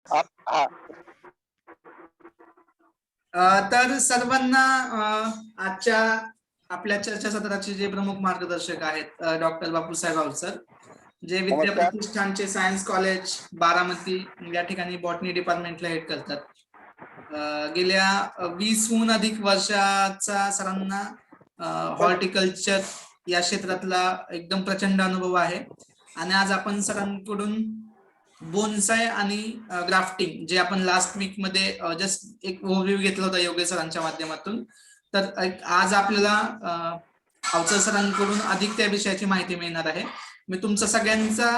हा. तर सर्वांना आजच्या आपल्या चर्चासत्राचे जे प्रमुख मार्गदर्शक आहेत डॉक्टर बापूसाहेब अवसर, जे विद्या नमस्कार. प्रतिष्ठानचे सायन्स कॉलेज बारामती या ठिकाणी बॉटनी डिपार्टमेंटला हेड करतात. गेल्या 20हून अधिक वर्षाचा सरांना हॉर्टिकल्चर या क्षेत्रातला एकदम प्रचंड अनुभव आहे आणि आज आपण सरांकडून बोनसाय आणि ग्राफ्टिंग जे आपण लास्ट वीक मध्ये जस्ट एक ओव्हरव्ह्यू घेतला होता योगेश सरांच्या माध्यमातून, तर आज आपल्याला अवचर सरांकडून अधिक त्या विषयाची माहिती मिळणार आहे. मी तुमचा सगळ्यांचा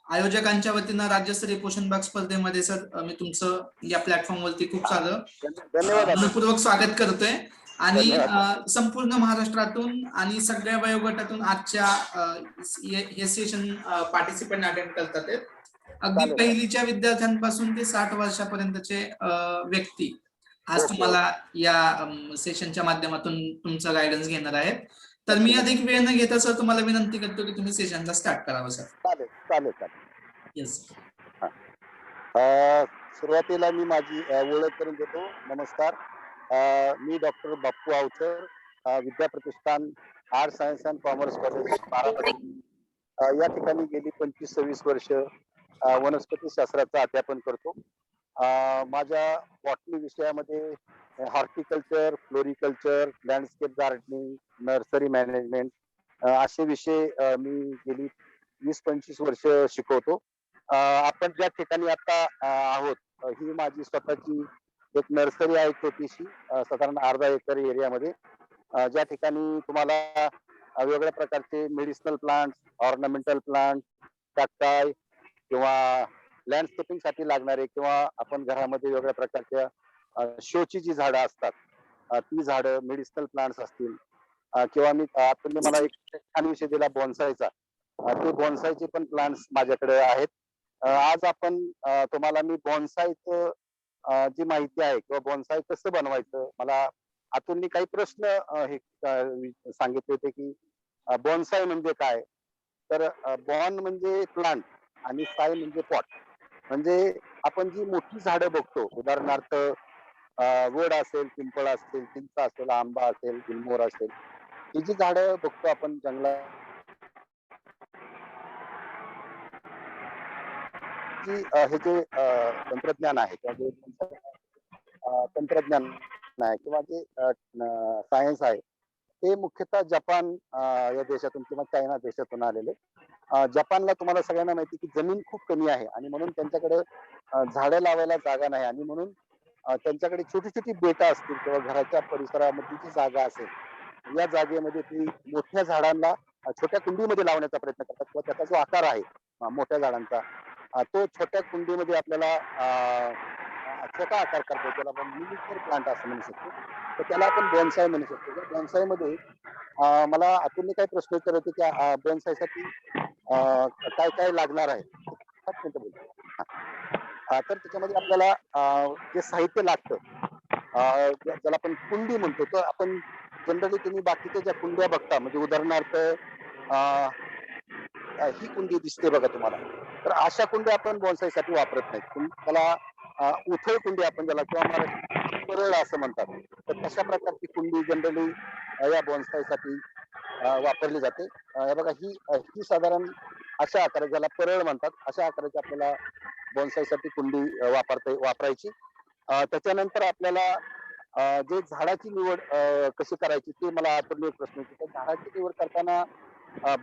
आयोजकांच्या वतीनं राज्यस्तरीय पोषण बाग स्पर्धेमध्ये सर मी तुमचं या प्लॅटफॉर्म वरती खूप सारं धन्यवाद. मनपूर्वक स्वागत करतोय आणि धन्यवाद. संपूर्ण महाराष्ट्रातून आणि सगळ्या वयोगटातून आजच्या हे सेशन पार्टिसिपंट अटेंड करतात. अगदी चालेल. पहिलीच्या विद्यार्थ्यांपासून ते 60 वर्षापर्यंतचे व्यक्ती आज ओके. तुम्हाला या सेशनच्या माध्यमातून तुमचं गायडन्स घेणार आहेत. तर मी नक्की. अधिक वेळ न घेता सर तुम्हाला विनंती करतो की तुम्ही सेशनला स्टार्ट करावं सर. चालेल चालेल चालेल. येस. सुरुवातीला मी माझी ओळख करून देतो. नमस्कार. मी doctor Bapu Awachar, Vidya Pratishthan art science and commerce college Baramati या ठिकाणी गेली 25-26 वर्ष वनस्पती शास्त्राचं अध्यापन करतो. माझ्या बॉटनी विषयामध्ये horticulture, floriculture, landscape gardening, nursery management असे विषय मी गेली 20-25 वर्ष शिकवतो. आपण ज्या ठिकाणी आता आहोत ही माझी स्वतःची एक नर्सरी आहे छोटीशी, साधारण अर्धा एकर एरियामध्ये, ज्या ठिकाणी तुम्हाला वेगवेगळ्या प्रकारचे मेडिसिनल प्लांट, ऑर्नामेंटल प्लांट, कॅक्टाय किंवा लँडस्केपिंग साठी लागणारे किंवा आपण घरामध्ये वेगवेगळ्या प्रकारच्या शोची जी झाडं असतात ती झाडं, मेडिसिनल प्लांट्स असतील किंवा तुम्ही मला एक छान विषय दिला बॉन्सायचा, ते बॉन्सायचे पण प्लांट्स माझ्याकडे आहेत. आज आपण तुम्हाला मी बॉन्सायचं जी माहिती आहे किंवा बॉन्साय कसं बनवायचं, मला आतून काही प्रश्न हे सांगितले होते की बॉन्साय म्हणजे काय. तर बॉन म्हणजे प्लांट आणि साय म्हणजे पॉट. म्हणजे आपण जी मोठी झाडं बघतो, उदाहरणार्थ वड असेल, पिंपळ असेल, चिंच असेल, आंबा असेल, गुलमोहर असेल, ही जी झाडं बघतो आपण जंगलात, जी हे जे तंत्रज्ञान आहे किंवा जे तंत्रज्ञान आहे किंवा जे सायन्स आहे ते मुख्यतः जपान या देशातून किंवा चायना देशातून आलेले. जपानला तुम्हाला सगळ्यांना माहिती की जमीन खूप कमी आहे आणि म्हणून त्यांच्याकडे झाडं लावायला जागा नाही आणि म्हणून त्यांच्याकडे छोटी छोटी बेटं असतील किंवा घराच्या परिसरामध्ये जी जागा असेल या जागेमध्ये ती मोठ्या झाडांना छोट्या कुंडीमध्ये लावण्याचा प्रयत्न करतात किंवा त्याचा जो आकार आहे मोठ्या झाडांचा तो छोट्या कुंडीमध्ये आपल्याला छोटा आकार करतो, त्याला आपण मिनिएचर प्लांट असं म्हणू शकतो. तर त्याला आपण बॉन्साय म्हणू शकतो. त्या बॉन्साय मध्ये मला आतून काही प्रश्न विचारले होते की बॉन्साय साठी काय काय लागणार आहे. तर त्याच्यामध्ये आपल्याला जे साहित्य लागतं ज्याला आपण कुंडी म्हणतो, तर आपण जनरली तुम्ही बाकीच्या ज्या कुंड्या बघता, म्हणजे उदाहरणार्थ ही कुंडी दिसते बघा तुम्हाला, तर अशा कुंड्या आपण बॉन्सायसाठी वापरत नाही. त्याला उथळ कुंडी आपण ज्याला किंवा मराठी परळ असं म्हणतात, तर तशा प्रकारची कुंडी जनरली या बॉन्सायसाठी वापरली जाते. हे बघा ही ही साधारण अशा आकार ज्याला परळ म्हणतात, अशा आकाराची आपल्याला बॉन्सायसाठी कुंडी वापरायची. त्याच्यानंतर आपल्याला जे झाडाची निवड कशी करायची ते मला आतून एक प्रश्न होता. झाडाची निवड करताना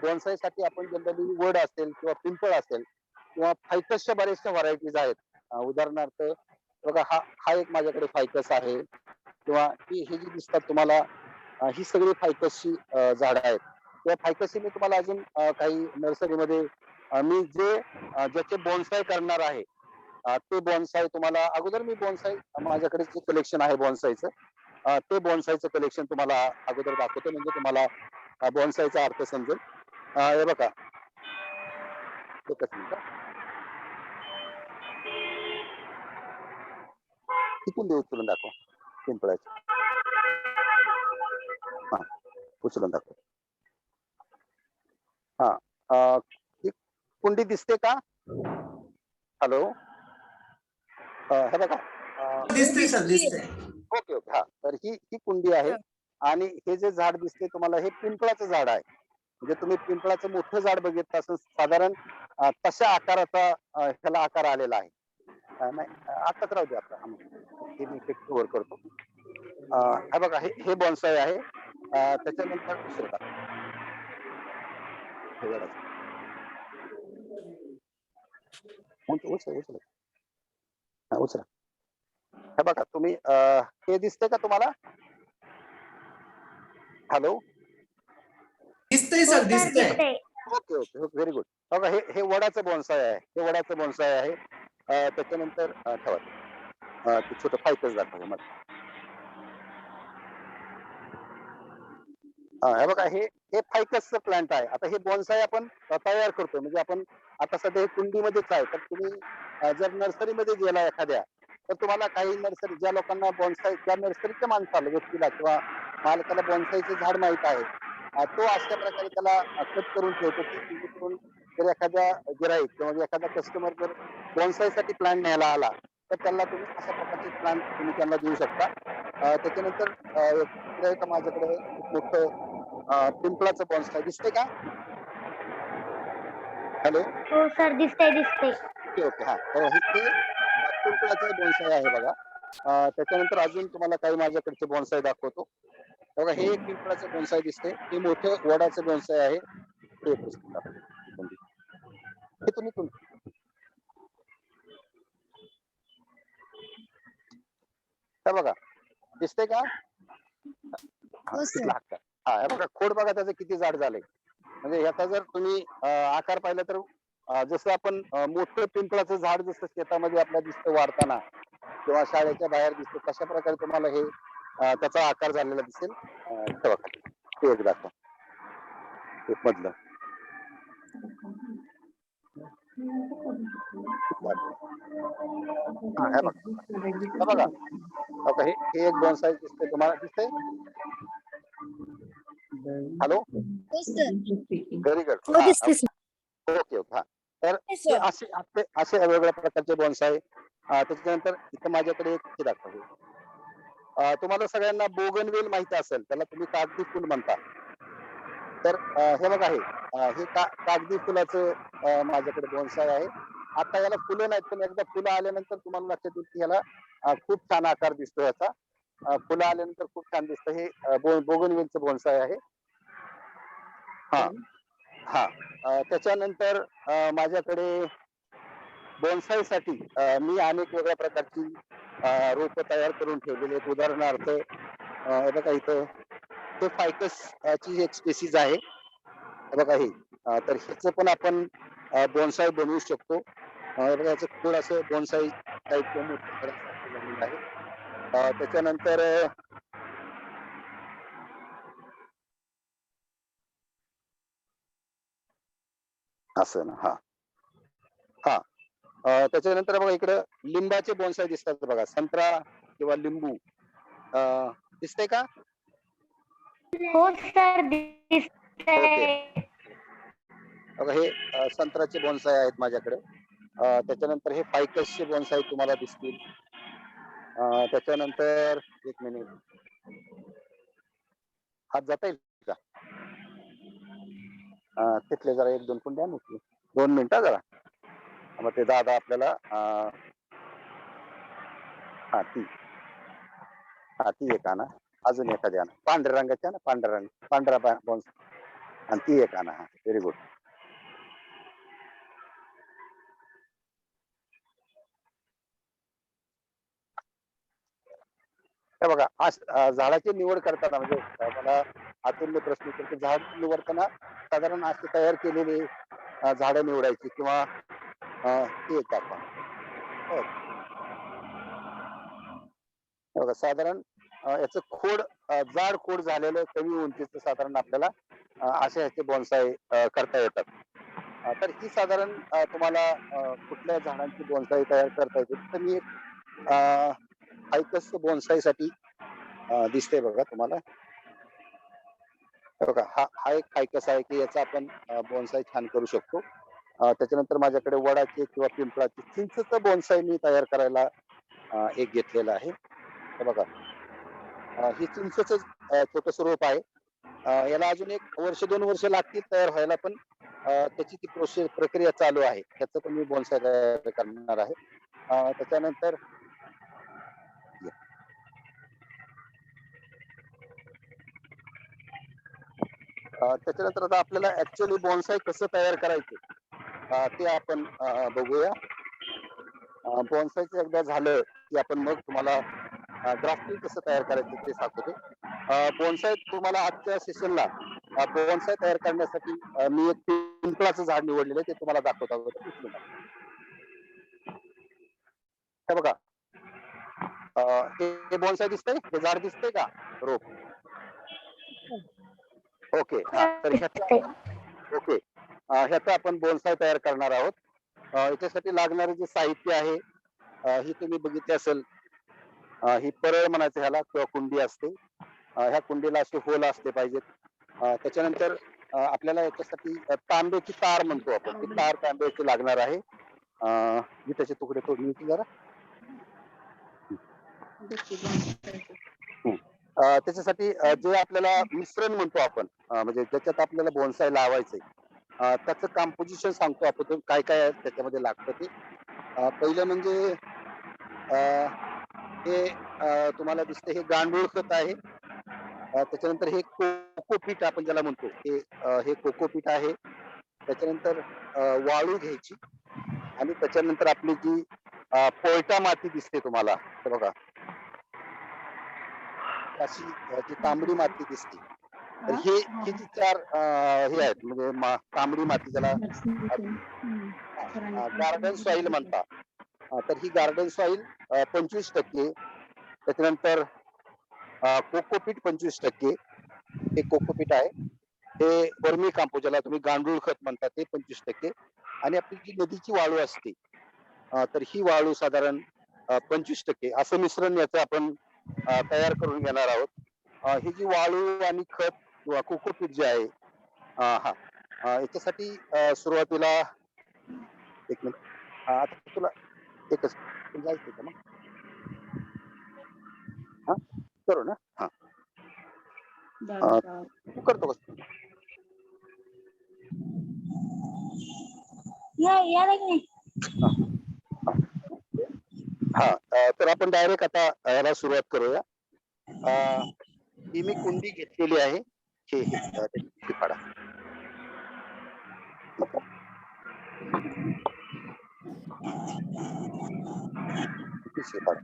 बॉन्सायसाठी आपण जनरली वड असेल किंवा पिंपळ असेल किंवा फायकसच्या बऱ्याचशा व्हरायटीज आहेत. उदाहरणार्थ बघा हा एक माझ्याकडे फायकस आहे किंवा हे जी दिसतात तुम्हाला ही सगळी फायकसची झाडं आहेत. किंवा फायकसची मी तुम्हाला अजून काही नर्सरीमध्ये मी ज्याचे बॉन्साय करणार आहे ते बॉन्साय तुम्हाला अगोदर मी बॉन्साय माझ्याकडे जे कलेक्शन आहे बॉन्सायचं ते बॉन्सायचं कलेक्शन तुम्हाला अगोदर दाखवतो, म्हणजे तुम्हाला बॉन्सायचा अर्थ समजेल. हे बघा एकच मिनिट, टिकून देऊ, उचलून दाखवा पिंपळाची. हा उचलून दाखव. हा ही कुंडी दिसते का? हॅलो. हे बघा. दिसतंय सर, दिसतंय. Okay okay. हा, तर ही ही कुंडी आहे. आणि हे जे झाड दिसते तुम्हाला, हे पिंपळाचं झाड आहे. म्हणजे तुम्ही पिंपळाचं मोठं झाड बघितलं असं साधारण तशा आकाराचा ह्याला आकार आलेला आहे. नाही, आताच राहू दे आता. हे मी कव्हर करतो. हे बघा, हे हे बॉन्साय आहे. त्याच्यानंतर दुसरं दाखव. हे वडाचं. उचल उचल. हा, उचला. हे बघा तुम्ही, हे दिसतंय का तुम्हाला? हॅलो. दिसतंय हो सर, सर दिसतंय. दिसतंय. Okay okay, very good. बघा, हे हे वडाचं बॉन्साय आहे. हे वडाचं बॉन्साय आहे. त्याच्यानंतर ठेवा ते. ते छोटं फायकस दाखवा मला. हे बघा, हे हे फायकसचं प्लांट आहे. आता हे बॉन्साय आपण तयार करतोय. म्हणजे आपण आता सध्या हे कुंडीमध्येच आहे. तर तुम्ही जर नर्सरीमध्ये गेला एखाद्या, तर तुम्हाला काही नर्सरी, ज्या लोकांना बॉन्साय, ज्या नर्सरीच्या माणसाला, व्यक्तीला किंवा मालकाला बॉन्सायचं झाड माहित आहे, तो अशा प्रकारे त्याला कट करून ठेवतो, की जेणेकरून जर एखाद्या गिराईक किंवा एखादा कस्टमर जर बॉन्सायसाठी प्लांट न्यायला आला, तर त्यांना तुम्ही अशा प्रकारचे प्लांट तुम्ही त्यांना देऊ शकता. त्याच्यानंतर एक दुसरं आहे का माझ्याकडे एक मोठं पिंपळाचं बॉन्साय दिसतंय का? हॅलो. हो सर दिसतंय दिसतंय. Okay okay. हा, तर हे पिंपळाचं बॉन्साय आहे बघा. त्याच्यानंतर अजून तुम्हाला काही माझ्याकडचे बॉन्साय दाखवतो. बघा, हे एक पिंपळाचं बॉन्साय दिसते. हे मोठं वडाचं बॉन्साय आहे. हे एक दिसतं दाखवतो. हे तुम्ही हे बघा, दिसतंय का? हा, हो तिथला सर. हक्क. हा, हे बघा, खोड बघा त्याचं किती जाड झालंय. म्हणजे याचा जर तुम्ही आकार पाहिला तर जसं आपण मोठं पिंपळाचं झाड जसं शेतामध्ये आपल्या दिसतं वाढताना किंवा शाळेच्या बाहेर दिसतं, तशा प्रकारे तुम्हाला हे त्याचा आकार झालेला दिसेल. ठेवा खाली. ते एक दाखवा. एक मधलं. हा, हे बघा. हे बघा. बघा, हे हे एक बॉन्साय दिसतंय तुम्हाला, दिसतंय? हॅलो. हो सर. Very good. हो हा, दिसते सर. Okay okay. हा, तर हे सर. असे असे असे वेगवेगळ्या प्रकारचे बॉन्साय. त्याच्यानंतर इथं माझ्याकडे एक हे दाखवा. तुम्हाला सगळ्यांना बोगनवेल माहित असेल, त्याला तुम्ही कागदी फुल म्हणता. तर हे बघा, हे कागदी फुलाचं माझ्याकडे बॉन्साय आहे. आता याला फुलं नाहीत, पण एकदा फुलं आल्यानंतर तुम्हाला लक्षात येईल की ह्याला खूप छान आकार दिसतो याचा. फुलं आल्यानंतर खूप छान दिसतं. हे बोगनवेलचं बॉन्साय आहे. हा हा. त्याच्यानंतर माझ्याकडे बॉन्सायसाठी मी अनेक वेगळ्या प्रकारची रोपं तयार करून ठेवलेली आहेत. उदाहरणार्थ हे बघा, इथं हे फायकस ची एक स्पेसीज आहे. हे बघा, हे तर ह्याचं पण आपण बॉन्साय बनवू शकतो. हे बघा, याचं खोड असं बॉन्साय टाईप मोठं घरासारखं झालेलं आहे. त्याच्यानंतर असं ना. हा हा. त्याच्यानंतर बघा, इकडं लिंबाचे बॉन्साय दिसतात बघा, संत्रा किंवा लिंबू. दिसतंय का? हो सर ओके. दिसतंय. बघा, हे संत्र्याचे बॉन्साय आहेत माझ्याकडे. त्याच्यानंतर हे फायकसचे बॉन्साय तुम्हाला दिसतील. त्याच्यानंतर एक मिनिट, हात जाता येईल का? तिथले जरा एक दोन कुंड्या नक्की 2 मिनिटं जरा. मग ते दादा आपल्याला हा ती हा ती एक आणा. अजून एखादी आणा, पांढऱ्या रंगाची आणा. पांढरा बॉन्स. आणि ती एक आणा. हा, व्हेरी गुड. हे बघा, झाडाची निवड करताना म्हणजे मला अतुलने प्रश्न विचारला की झाड निवडताना साधारण अशी तयार केलेली झाडं निवडायची किंवा ती एक दाखवा. हो. हे बघा, साधारण याचं खोड जाड खोड झालेलं कमी उंचीचं साधारण आपल्याला असे ह्याचे बॉन्साय करता येतात. तर ही साधारण तुम्हाला कुठल्या झाडांची बॉन्साय तयार करता येते, तर मी एक फायकस बॉन्सायसाठी दिसते बघा तुम्हाला. हे बघा, हा हा एक फायकस आहे की याचा आपण बॉन्साय छान करू शकतो. त्याच्यानंतर माझ्याकडे वडाचे किंवा पिंपळाचे चिंचचं बोनसाय मी तयार करायला एक घेतलेलं आहे. हे बघा, हे चिंचच छोटंसं रोप आहे. याला अजून 1 वर्ष 2 वर्ष लागतील तयार व्हायला, पण त्याची ती प्रक्रिया चालू आहे. त्याचं पण मी बोनसाय तयार करणार आहे. त्याच्यानंतर त्याच्यानंतर आता आपल्याला ऍक्च्युअली बोनसाय कसं तयार करायचं ते आपण बघूया. बोनसायचं एकदा झालं की आपण मग तुम्हाला ड्राफ्टिंग कसं तयार करायचं ते सांगतो. बोनसाय तुम्हाला आजच्या सेशनला बोनसाय तयार करण्यासाठी मी एक पिंपळाचं झाड निवडलेलं आहे, ते तुम्हाला दाखवतो अगोदर. उचलून दाखव. हे बघा, हे बोनसाय दिसतंय, हे झाड दिसतंय का, रोप? ओके, तर दिसतंय. ओके, ह्याचा आपण बोनसाय तयार करणार आहोत. याच्यासाठी लागणारे जे साहित्य आहे ही तुम्ही बघितली असेल. ही परळ म्हणायचं ह्याला, किंवा कुंडी असते. ह्या कुंडीला असे होल असले पाहिजेत. त्याच्यानंतर आपल्याला याच्यासाठी तांब्याची तार म्हणतो आपण, ती तार तांब्याची लागणार आहे. मी त्याचे तुकडे तोडून घेतो जरा. त्याच्यासाठी जे आपल्याला मिश्रण म्हणतो आपण, म्हणजे ज्याच्यात आपल्याला बोनसाय लावायचंय, त्याचं कंपोजिशन सांगतो आपण, काय काय त्याच्यामध्ये लागतं ते. पहिलं म्हणजे हे तुम्हाला दिसतं, हे गांडूळ खत आहे. त्याच्यानंतर हे कोकोपीट आपण ज्याला म्हणतो, हे कोकोपीट आहे. त्याच्यानंतर वाळू घ्यायची, आणि त्याच्यानंतर आपली जी पोयटा माती दिसते तुम्हाला, हे बघा, अशी जी तांबडी माती दिसते, तर हे जी 4 हे आहेत, म्हणजे तांबडी माती ज्याला गार्डन सॉइल म्हणतात. तर ही गार्डन सॉइल 25%. त्याच्यानंतर कोकोपीट 25%, हे कोकोपीट आहे. हे वर्मी कंपोस्ट ज्याला तुम्ही गांडूळ खत म्हणता, ते 25%. आणि आपली जी नदीची वाळू असते, तर ही वाळू साधारण 25%, असं मिश्रण याचं आपण तयार करून घेणार आहोत. ही जी वाळू आणि खत किंवा कोकोपीट जे आहे, याच्यासाठी सुरुवातीला, एक मिनिट, आता तुला एकच जायचं का मग? हा, करू ना. हा, तू करतो का? हा, तर आपण डायरेक्ट आता याला सुरुवात करूया. ही मी कुंडी घेतलेली आहे. त्याची पिशवी फाडा. पिशवी फाडा.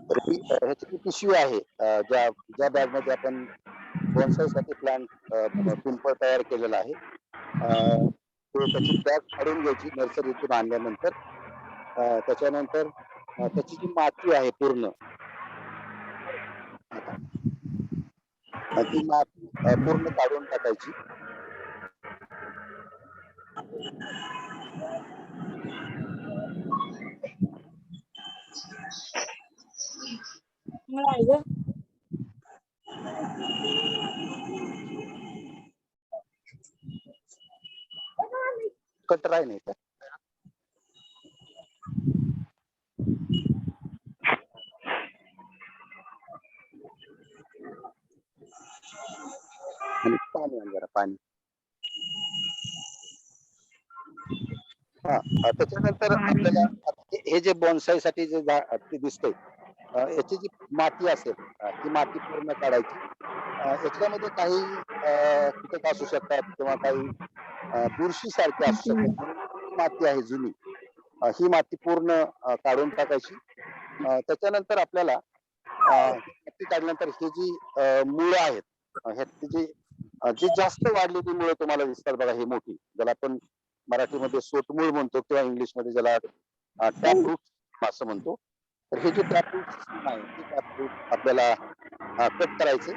तर ह्याची जी पिशवी आहे, ज्या बॅग मध्ये आपण बोनसायसाठी प्लांट पिंपळ तयार केलेला आहे, त्याची बॅग फाडून घ्यायची नर्सरीतून आणल्यानंतर. त्याच्यानंतर त्याची जी माती आहे पूर्ण, ती माती पूर्ण काढून टाकायची. कटर आहे नाही का? आणि पाणी आण जरा, पाणी. त्याच्यानंतर आपल्याला हे जे बोनसाय साठी जे ते दिसतंय, याची जी माती असेल, ती माती पूर्ण काढायची. याच्यामध्ये काही कीटक असू शकतात, किंवा काही बुरशी सारखे असू शकतात, म्हणून ही माती आहे जुनी, ही माती पूर्ण काढून टाकायची. त्याच्यानंतर आपल्याला माती काढल्यानंतर ही जी मुळं आहेत, ह्याची जी जास्त वाढलेली मुळं तुम्हाला दिसतात बघा, ही मोठी, ज्याला आपण मराठीमध्ये सोटमूळ म्हणतो, किंवा इंग्लिश मध्ये ज्याला टॅप रूट असं म्हणतो. तर हे जे टॅप रूट आहे, ते टॅप रूट आपल्याला कट करायचे.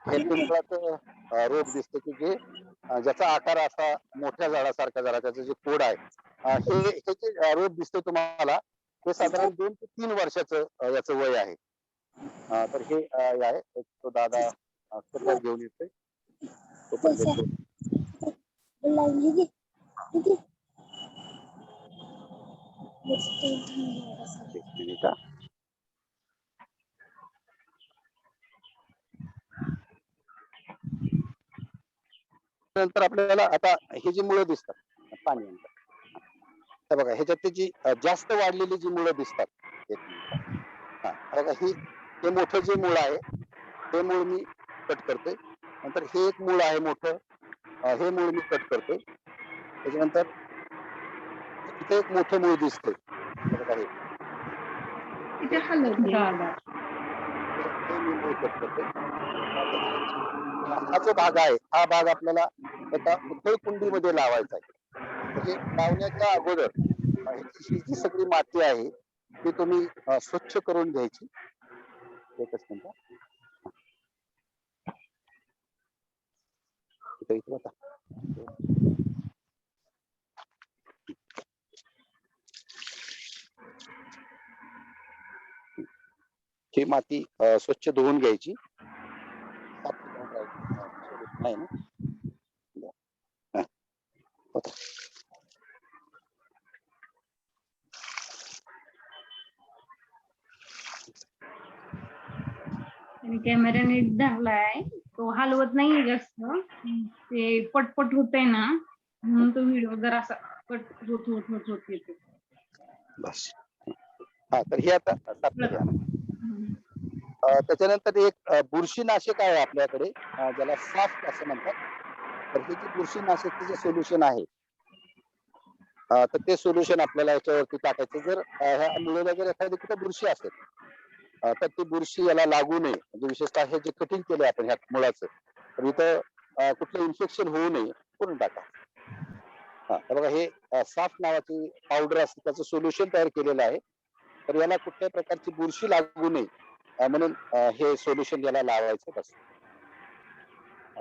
हे पिंपळाचं रोप दिसतं, की जे ज्याचा आकार असा मोठ्या झाडासारखा, जरा त्याचं जे खोड आहे, हे जे रोप दिसतं तुम्हाला, ते साधारण 2 ते 3 वर्षाचं याचं वय आहे. तर हे आहे एक तो दादा कटर घेऊन येतोय तो पण देतो. एक मिनिट हा. नंतर आपल्याला आता हे जी मुळं दिसतात पाणी नंतर हे बघा ह्याच्यात जी जास्त वाढलेली जी मुळं दिसतात. एक मिनिट हा बघा ही हे मोठं जे मूळ आहे हे मूळ मी कट करतोय. नंतर हे एक मूळ आहे मोठं हे मूळ मी कट करतोय. त्याच्यानंतर इथे एक मोठं मूळ दिसतंय हे बघा हे इथे हलव हे मी मूळ कट करतोय. त्याच्यानंतर हा जो भाग आहे हा भाग आपल्याला एका उथळ कुंडीमध्ये लावायचा आहे. तर हे लावण्याच्या अगोदर ही जी सगळी माती आहे ती तुम्ही स्वच्छ करून घ्यायची. एकच मिनिट इथे बघा. ही माती स्वच्छ धुवून घ्यायची. आहे ना हा. होतं. आणि कॅमेरा नीट धरलाय तो हलवत नाही जास्त ते पटपट होतंय ना म्हणून तो व्हिडिओ जरा असा कट होत येतो. बस हा तर हे आता साफ घ्या ना. हम्म. त्याच्यानंतर एक बुरशीनाशक आहे आपल्याकडे ज्याला साफ्ट असं म्हणतात. तर हे जे बुरशीनाशकचे जे सोल्युशन आहे तर ते सोल्युशन आपल्याला याच्यावरती टाकायचं. जर ह्या मुळीला जर एखादी कुठे बुरशी असेल तर ती बुरशी याला लागू नये म्हणजे विशेषतः हे जे कटिंग केले आपण ह्या मुळाचं तर इथं कुठलं इन्फेक्शन होऊ नये करून टाका. हा तर बघा हे साफ्ट नावाची पावडर असते त्याचं सोल्युशन तयार केलेलं आहे. तर याला कुठल्याही प्रकारची बुरशी लागू नये म्हणून हे सोल्युशन याला लावायचं बस.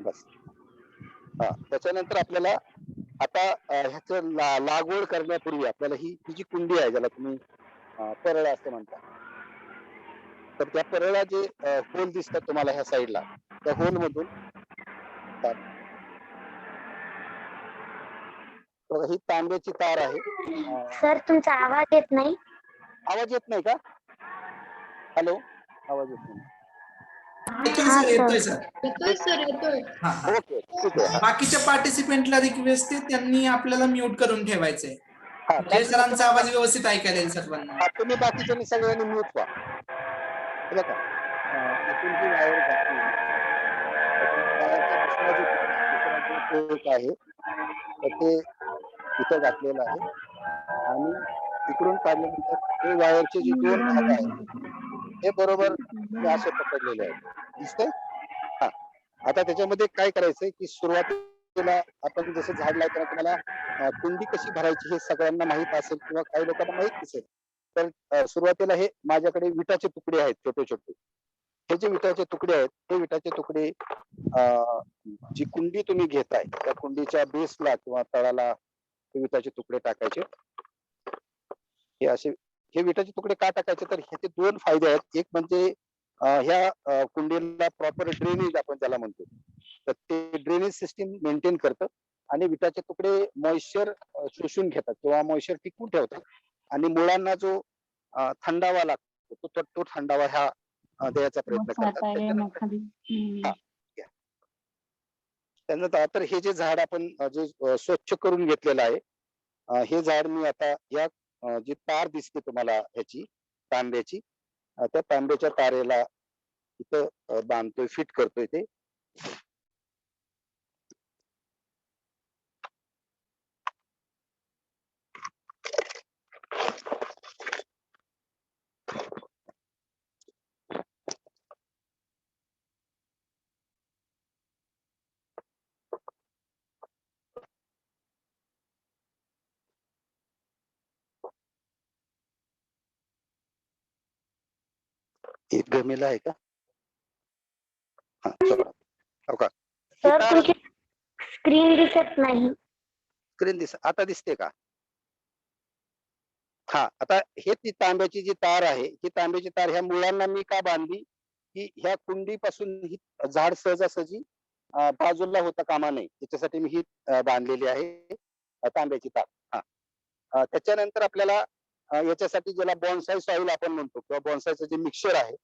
बस हा त्याच्यानंतर आपल्याला आता ह्याचं लागवड करण्यापूर्वी आपल्याला ही जी कुंडी आहे ज्याला तुम्ही परळ असं म्हणता. तर त्या परळला जे होल दिसतात तुम्हाला ह्या साईडला त्या होल मधून ही तांब्याची तार आहे. सर तुमचा आवाज येत नाही. आवाज येत नाही का? हॅलो आवाज येत नाही. येतोय हा सर, येतोय सर. येतोय सर येतोय. हा हा. ओके ठीक आहे. बाकीच्या पार्टिसिपेंटला रिक्वेस्ट आहे त्यांनी आपल्याला म्यूट करून ठेवायचंय हा म्हणजे बाकी सरांचा आवाज व्यवस्थित ऐकायला येईल सर्वांना. तुम्ही बाकीच्यांनी सगळ्यांनी म्यूट व्हा. हे बघा इथून जी वायर घातली वायरचा दुसरा जो टोक आहे तर ते इथं घातलेलं आहे आणि इकडून काढल्यानंतर हे वायरचे जे दोन भाग आहेत हे बरोबर हे असे पकडलेले आहेत. दिसतंय? हा आता त्याच्यामध्ये काय करायचंय की सुरुवातीला आपण जसं झाड लावताना तुम्हाला कुंडी कशी भरायची हे सगळ्यांना माहित असेल किंवा काही लोकांना माहित नसेल. तर सुरुवातीला हे माझ्याकडे विटाचे तुकडे आहेत छोटे छोटे. हे जे विटाचे तुकडे आहेत ते विटाचे तुकडे जी कुंडी तुम्ही घेताय त्या कुंडीच्या बेसला किंवा तळाला ते विटाचे तुकडे टाकायचे. हे असे हे विटाचे तुकडे का टाकायचे तर ह्याचे दोन फायदे आहेत. एक म्हणजे ह्या कुंडीला प्रॉपर ड्रेनेज आपण त्याला म्हणतो. तर ते ड्रेनेज सिस्टीम मेंटेन करतं आणि विटाचे तुकडे मॉइश्चर शोषून घेतात किंवा मॉइश्चर टिकवून ठेवतात आणि मुळांना जो थंडावा लागतो तो थंडावा ह्या द्यायचा प्रयत्न करतात. त्याच्यानंतर हा त्यानंतर तर हे जे झाड आपण जे स्वच्छ करून घेतलेलं आहे हे झाड मी आता या जी तार दिसते तुम्हाला ह्याची तांब्याची त्या तांब्याच्या तारेला इथं बांधतोय फिट करतोय ते. एक गमेला आहे का? हा चला हो का ही सर तार तुमची स्क्रीन दिसत नाही. स्क्रीन आता दिसते का? हा, आता हे ती तांब्याची जी तार आहे, ही तांब्याची तार ह्या मुळांना मी का बांधली, की ह्या कुंडीपासून ही झाड सहजासहजी बाजूला होता कामा नये, त्याच्यासाठी मी ही बांधलेली आहे तांब्याची तार. हा. त्याच्यानंतर आपल्याला याच्यासाठी ज्याला बॉन्साय सॉइल आपण म्हणतो किंवा बॉन्सायचं जे मिक्सचर आहे,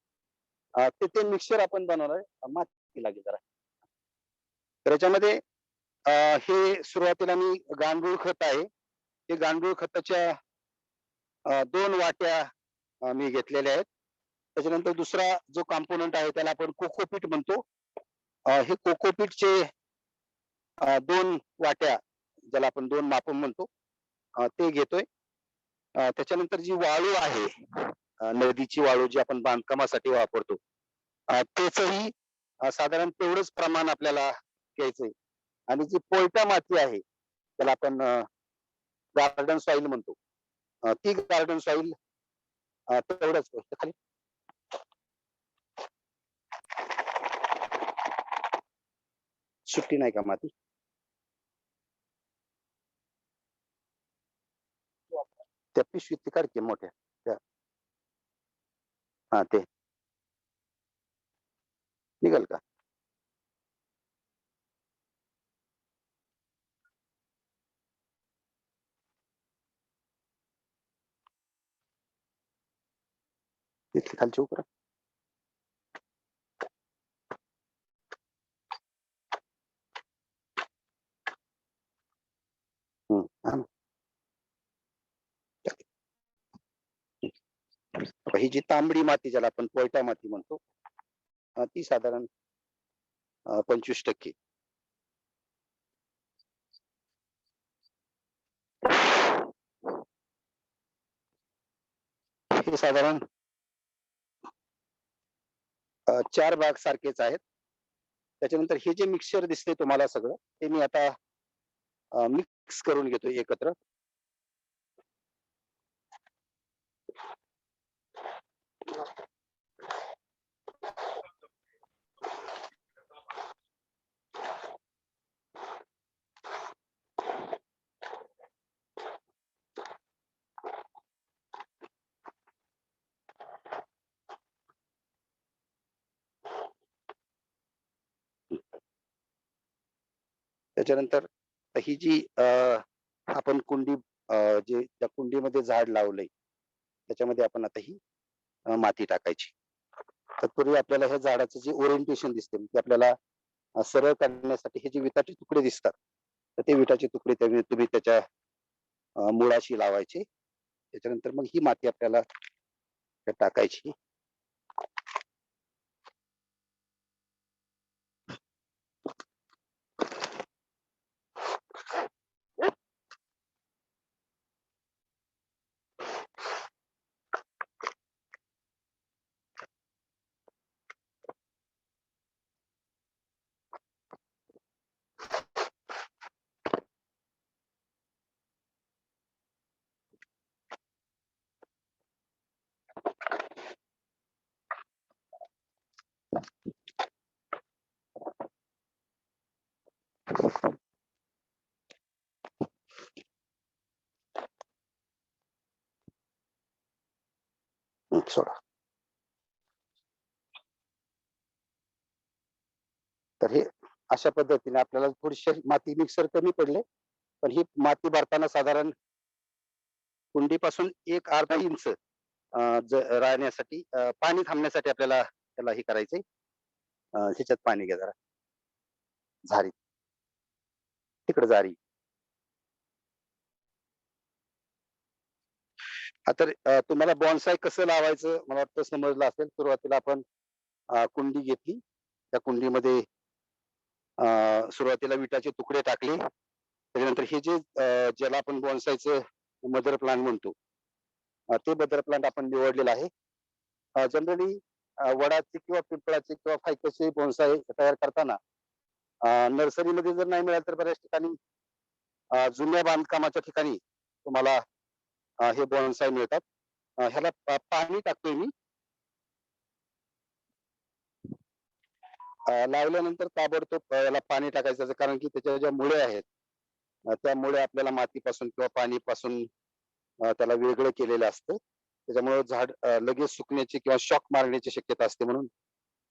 ते मिक्सचर आपण बनवणार आहे. माती लागेल जरा. तर याच्यामध्ये हे सुरुवातीला मी गांडूळ खत आहे. ते गांडूळ खताच्या 2 वाट्या मी घेतलेल्या आहेत. त्याच्यानंतर दुसरा जो कॉम्पोनंट आहे त्याला आपण कोकोपीट म्हणतो. हे कोकोपीटचे 2 वाट्या, ज्याला आपण 2 मापं म्हणतो, ते घेतोय. त्याच्यानंतर जी वाळू आहे, नदीची वाळू जी आपण बांधकामासाठी वापरतो, त्याचंही साधारण तेवढंच प्रमाण आपल्याला घ्यायचंय. आणि जी पोयटा माती आहे, त्याला आपण गार्डन सॉइल म्हणतो, ती गार्डन सॉइल तेवढंच खाली. सुट्टी नाही का माती? त्या पिशवीत ती काढ की मोठ्या त्या. हा, ते निघाल का? तिथली खालची उकरा. हा ना. ही जी तांबडी माती, ज्याला आपण पोयटा माती म्हणतो, ती साधारण 25%. हे साधारण 4 भाग सारखेच आहेत. त्याच्यानंतर हे जे मिक्सचर दिसते तुम्हाला सगळं, ते मी आता मिक्स करून घेतो एकत्र. त्याच्यानंतर ही जी आपण कुंडी, जे त्या कुंडीमध्ये झाड लावलंय, त्याच्यामध्ये आपण आता ही माती टाकायची. तत्पूर्वी आपल्याला ह्या झाडाचं जे ओरिएंटेशन दिसते, ते आपल्याला सरळ करण्यासाठी हे जे विटाचे तुकडे दिसतात, तर ते विटाचे तुकडे तुम्ही त्याच्या मुळाशी लावायचे. त्याच्यानंतर मग ही माती आपल्याला टाकायची. सोडा. तर हे अशा पद्धतीने आपल्याला थोडीशी माती मिक्सर कमी पडले, पण ही माती भरताना साधारण कुंडीपासून एक अर्धा इंच राहण्यासाठी, पाणी थांबण्यासाठी आपल्याला त्याला हे करायचंय. ह्याच्यात पाणी घ्या जरा, झारी तिकडे झारी. तर तुम्हाला बॉन्साय कसं लावायचं मला वाटतं समजलं असेल. सुरुवातीला आपण कुंडी घेतली, त्या कुंडीमध्ये सुरुवातीला विटाचे तुकडे टाकले. त्याच्यानंतर हे जे ज्याला आपण बॉन्सायचं मदर प्लांट म्हणतो, ते मदर प्लांट आपण निवडलेलं आहे. जनरली वडाचे किंवा पिंपळाचे किंवा फायकसचे बॉन्साय तयार करताना नर्सरीमध्ये जर नाही मिळालं तर बऱ्याच ठिकाणी जुन्या बांधकामाच्या ठिकाणी तुम्हाला हे बॉन्साय मिळतात. ह्याला पाणी टाकतोय मी. लावल्यानंतर ताबडतोब याला पाणी टाकायचं, कारण की त्याच्या ज्या मुळे आहेत, त्या मुळे आपल्याला मातीपासून किंवा पाणीपासून त्याला वेगळं केलेलं असतं. त्याच्यामुळे झाड लगेच सुकण्याची किंवा शॉक मारण्याची शक्यता असते, म्हणून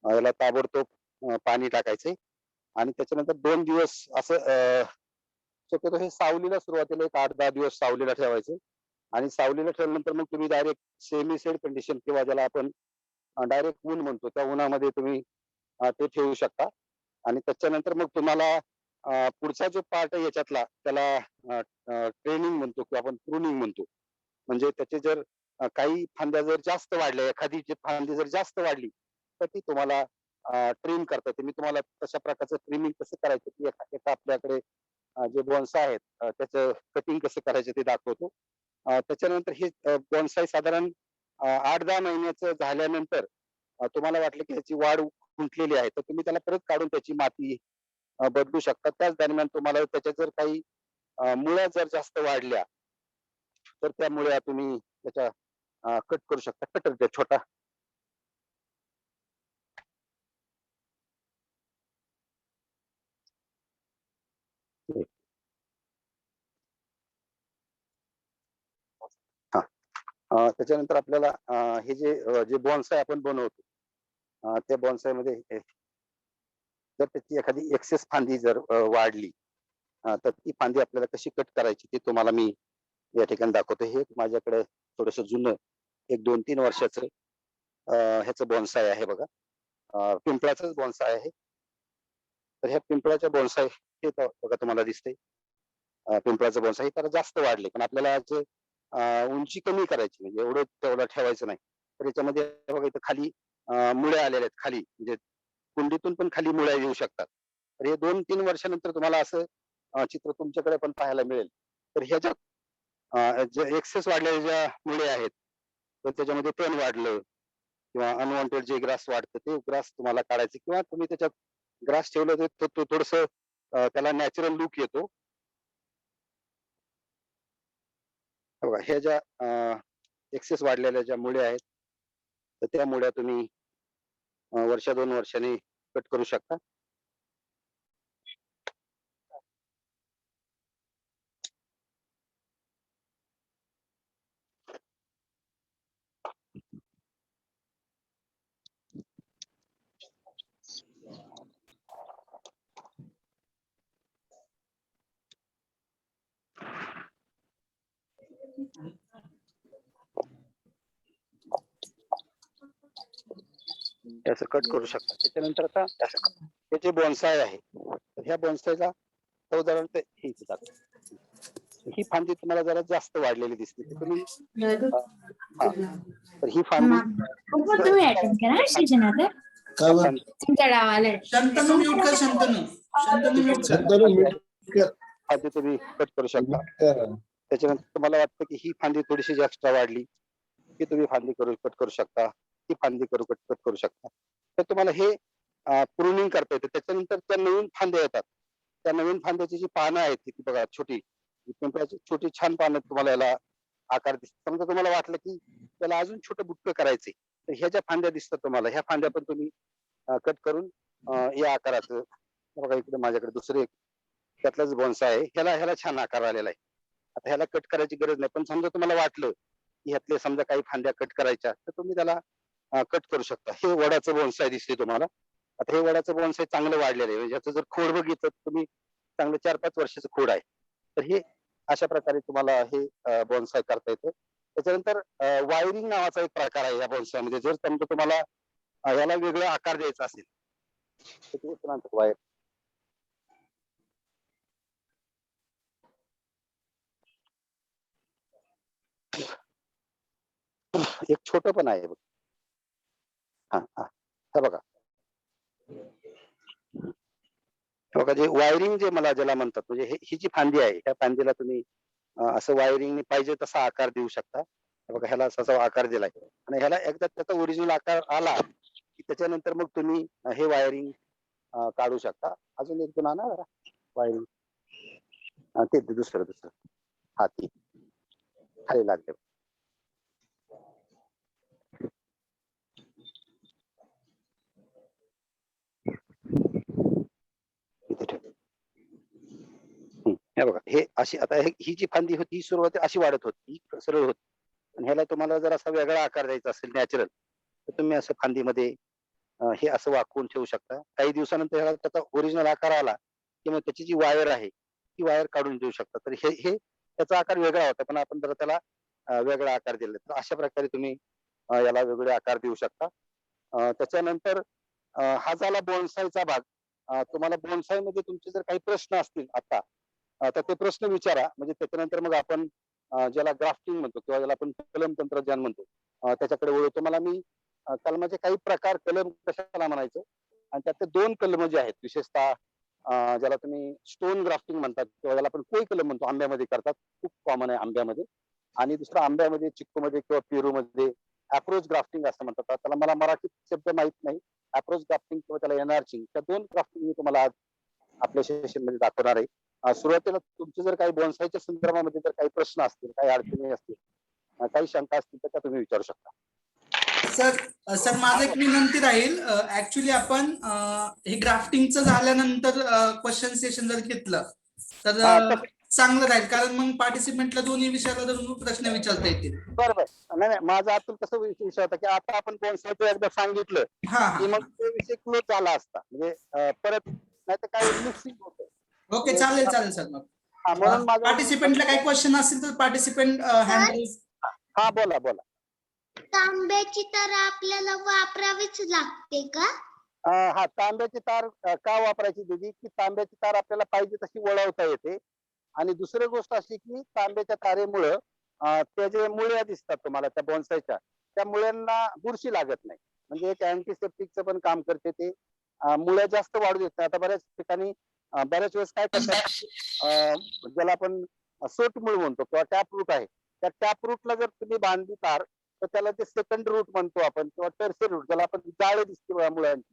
याला ताबडतोब पाणी टाकायचे. आणि त्याच्यानंतर 2 दिवस असं शक्यतो हे सावलीला सुरुवातीला एक 8-10 दिवस सावलीला ठेवायचं. आणि सावलीला ठेवल्यानंतर मग तुम्ही डायरेक्ट सेमी शेड कंडिशन किंवा ज्याला आपण डायरेक्ट ऊन म्हणतो, त्या उन्हामध्ये तुम्ही ते ठेवू शकता. आणि त्याच्यानंतर मग तुम्हाला पुढचा जो पार्ट आहे याच्यातला, त्याला ट्रेनिंग म्हणतो किंवा आपण प्रुनिंग म्हणतो. म्हणजे त्याचे जर काही फांद्या जर जास्त वाढल्या, एखादी जी फांदी जर जास्त वाढली, तर ती तुम्हाला ट्रिम करता येते. मी तुम्हाला तशा प्रकारचं ट्रिमिंग कसं करायचं, की एका आपल्याकडे जे बॉन्साय आहेत त्याचं कटिंग कसं करायचं ते दाखवतो. त्याच्यानंतर हे बॉन्साय साधारण 8-10 महिन्याचं झाल्यानंतर तुम्हाला वाटलं की ह्याची वाढ खुंटलेली आहे, तर तुम्ही त्याला परत काढून त्याची माती बदलू शकता. त्याच दरम्यान तुम्हाला त्याच्या जर काही मुळ्या जर जास्त वाढल्या, तर त्या मुळ्या तुम्ही त्याच्या कट करू शकता. कटर द्या छोटा. हा. त्याच्यानंतर आपल्याला हे जे बॉन्साय आपण बनवतो, त्या बॉन्साय मध्ये जर त्याची एखादी एक्सेस फांदी जर वाढली, तर ती फांदी आपल्याला कशी कट करायची ते तुम्हाला मी या ठिकाणी दाखवतो. हे माझ्याकडे थोडस जुनं एक 2-3 वर्षाचं ह्याचं बॉन्साय आहे बघा. पिंपळाचंच बॉन्साय आहे. तर ह्या पिंपळाच्या बॉन्साय हे बघा तुम्हाला दिसतंय. पिंपळाचं बॉन्साय त्याला जास्त वाढले, पण आपल्याला याचे उंची कमी करायची, म्हणजे एवढं तेवढं ठेवायचं नाही. तर याच्यामध्ये बघा इथं खाली मुळ्या आलेल्या आहेत खाली, म्हणजे कुंडीतून पण खाली मुळ्या येऊ शकतात. तर हे 2-3 वर्षानंतर तुम्हाला असं चित्र तुमच्याकडे पण पाहायला मिळेल. तर ह्याच्या जे एक्सेस वाढलेल्या ज्या मुळे आहेत, तर त्याच्यामध्ये तण वाढलं किंवा अनवॉन्टेड जे ग्रास वाढतं, ते ग्रास तुम्हाला काढायचे, किंवा तुम्ही त्याच्यात ग्रास ठेवलं तर तो थोडस त्याला नॅचरल लुक येतो. बघा ह्या ज्या एक्सेस वाढलेल्या ज्या मुळे आहेत, तर त्या मुळ्या तुम्ही वर्ष 2 वर्षांनी कट करू शकता. त्याचं कट करू शकता. त्याच्यानंतर आता हे जे बॉन्साय आहे, तर ह्या बॉन्सायला उदाहरण ही फांदी तुम्हाला जरा जास्त वाढलेली दिसते, तर तुम्ही हा, तर ही फांदी तुम्ही अटेंड करा स्टेशनला तुमच्या डावाला शंतनू म्यूट कर. शंतनू म्यूट कर. फांदी तुम्ही कट करू शकता. त्याच्यानंतर तुम्हाला वाटतं की ही फांदी थोडीशी जास्त वाढली, की तुम्ही फांदी कट करू शकता. ही फांदी कट करू शकता. तर तुम्हाला हे प्रुनिंग करता येतं. त्याच्यानंतर त्या नवीन फांद्या येतात. त्या नवीन फांद्याची जी पानं आहेत ती बघा छोटी, पिंपळाची छोटी छान पानं तुम्हाला याला आकार दिसतात. समजा तुम्हाला वाटलं की त्याला अजून छोटं बुटकं करायचंय, तर ह्या ज्या फांद्या दिसतात तुम्हाला, ह्या फांद्या पण तुम्ही कट करून या आकाराचं, बघा इकडे माझ्याकडे दुसरे त्यातलाच बॉन्साय आहे, ह्याला छान आकार आलेला आहे. आता ह्याला कट करायची गरज नाही, पण समजा तुम्हाला वाटलं की ह्यातले समजा काही फांद्या कट करायच्या, तर तुम्ही त्याला कट करू शकता. हे वडाचं बॉन्साय दिसते तुम्हाला. आता हे वडाचं बॉन्साय चांगलं वाढलेलं आहे, म्हणजे याचं जर खोड बघितलं तुम्ही, चांगलं 4-5 वर्षाचं खोड आहे. तर हे अशा प्रकारे तुम्हाला हे बॉन्साय करता येतं. त्याच्यानंतर वायरिंग नावाचा एक प्रकार आहे या बॉन्सायमध्ये. जर समजा तुम्हाला याला वेगळा आकार द्यायचा असेल, तर तुम्ही वायर एक छोट पण आहे बघ. हा हा, हे बघा. बघा जे वायरिंग जे मला ज्याला म्हणतात, म्हणजे ही जी फांदी आहे, त्या फांदीला तुम्ही असं वायरिंग पाहिजे तसा आकार देऊ शकता. हे बघा ह्याला असा आकार दिलाय, आणि ह्याला एकदा त्याचा ओरिजिनल आकार आला की त्याच्यानंतर मग तुम्ही हे वायरिंग काढू शकता. अजून एक दोन आणा जरा वायरिंग. ते दुसरं हा ती खाली लागले. इथे ठेव. हे बघा, हे अशी आता ही जी फांदी होती ही सुरुवात अशी वाढत होती, ही सरळ होती. आणि ह्याला तुम्हाला जर असा वेगळा आकार द्यायचा असेल नॅचरल, तर तुम्ही असं फांदीमध्ये हे असं वाकवून ठेवू शकता. काही दिवसानंतर ह्याला त्याचा ओरिजिनल आकार आला, की मग त्याची जी वायर आहे, ती वायर काढून देऊ शकता. तर हे हे त्याचा आकार वेगळा होता, पण आपण जर त्याला वेगळा आकार दिला, तर अशा प्रकारे तुम्ही याला वेगळे आकार देऊ शकता. त्याच्यानंतर हा झाला बोनसायचा भाग. तुम्हाला बोनसायमध्ये तुमचे जर काही प्रश्न असतील आता, तर ते प्रश्न विचारा. म्हणजे त्याच्यानंतर मग आपण ज्याला ग्राफ्टिंग म्हणतो किंवा ज्याला आपण कलम तंत्रज्ञान म्हणतो, त्याच्याकडे वळू. तुम्हाला मी कलमाचे काही प्रकार, कलम कशाला म्हणायचं, आणि त्यातले 2 कलम जे आहेत विशेषतः, ज्याला तुम्ही स्टोन ग्राफ्टिंग म्हणतात किंवा ज्याला आपण कोई कलम म्हणतो, आंब्यामध्ये करतात, खूप कॉमन आहे आंब्यामध्ये. आणि दुसरं आंब्यामध्ये, चिक्कूमध्ये किंवा पेरूमध्ये अप्रोच ग्राफ्टिंग असं म्हणतात. त्याला मला मराठीत शब्द माहित नाही. अप्रोच ग्राफ्टिंग किंवा त्याला एनआर्चिंग, त्या 2 ग्राफ्टिंग मी तुम्हाला आज आपल्या सेशन मध्ये दाखवणार आहे. सुरुवातीला तुमचे जर काही बोनसायच्या संदर्भामध्ये जर काही प्रश्न असतील, काही अडचणी असतील, काही शंका असतील, तर त्या तुम्ही विचारू शकता. सर माझं एक विनंती राहील. ऍक्च्युली आपण हे ग्राफ्टिंगचं झाल्यानंतर क्वेश्चन सेशन जर घेतलं तर चांगलं राहील, कारण मग पार्टिसिपेंटला दोन्ही विषयाला धरून प्रश्न विचारता येतील. बरोबर. नाही नाही, माझा आतून कसं विषय होता की आता आपण बोनसायचं एकदा सांगितलं हा की हा मग तो विषय क्लोज झाला असता. म्हणजे परत नाही तर काही मिक्सिंग होतं. ओके, चालेल चालेल सर. मग म्हणून माझं पार्टिसिपेंटला काही क्वेश्चन असतील तर पार्टिसिपेंट हँड रेज. हा, बोला बोला. तांब्याची तार आपल्याला वापरावीच लागते का? हा, तांब्याची तार का वापरायची दिदी, की तांब्याची तार आपल्याला पाहिजे तशी वळवता येते. आणि दुसरी गोष्ट अशी की तांब्याच्या तारेमुळं त्या जे मुळ्या दिसतात तुम्हाला त्या बोनसायच्या, त्या मुळ्यांना बुरशी लागत नाही. म्हणजे एक अँटीसेप्टिकचं पण काम करते ते. मुळ्या जास्त वाढू देत नाही. आता बऱ्याच ठिकाणी बऱ्याच वेळेस काय करतात, ज्याला आपण सोटमूळ म्हणतो किंवा टॅप रूट आहे, त्या टॅप रूटला जर तुम्ही बांधली तार, तर त्याला ते सेकंड रूट म्हणतो आपण, किंवा टर्सरी रूट, ज्याला आपण जाळे दिसते मुळ्यांची,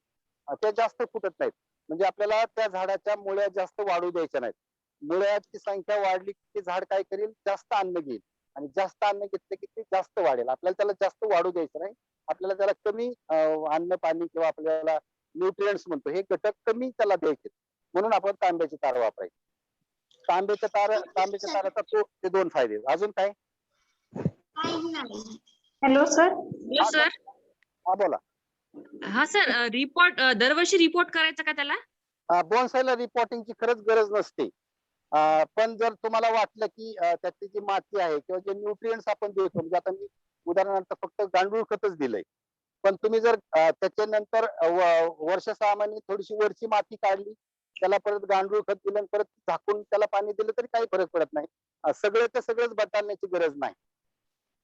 त्या जास्त फुटत नाहीत. म्हणजे आपल्याला त्या झाडाच्या मुळ्या जास्त वाढू द्यायच्या नाहीत. मुळ्याची संख्या वाढली की ते झाड काय करेल, जास्त अन्न घेईल. आणि जास्त अन्न घेतलं की ते जास्त वाढेल. आपल्याला त्याला जास्त वाढू द्यायचं नाही. आपल्याला त्याला कमी अन्न, पाणी किंवा आपल्याला न्यूट्रिएंट्स म्हणतो, हे घटक कमी त्याला द्यायचे. म्हणून आपण तांब्याची तार वापरायची. तांब्याच्या ताराचा ते 2 फायदे. अजून काय? Hello sir. Hello sir. हा, बोला. हा सर, रिपोर्ट दरवर्षी रिपोर्ट करायचा का त्याला? बोनसायला रिपोर्टिंगची खरंच गरज नसते. पण जर तुम्हाला वाटलं की त्यातली जी माती आहे किंवा जे न्यूट्रिएंट्स आपण देतो, म्हणजे आता मी उदाहरणार्थ फक्त गांडूळ खतच दिलंय, पण तुम्ही जर त्याच्यानंतर वर्ष 6 महिने थोडीशी वरची माती काढली, त्याला परत गांडूळ खत दिलं, परत झाकून त्याला पाणी दिलं, तरी काही फरक पडत नाही. सगळे तर सगळंच बदलण्याची गरज नाही.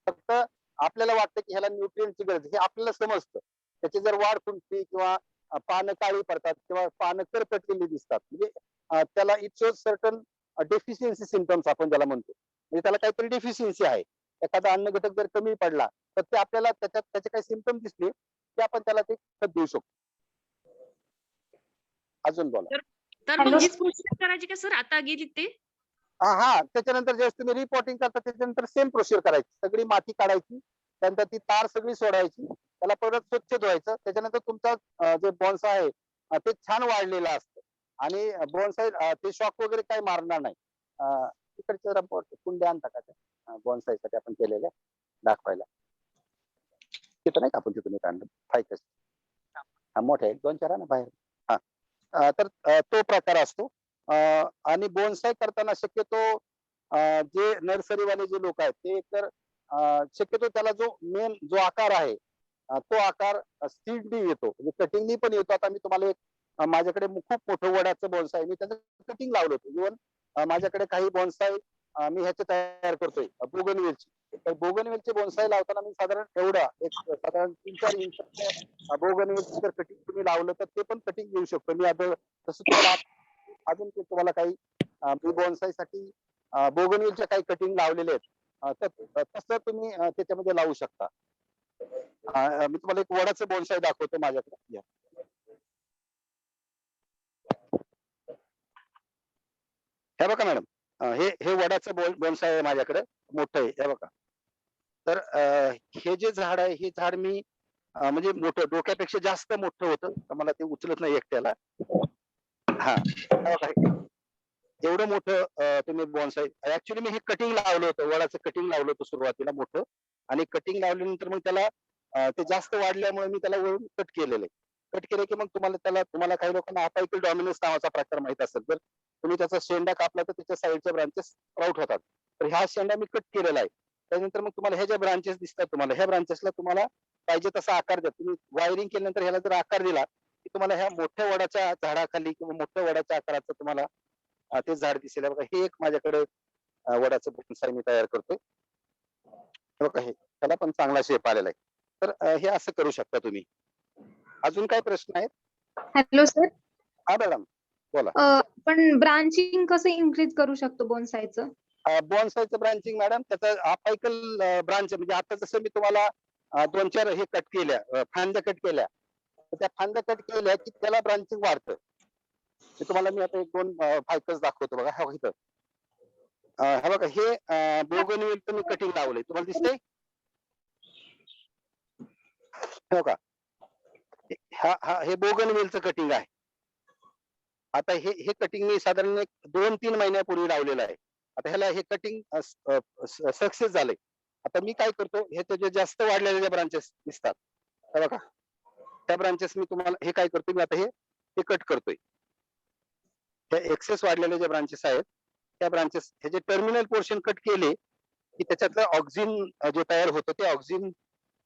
फक्त आपल्याला वाटतं की ह्याला न्यूट्रिएंटची गरज, हे आपल्याला समजतं. त्याची जर वाढ खुंटली किंवा पानं काळी पडतात किंवा पानं करपटलेली दिसतात, म्हणजे त्याला it shows certain deficiency symptoms आपण ज्याला म्हणतो. म्हणजे त्याला काहीतरी डेफिशियन्सी आहे. एखादा अन्न घटक जर कमी पडला, तर ते आपल्याला त्याच्यात त्याचे काही सिम्पटम दिसले की आपण त्याला ते खत देऊ शकतो. अजून बोला. तर मग हीच प्रोसेस करायची का सर, आता गेली ते? हा, त्याच्यानंतर ज्यावेळेस तुम्ही रिपोर्टिंग करता त्याच्यानंतर सेम प्रोसिजर करायची. सगळी माती काढायची, त्यानंतर ती तार सगळी सोडायची, त्याला परत स्वच्छ धुवायचं. त्याच्यानंतर तुमचा जे बॉन्साय आहे ते छान वाढलेलं असतं. आणि बॉन्साय ते शॉक वगैरे काही मारणार नाही. तिकडच्या जरा कुंड्या आणता का त्या बॉन्सायसाठी आपण केलेल्या दाखवायला? तिथं नाही का आपण तिथून काढलं फायकस? हा, मोठे 1-2-4 आहे ना बाहेर. तर तो प्रकार असतो. आणि बोनसाय करताना शक्यतो जे नर्सरीवाले जे लोक आहेत ते तर शक्यतो त्याला जो मेन जो आकार आहे, तो आकार सीडनी येतो, म्हणजे कटिंगनी पण येतो. आता मी तुम्हाला एक माझ्याकडे खूप मोठं वडाचं बोनसाय, मी त्याचं कटिंग लावलं होतं. इव्हन माझ्याकडे काही बोनसाय मी ह्याचे तयार करतोय, बोगनवेलची. तर बोगनवेलचे बोनसाय लावताना मी साधारण एवढा एक साधारण 3-4 इंच बोगनवेलची जर कटिंग तुम्ही लावलं, तर ते पण कटिंग घेऊ शकतो मी. आता तसं तुम्हाला अजून ते तुम्हाला काही मी बोनसायसाठी बोगनवेलच्या काही कटिंग लावलेले आहेत, तर तसं तुम्ही त्याच्यामध्ये लावू शकता. मी तुम्हाला एक वडाचं बोनसाय दाखवतो माझ्याकडे. हे बघा मॅडम, हे वडाचं बोनसाय आहे माझ्याकडे, मोठं आहे, हे बघा. तर हे जे झाड आहे, हे झाड मी म्हणजे मोठं, डोक्यापेक्षा जास्त मोठं होतं, तर मला ते उचलत नाही एकट्याला. हा, एवढं मोठं तुम्ही बॉन्साय ऍक्च्युली मी हे कटिंग लावलं होतं, वडाचं कटिंग लावलं होतं सुरुवातीला मोठं, आणि कटिंग लावल्यानंतर मग त्याला ते जास्त वाढल्यामुळे मी त्याला वरून कट केलेलं आहे. कट केलं की मग तुम्हाला काही लोकांना अपायकल डॉमिनन्स नावाचा प्रकार माहित असेल, तर तुम्ही त्याचा शेंडा कापला तर त्याच्या साईडच्या ब्रांचेस स्प्राउट होतात. तर हा शेंडा मी कट केलेला आहे. त्यानंतर मग तुम्हाला ह्या ज्या ब्रांचेस दिसतात, तुम्हाला ह्या ब्रांचेसला तुम्हाला पाहिजे तसा आकार द्या. तुम्ही वायरिंग केल्यानंतर ह्याला जर आकार दिला की तुम्हाला ह्या मोठ्या वडाच्या झाडाखाली किंवा मोठ्या वडाच्या आकाराचं तुम्हाला ते झाड दिसेल. बघा हे एक माझ्याकडे वडाचं बोन्साय मी तयार करतोय. हे बघा, हे त्याला पण चांगला शेप आलेला आहे. तर हे असं करू शकता तुम्ही. अजून काय प्रश्न आहेत? Hello sir. हा मॅडम, बोला. पण ब्रांचिंग कसं इन्क्रीज करू शकतो बोनसायचं? बॉन्सायचं ब्रांचिंग मॅडम, त्याचं अपायकल ब्रांच म्हणजे आता जसं मी तुम्हाला 2-4 हे कट केल्या, फांद्या कट केल्या, तर त्या फांद्या कट केल्या की त्याला ब्रांचिंग वाढतं. ते तुम्हाला मी आता 1-2 फायकस दाखवतो. बघा हा इथं हे बघा, हे बोगनवेलचं मी कटिंग लावलंय, तुम्हाला दिसतंय? हे बघा, हे बोगनवेलचं कटिंग आहे. आता हे कटिंग मी साधारण 2-3 महिन्यापूर्वी लावलेलं आहे. आता ह्याला हे कटिंग सक्सेस झालंय. आता मी काय करतो, हे जे जास्त वाढलेले जे ब्रांचेस दिसतात, हे बघा, त्या ब्रांचेस मी तुम्हाला हे काय करतो, मी आता हे कट करतोय. त्या एक्सेस वाढलेले जे ब्रांचेस आहेत, त्या ब्रांचेस हे जे टर्मिनल पोर्शन कट केले की त्याच्यातलं ऑक्सिन जे तयार होतं, ते ऑक्सिन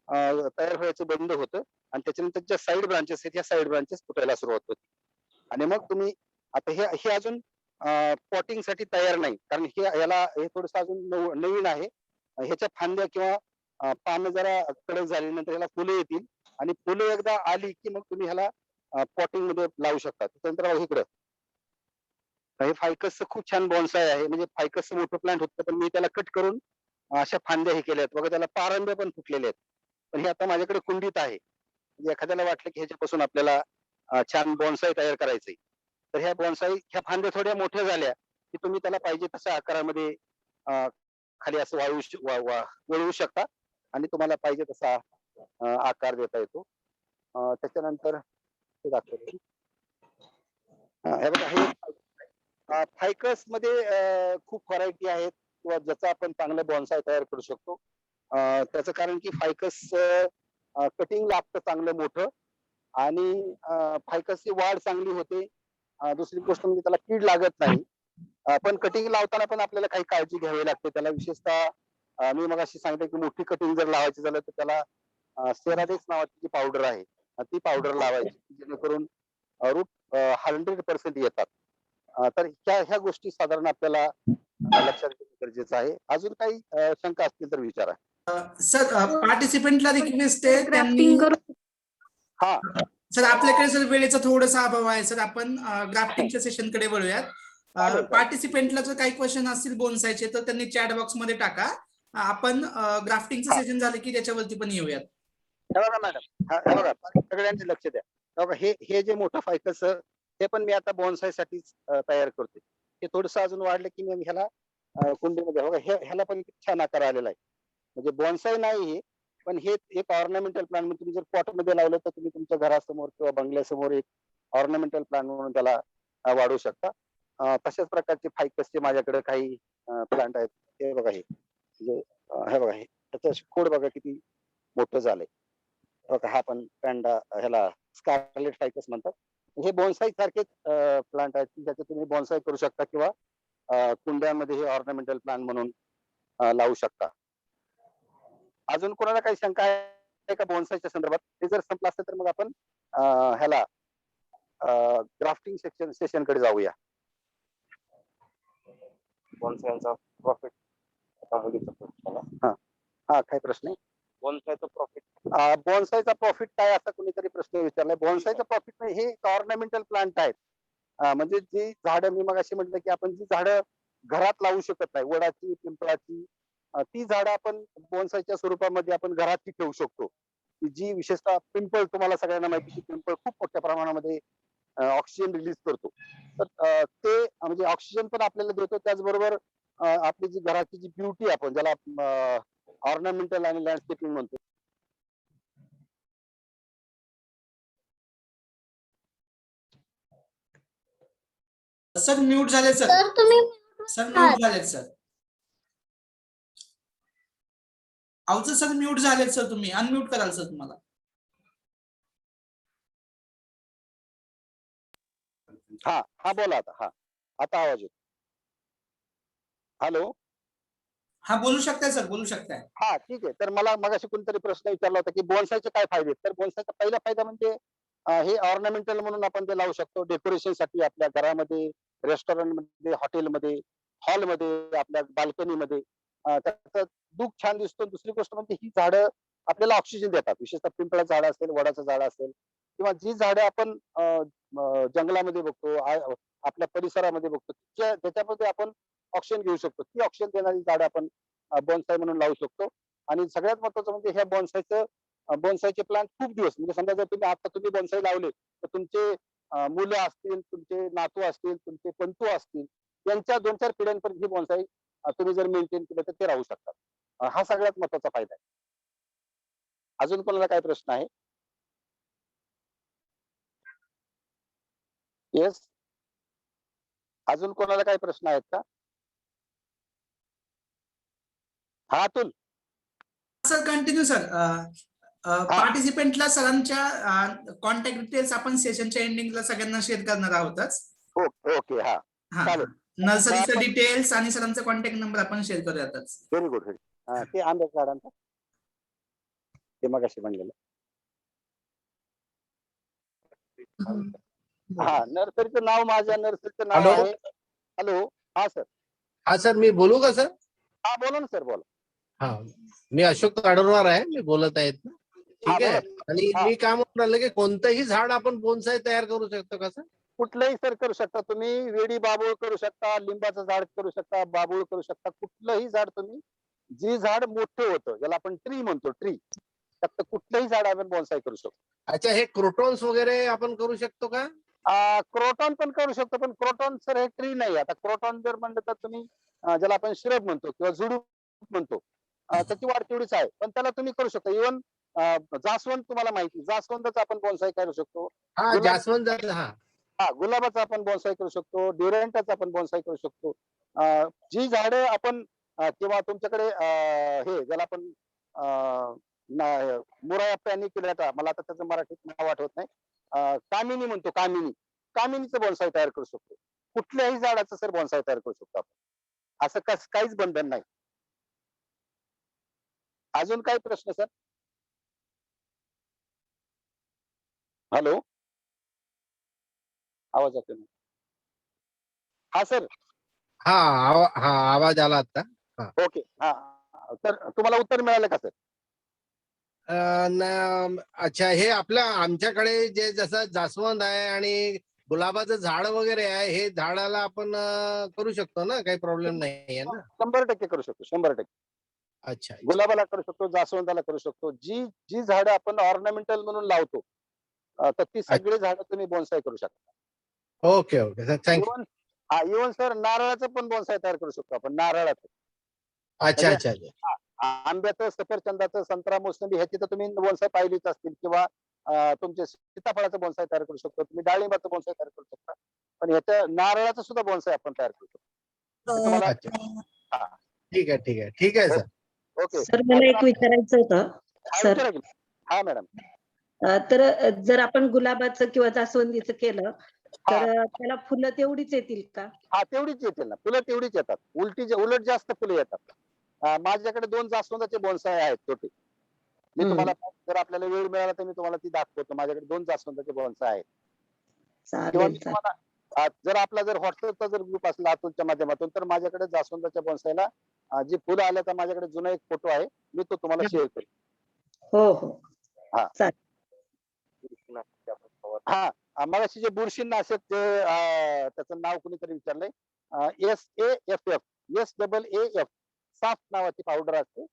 तयार व्हायचं बंद होतं, आणि त्याच्यानंतर ज्या साईड ब्रांचेस आहेत, त्या साईड ब्रांचेस तुटायला सुरुवात होते. आणि मग तुम्ही आता हे अजून पॉटिंग साठी तयार नाही, कारण हे थोडस अजून नवीन आहे. ह्याच्या फांद्या किंवा पानं जरा कडक झाल्यानंतर ह्याला फुलं येतील, आणि फुलं एकदा आली की मग तुम्ही ह्याला पॉटिंग मध्ये लावू शकता. त्याच्यानंतर इकडं हे फायकसचं खूप छान बॉन्साय आहे. म्हणजे फायकसचं मोठं प्लांट होतं, पण मी त्याला कट करून अशा फांद्या हे केल्या आहेत. बघा, त्याला पारंब्या पण फुटलेल्या आहेत. पण हे आता माझ्याकडे कुंडीत आहे. म्हणजे एखाद्याला वाटलं की ह्याच्यापासून आपल्याला छान बॉन्साय तयार करायचंय, तर ह्या फांद्या थोड्या मोठ्या झाल्या की तुम्ही त्याला पाहिजे तशा आकारामध्ये खाली असं वळवू शकता, आणि तुम्हाला पाहिजे तसा आकार देता येतो. त्याच्यानंतर हे दाखवतो. हे बघा, हे फायकस मध्ये खूप व्हरायटी आहेत, किंवा ज्याचं आपण चांगलं बॉन्साय तयार करू शकतो. त्याचं कारण की फायकस कटिंग लागतं चांगलं मोठं, आणि फायकसची वाढ चांगली होते. दुसरी गोष्ट म्हणजे त्याला कीड लागत नाही. पण कटिंग लावताना पण आपल्याला काही काळजी घ्यावी लागते. त्याला विशेषतः मी मगाशी सांगितलं की मोठी कटिंग जर लावायची झालं तर त्याला सेराडेक्स नावाची जी पावडर आहे, ती पावडर लावायची, जेणेकरून रूट 100% येतात. तर ह्या गोष्टी साधारण आपल्याला लक्षात घेणं गरजेचं आहे. अजून काही शंका असतील तर विचारा. सर पार्टिसिपेंटला रिक्वेस्ट आहे, त्यांनी ग्राफ्टिंग करू. हा सर आपल्याकडे सर वेळेचा थोडासा अभाव आहे सर, आपण ग्राफ्टिंगच्या सेशन कडे वळूयात. चालेल. पार्टिसिपेंटला जर काही क्वेश्चन असतील बोनसायचे तर त्यांनी चॅट बॉक्स मध्ये टाका. आपण ग्राफ्टिंगचं हा. सेशन झालं की त्याच्यावरती पण येऊयात. हे बघा मॅडम, हे बघा, सगळ्यांनी लक्ष द्या. हे बघा, हे जे मोठं फायकस, हे पण मी आता बॉन्साय साठीच तयार करतोय. हे थोडस अजून वाढलं की मी ह्याला कुंडीमध्ये, बघा, ह्याला पण छान आकार आलेला आहे. म्हणजे बॉन्साय नाही हे, पण हे एक ऑर्नामेंटल प्लांट म्हणून तुम्ही जर पॉट मध्ये लावलं तर तुम्ही तुमच्या घरासमोर किंवा बंगल्यासमोर एक ऑर्नामेंटल प्लांट म्हणून त्याला वाढवू शकता. तशाच प्रकारचे फायकसचे माझ्याकडे काही प्लांट आहेत. हे बघा, हे म्हणजे हे बघा, हे त्याचं खोड बघा किती मोठं झालंय. बघा, हा पण पॅन्डा, ह्याला स्कारलेट फायकस म्हणतात. हे बॉन्साय सारखेच प्लांट आहेत, ज्याचे तुम्ही बॉन्साय करू शकता, किंवा कुंड्यामध्ये हे ऑर्नामेंटल प्लांट म्हणून लावू शकता. अजून कोणाला काही शंका आहे का बॉन्सायच्या संदर्भात? ते जर संपलं असतं तर मग आपण ह्याला ग्राफ्टिंग सेशन कडे जाऊया. बॉन्सायचा प्रॉफिट हा काय प्रश्न आहे? बॉन्सायचा प्रॉफिट काय, असा कोणीतरी प्रश्न विचारलाय. बॉन्सायचा प्रॉफिट हे ऑर्नामेंटल प्लांट आहेत. म्हणजे जी झाडं मी मग अशी म्हटलं की आपण जी झाडं घरात लावू शकत नाही, वडाची, पिंपळाची, ती झाडं आपण बॉन्सायच्या स्वरूपामध्ये आपण घरात ठेवू शकतो. जी विशेषतः पिंपळ, तुम्हाला सगळ्यांना माहिती की पिंपळ खूप मोठ्या प्रमाणामध्ये ऑक्सिजन रिलीज करतो. तर ते म्हणजे ऑक्सिजन पण आपल्याला देतो, त्याचबरोबर आपली जी घराची जी ब्युटी, आपण ज्याला ऑर्नामेंटल आणि लँडस्केपिंग म्हणतो, सर म्यूट झाले सर. तर तुम्ही सर म्यूट झालेत सर. अवचर सर म्यूट झालेत सर. तुम्ही अनम्यूट कराल सर तुम्हाला. हा हा बोला आता. हा आता आवाज येतो. हॅलो. हा बोलू शकताय सर, बोलू शकताय. हा ठीक आहे. तर मला मगाशी कोणतरी प्रश्न विचारला होता की बोनसायचे काय फायदे आहेत. तर बोनसायचा पहिला फायदा म्हणजे हे ऑर्नामेंटल म्हणून आपण ते लावू शकतो. डेकोरेशन साठी आपल्या घरामध्ये, रेस्टॉरंटमध्ये, हॉटेलमध्ये, हॉलमध्ये, आपल्या बाल्कनीमध्ये. त्याचं लुक छान दिसतो. दुसरी गोष्ट म्हणजे ही झाडं आपल्याला ऑक्सिजन देतात. विशेषतः पिंपळाचं झाड असेल, वडाचं झाड असेल किंवा जी झाडं आपण जंगलामध्ये बघतो, आपल्या परिसरामध्ये बघतो, त्याच्यामध्ये आपण ऑक्सिजन घेऊ शकतो. ती ऑक्सिजन देणारी झाडं आपण बोनसाय म्हणून लावू शकतो. आणि सगळ्यात महत्वाचं म्हणजे ह्या बोनसायचे प्लांट खूप दिवस, म्हणजे समजा जर तुम्ही आता तुम्ही बोनसाय लावले तर तुमचे मुलं असतील, तुमचे नातू असतील, तुमचे पंतू असतील, त्यांच्या 2-4 पिढ्यांपर्यंत ही बोनसाय तुम्ही जर मेंटेन केलं तर ते राहू शकतात. हा सगळ्यात महत्वाचा फायदा आहे. अजून कोणाला काय प्रश्न आहे? येस. अजून कोणाला काही प्रश्न आहेत का? हा अतुल. Sir continue sir. पार्टिसिपेंटला सरांच्या कॉन्टॅक्ट डिटेल्स आपण सेशनच्या एंडिंगला सगळ्यांना शेअर करणार आहोतच. ओके. हा हा. चालेल. नर्सरीचं डिटेल्स आणि सरांचा कॉन्टॅक्ट नंबर आपण शेअर करूयातच. Very good. ते आंब्याच्या झाडांचा ते मगाशी म्हणलेलं. हा नर्सरीचं नाव, माझ्या नर्सरीचं नाव हॅलो. आहे. हॅलो. हा सर. हा सर, मी बोलू का सर? हा बोला ना सर, बोला. हा, मी अशोक ताडोरवार आहे. मी बोलत आहेत ना. ठीक आहे. आणि हा. मी काय म्हणून राहिलो की कोणतंही झाड आपण बोनसाय तयार करू शकतो का सर? कुठलंही सर करू शकता तुम्ही. वेडी बाबूळ करू शकता, लिंबाचं झाड करू शकता, बाबूळ करू शकता. कुठलंही झाड तुम्ही, जी झाड मोठं होतं ज्याला आपण ट्री म्हणतो, ट्री, फक्त कुठलंही झाड आपण बोनसाय करू शकतो. अच्छा, हे क्रोटॉन्स वगैरे आपण करू शकतो का? क्रोटॉन पण करू शकतो, पण क्रोटॉन सर हे ट्री नाही. आता क्रोटॉन जर म्हणलं तर तुम्ही ज्याला आपण श्रब म्हणतो किंवा झुडूप म्हणतो, त्याची वाढ तेवढीच आहे. पण त्याला तुम्ही करू शकता. इव्हन जास्वंद, तुम्हाला माहिती, जास्वंदाचा आपण बोनसाय करू शकतो. हा, गुलाब, जास्वंद. हा, गुलाबाचा आपण बोनसाय करू शकतो. ड्युरंटाचा आपण बोनसाय करू शकतो. जी झाडं आपण किंवा तुमच्याकडे हे ज्याला आपण मुराया पॅनिक्युलेटा, मला आता त्याचं मराठीत नाव आठवत नाही, कामिनी म्हणतो, कामिनीचं बोनसाय तयार करू शकतो. कुठल्याही झाडाचं सर बोनसाय तयार करू शकतो आपण. असं काहीच बंधन नाही. अजून काही प्रश्न सर? हॅलो. आवाज येतो ना? हा सर. हा, हा, आवाज आला आता. ओके. हा तर तुम्हाला उत्तर मिळालं का सर? अच्छा, हे आमच्याकडे जे जसं जास्वंद आहे आणि गुलाबाचं झाड वगैरे आहे, हे झाडाला आपण करू शकतो ना? काही प्रॉब्लेम नाही आहे ना? 100% करू शकतो. 100%. अच्छा. गुलाबाला करू शकतो, जास्वंदाला करू शकतो. जी जी झाडं आपण ऑर्नामेंटल म्हणून लावतो, तर ती सगळी झाडं तुम्ही बोनसाय करू शकता. Okay sir, thank you. Even sir नारळाचं पण बोनसाय तयार करू शकतो आपण. नारळाचं अच्छा. म्हणजे आंब्याचं, सफरचंदाचं, संत्रा, मोसंबी ह्याची तर तुम्ही बोनसाय पाहिलीच असतील, किंवा तुमचे सीताफळाचं बोनसाय तयार करू शकतो, तुम्ही डाळिंबाचं बोनसाय तयार करू शकता. पण ह्याच्या नारळाचं सुद्धा बोनसाय आपण तयार करू शकतो. अच्छा, ठीक आहे सर. ओके. सर, मला एक विचारायचं होतं सर. हा मॅडम. तर जर आपण गुलाबाचं किंवा जास्वंदीचं केलं तर त्याला फुलं तेवढीच येतील का? हा तेवढीच येतील ना, फुलं तेवढीच येतात. उलट जास्त फुलं येतात. माझ्याकडे 2 जास्वंदाचे बोनसाय आहेत छोटे. मी तुम्हाला, जर आपल्याला वेळ मिळाला तर मी तुम्हाला ती दाखवतो. माझ्याकडे 2 जास्वंदाचे बोनसाय आहेत. किंवा मी तुम्हाला जर व्हॉट्सअपचा जर ग्रुप असला अतुलच्या माध्यमातून, तर माझ्याकडे जास्वंदाच्या बोनसायला जी फुलं आल्या, तर माझ्याकडे जुना एक फोटो आहे, मी तो तुम्हाला शेअर करेन. हो. हा. चालेल. हा, मगाशी जे बुरशीनाशक, त्याचं नाव कुणीतरी विचारलंय, SAFF, साफ नावाची पावडर असते.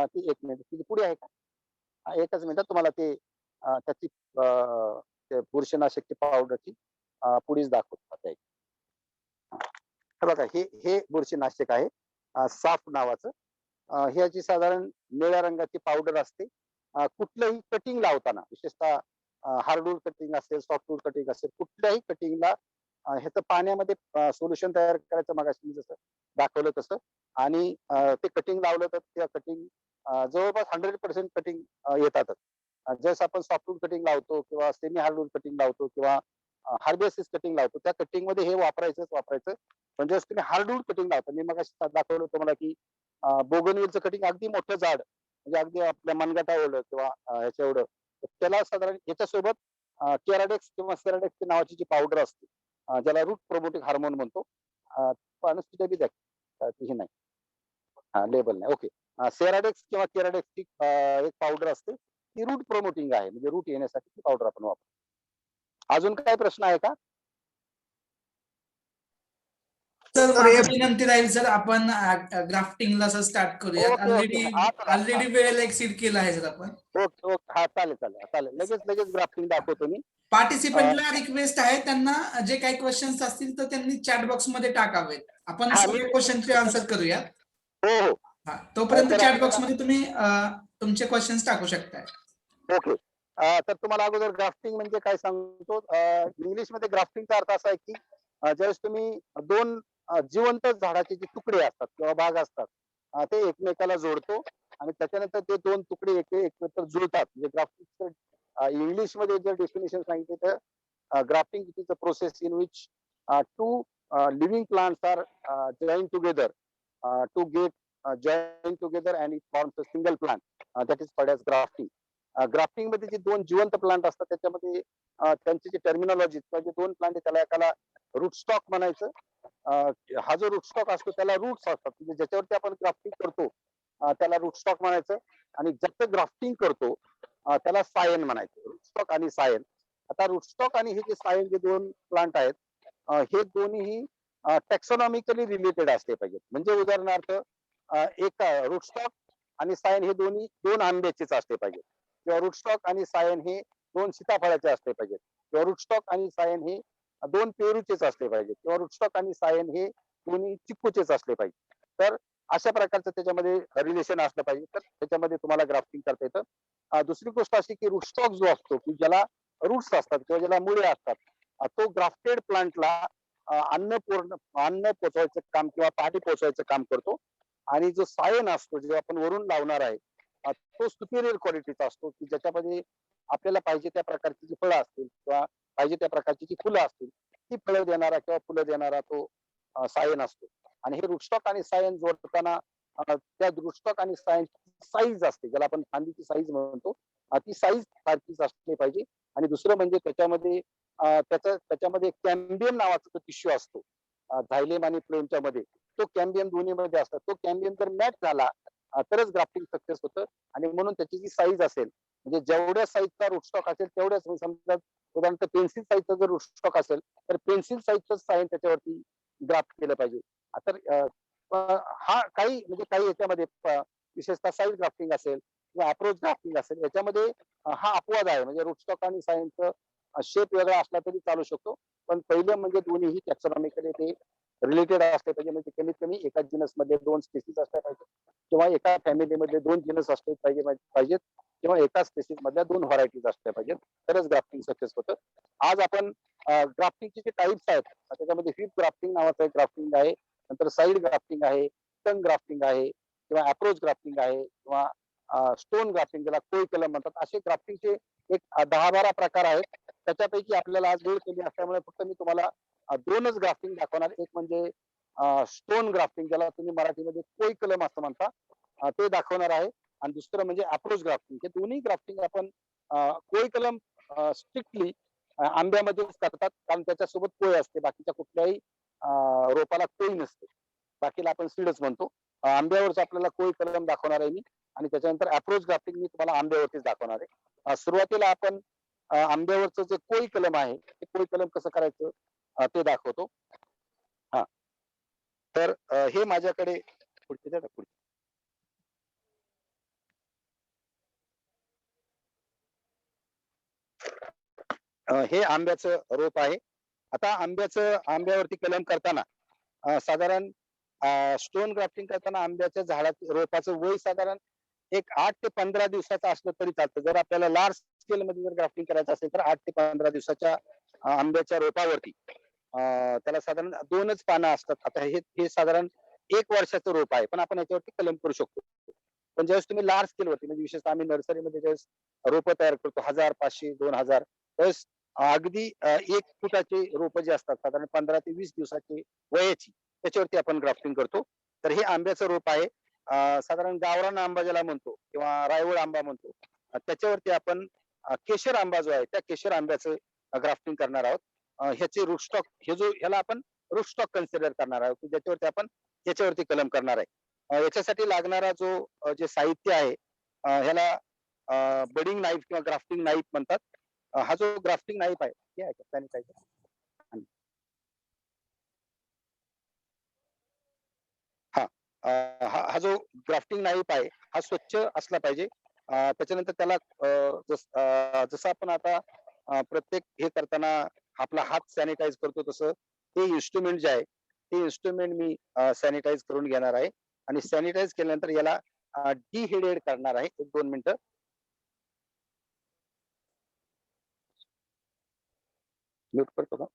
ती 1 मिनिट, ती पुढे आहे का? एकच मिनिट, तुम्हाला ते त्याची बुरशीनाशकची पावडरची पुढीच दाखवतो आता. हे बघा, हे बुरशीनाशक आहे, साफ नावाचं. ह्याची साधारण निळ्या रंगाची पावडर असते. कुठलंही कटिंग लावताना, विशेषतः हार्डवूड कटिंग असेल, सॉफ्टवूड कटिंग असेल, कुठल्याही कटिंगला ह्याचं पाण्यामध्ये सोल्युशन तयार करायचं, मगाशी मी जसं दाखवलं तसं. आणि ते कटिंग लावलं तर त्या कटिंग जवळपास 100% कटिंग येतातच. जसं आपण सॉफ्टवूड कटिंग लावतो किंवा सेमी हार्डवूड कटिंग लावतो किंवा हार्ड कटिंग लावतो, त्या कटिंग मध्ये हे वापरायचं. पण जसं तुम्ही हार्डवूड कटिंग लावता, मी मगाशी दाखवलं तुम्हाला की बोगनवेलचं कटिंग अगदी मोठं झाड, म्हणजे अगदी आपल्या मनगटा एवढं किंवा ह्याच्या एवढं, तर त्याला साधारण याच्यासोबत केराडेक्स किंवा सेराडेक्स नावाची जी पावडर असते, ज्याला रूट प्रोमोटिंग हार्मोन म्हणतो. पानस बी द्या, हे नाही, हा लेबल नाही, ओके. सेराडेक्स किंवा केराडेक्सची एक पावडर असते, ती रूट प्रोमोटिंग आहे, म्हणजे रूट येण्यासाठी ती पावडर आपण वापरतो. अजून काय प्रश्न आहे का? सर माझी विनंती राहील सर, आपण ग्राफ्टिंगला सर स्टार्ट करूयात. Okay, okay. ऑलरेडी वेळेला एक्सीड केला आहे सर आपण. Okay, okay. हा, चालेल. लगेच ग्राफ्टिंग दाखवतो मी. पार्टिसिपंटला रिक्वेस्ट आहे, त्यांना जे काही क्वेश्चन्स असतील तर त्यांनी चॅट बॉक्स मध्ये टाकावेत. आपण सगळे क्वेश्चनचे आन्सर करूयात. हो. हा, तोपर्यंत तर चॅट बॉक्स मध्ये तुम्ही तुमचे क्वेश्चन्स टाकू शकताय. ओके. तर तुम्हाला अगोदर ग्राफ्टिंग म्हणजे काय सांगतो. इंग्लिश मध्ये ग्राफ्टिंगचा अर्थ असा आहे की ज्यावेळेस तुम्ही दोन जिवंत झाडाचे जे तुकडे असतात किंवा भाग असतात, ते एकमेकाला जोडतो आणि त्याच्यानंतर ते दोन तुकडे एकमेकांना जुळतात, म्हणजे ग्राफ्टिंग. इंग्लिश मध्ये जर डेफिनेशन सांगितले तर grafting is a process in which two living plants are join together to get join together and it forms a single plant, that is called as grafting. Grafting मध्ये जे दोन जिवंत plant असतात त्याच्यामध्ये त्यांची जी टर्मिनॉलॉजी किंवा जे दोन प्लांट त्याला एकाला रूटस्टॉक म्हणायचं. हा जो रूटस्टॉक असतो त्याला रूट्स असतात, म्हणजे ज्याच्यावरती आपण ग्राफ्टिंग करतो त्याला रूटस्टॉक म्हणायचं. आणि ज्याचं ग्राफ्टिंग करतो त्याला सायन म्हणायचं. रूटस्टॉक आणि सायन. आता रूटस्टॉक आणि हे जे सायन, जे दोन प्लांट आहेत, हे दोन्ही टेक्सॉनॉमिकली रिलेटेड असले पाहिजेत. म्हणजे उदाहरणार्थ एक रूटस्टॉक आणि सायन हे दोन्ही दोन आंब्याचेच असले पाहिजेत, किंवा रूटस्टॉक आणि सायन हे दोन सीताफळाचे असले पाहिजेत, किंवा रूटस्टॉक आणि सायन हे दोन पेरूचेच असले पाहिजेत, किंवा रूटस्टॉक आणि सायन हे दोन्ही चिक्कूचेच असले पाहिजे. तर अशा प्रकारचं त्याच्यामध्ये रिलेशन असलं पाहिजे, तर त्याच्यामध्ये तुम्हाला ग्राफ्टिंग करता येतं. दुसरी गोष्ट अशी की रूटस्टॉक जो असतो की ज्याला रूट्स असतात किंवा ज्याला मुळे असतात, तो ग्राफ्टेड प्लांटला अन्न पोचवायचं काम किंवा पाणी पोचवायचं काम करतो. आणि जो सायन असतो, जे आपण वरून लावणार आहे, तो सुपिरियर क्वालिटीचा असतो, की ज्याच्यामध्ये आपल्याला पाहिजे त्या प्रकारची जी फळं असतील किंवा पाहिजे त्या प्रकारची जी फुलं असतील, ती फळं देणारा किंवा फुलं देणारा तो सायन असतो. आणि हे रूटस्टॉक आणि सायन जोडताना त्या रूटस्टॉक आणि सायनची साईज असते, ज्याला आपण फांदीची साईज म्हणतो, ती साईज सारखीच असली पाहिजे. आणि दुसरं म्हणजे त्याच्यामध्ये कॅम्बियम नावाचा जो टिश्यू असतो झायलेम आणि फ्लोएमच्या मध्ये, तो कॅम्बियम दोन्ही मध्ये असतात. तो कॅम्बियम जर मॅच झाला तरच ग्राफ्टिंग सक्सेस होतं. आणि म्हणून त्याची जी साईज असेल, म्हणजे जेवढ्या साईजचा रूटस्टॉक असेल तेवढ्याच, समजा उदाहरणार्थ पेन्सिल साईजचा जर रूटस्टॉक असेल तर पेन्सिल साईजचं सायन त्याच्यावरती ग्राफ्ट केलं पाहिजे. तर हा काही याच्यामध्ये विशेषतः साईज ग्राफ्टिंग असेल किंवा अप्रोच ग्राफ्टिंग असेल, याच्यामध्ये हा अपवाद आहे. म्हणजे रूटस्टॉक आणि सायनचं शेप वेगळा असला तरी चालू शकतो, पण पहिलं म्हणजे दोन्हीही टॅक्सॉनॉमिकली ते रिलेटेड असले पाहिजे. म्हणजे कमीत कमी एकाच जिनस मध्ये दोन स्पेसिस असल्या पाहिजे, किंवा एका फॅमिलीमध्ये दोन जिनस असले पाहिजेत, किंवा एका स्पेसिस मधल्या दोन व्हरायटीज असल्या पाहिजेत, तरच ग्राफ्टिंग सक्सेस होतं. आज आपण ग्राफ्टिंगचे जे टाइप्स आहेत, त्याच्यामध्ये हिप ग्राफ्टिंग नावाचं एक ग्राफ्टिंग आहे, नंतर साईड ग्राफ्टिंग आहे, टंग ग्राफ्टिंग आहे, किंवा अप्रोच ग्राफ्टिंग आहे, किंवा स्टोन ग्राफ्टिंग, ज्याला कोई कलम म्हणतात. असे ग्राफ्टिंगचे एक 10-12 प्रकार आहेत. त्याच्यापैकी आपल्याला आज वेळ कमी असल्यामुळे फक्त मी तुम्हाला दोनच ग्राफ्टिंग दाखवणार. एक म्हणजे स्टोन ग्राफ्टिंग, ज्याला तुम्ही मराठीमध्ये कोई कलम असं म्हणता, ते दाखवणार आहे. आणि दुसरं म्हणजे अप्रोच ग्राफ्टिंग. हे दोन्ही ग्राफ्टिंग आपण कोई कलम स्ट्रिक्टली आंब्यामध्येच करतात, कारण त्याच्यासोबत कोय असते, बाकीच्या कुठल्याही रोपाला कोई नसते, बाकीला आपण सीडच म्हणतो. आंब्यावरच आपल्याला कोई कलम दाखवणार आहे मी, आणि त्याच्यानंतर अप्रोच ग्राफ्टिंग मी तुम्हाला आंब्यावरतीच दाखवणार आहे. सुरुवातीला आपण आंब्यावरचं जे कोई कलम आहे, ते कोई कलम कसं करायचं ते दाखवतो. हा, तर हे माझ्याकडे पुढचे हे आंब्याचं रोप आहे. आता आंब्यावरती कलम करताना साधारण स्टोन ग्राफ्टिंग करताना आंब्याच्या रोपाचं वय साधारण एक 8 ते 15 दिवसाचं असलं तरी चालतं. जर आपल्याला लार्ज स्केल मध्ये जर ग्राफ्टिंग करायचं असेल तर 8 ते 15 दिवसाच्या आंब्याच्या रोपावरती त्याला साधारण 2च पानं असतात. आता हे साधारण 1 वर्षाचं रोप आहे, पण आपण याच्यावरती कलम करू शकतो. पण ज्यावेळेस तुम्ही लार्ज स्केलवरती म्हणजे विशेषतः आम्ही नर्सरीमध्ये ज्यावेळेस रोपं तयार करतो 1000, 500, 2000 त्यावेळेस अगदी 1 फुटाचे रोपं जे असतात साधारण 15 ते 20 दिवसाची वयाची त्याच्यावरती आपण ग्राफ्टिंग करतो. तर हे आंब्याचं रोप आहे. साधारण गावरान आंबा ज्याला म्हणतो किंवा रायवळ आंबा म्हणतो. त्याच्यावरती आपण केशर आंबा जो आहे त्या केशर आंब्याचं ग्राफ्टिंग करणार आहोत. ह्याचे रूटस्टॉक ह्याला आपण रूटस्टॉक कन्सिडर करणार आहोत, की ज्याच्यावरती आपण याच्यावरती कलम करणार आहे. याच्यासाठी लागणारा जे साहित्य आहे ह्याला बडिंग नाईफ किंवा ग्राफ्टिंग नाईफ म्हणतात. हा जो ग्राफ्टिंग नाईफ आहे हे आहे का सॅनिटायझर? हा हा जो ग्राफ्टिंग नाईफ आहे हा स्वच्छ असला पाहिजे. त्याच्यानंतर त्याला जसं आपण आता प्रत्येक हे करताना आपला हात सॅनिटाईज करतो तसं हे इन्स्ट्रुमेंट जे आहे ते इन्स्ट्रुमेंट मी सॅनिटाईज करून घेणार आहे आणि सॅनिटाईज केल्यानंतर याला डिहेडेड करणार आहे. 1-2 मिनिटं. म्यूट करतो का?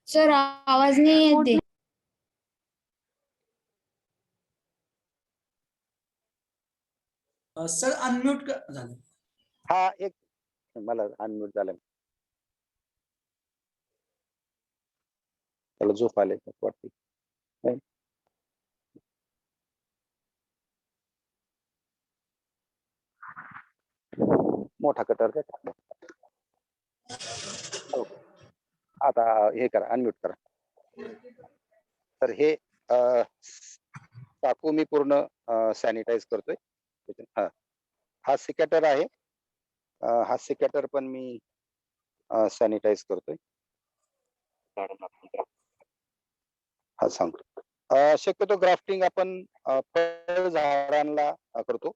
सर आवाज नाही येते. सर अनम्यूट झालं. हा एक मला अनम्यूट झालं. त्याला झोप आले वाटते. नाही. मोठा कटर द्या. हो. आता हे करा अनम्यूट करा. तर हे चाकू मी पूर्ण सॅनिटाईज करतोय. हा सिकॅटर आहे. हा सिकॅटर पण मी सॅनिटाईज करतोय. हा सांगतो. शक्यतो ग्राफ्टिंग आपण फळ झाडांना करतो.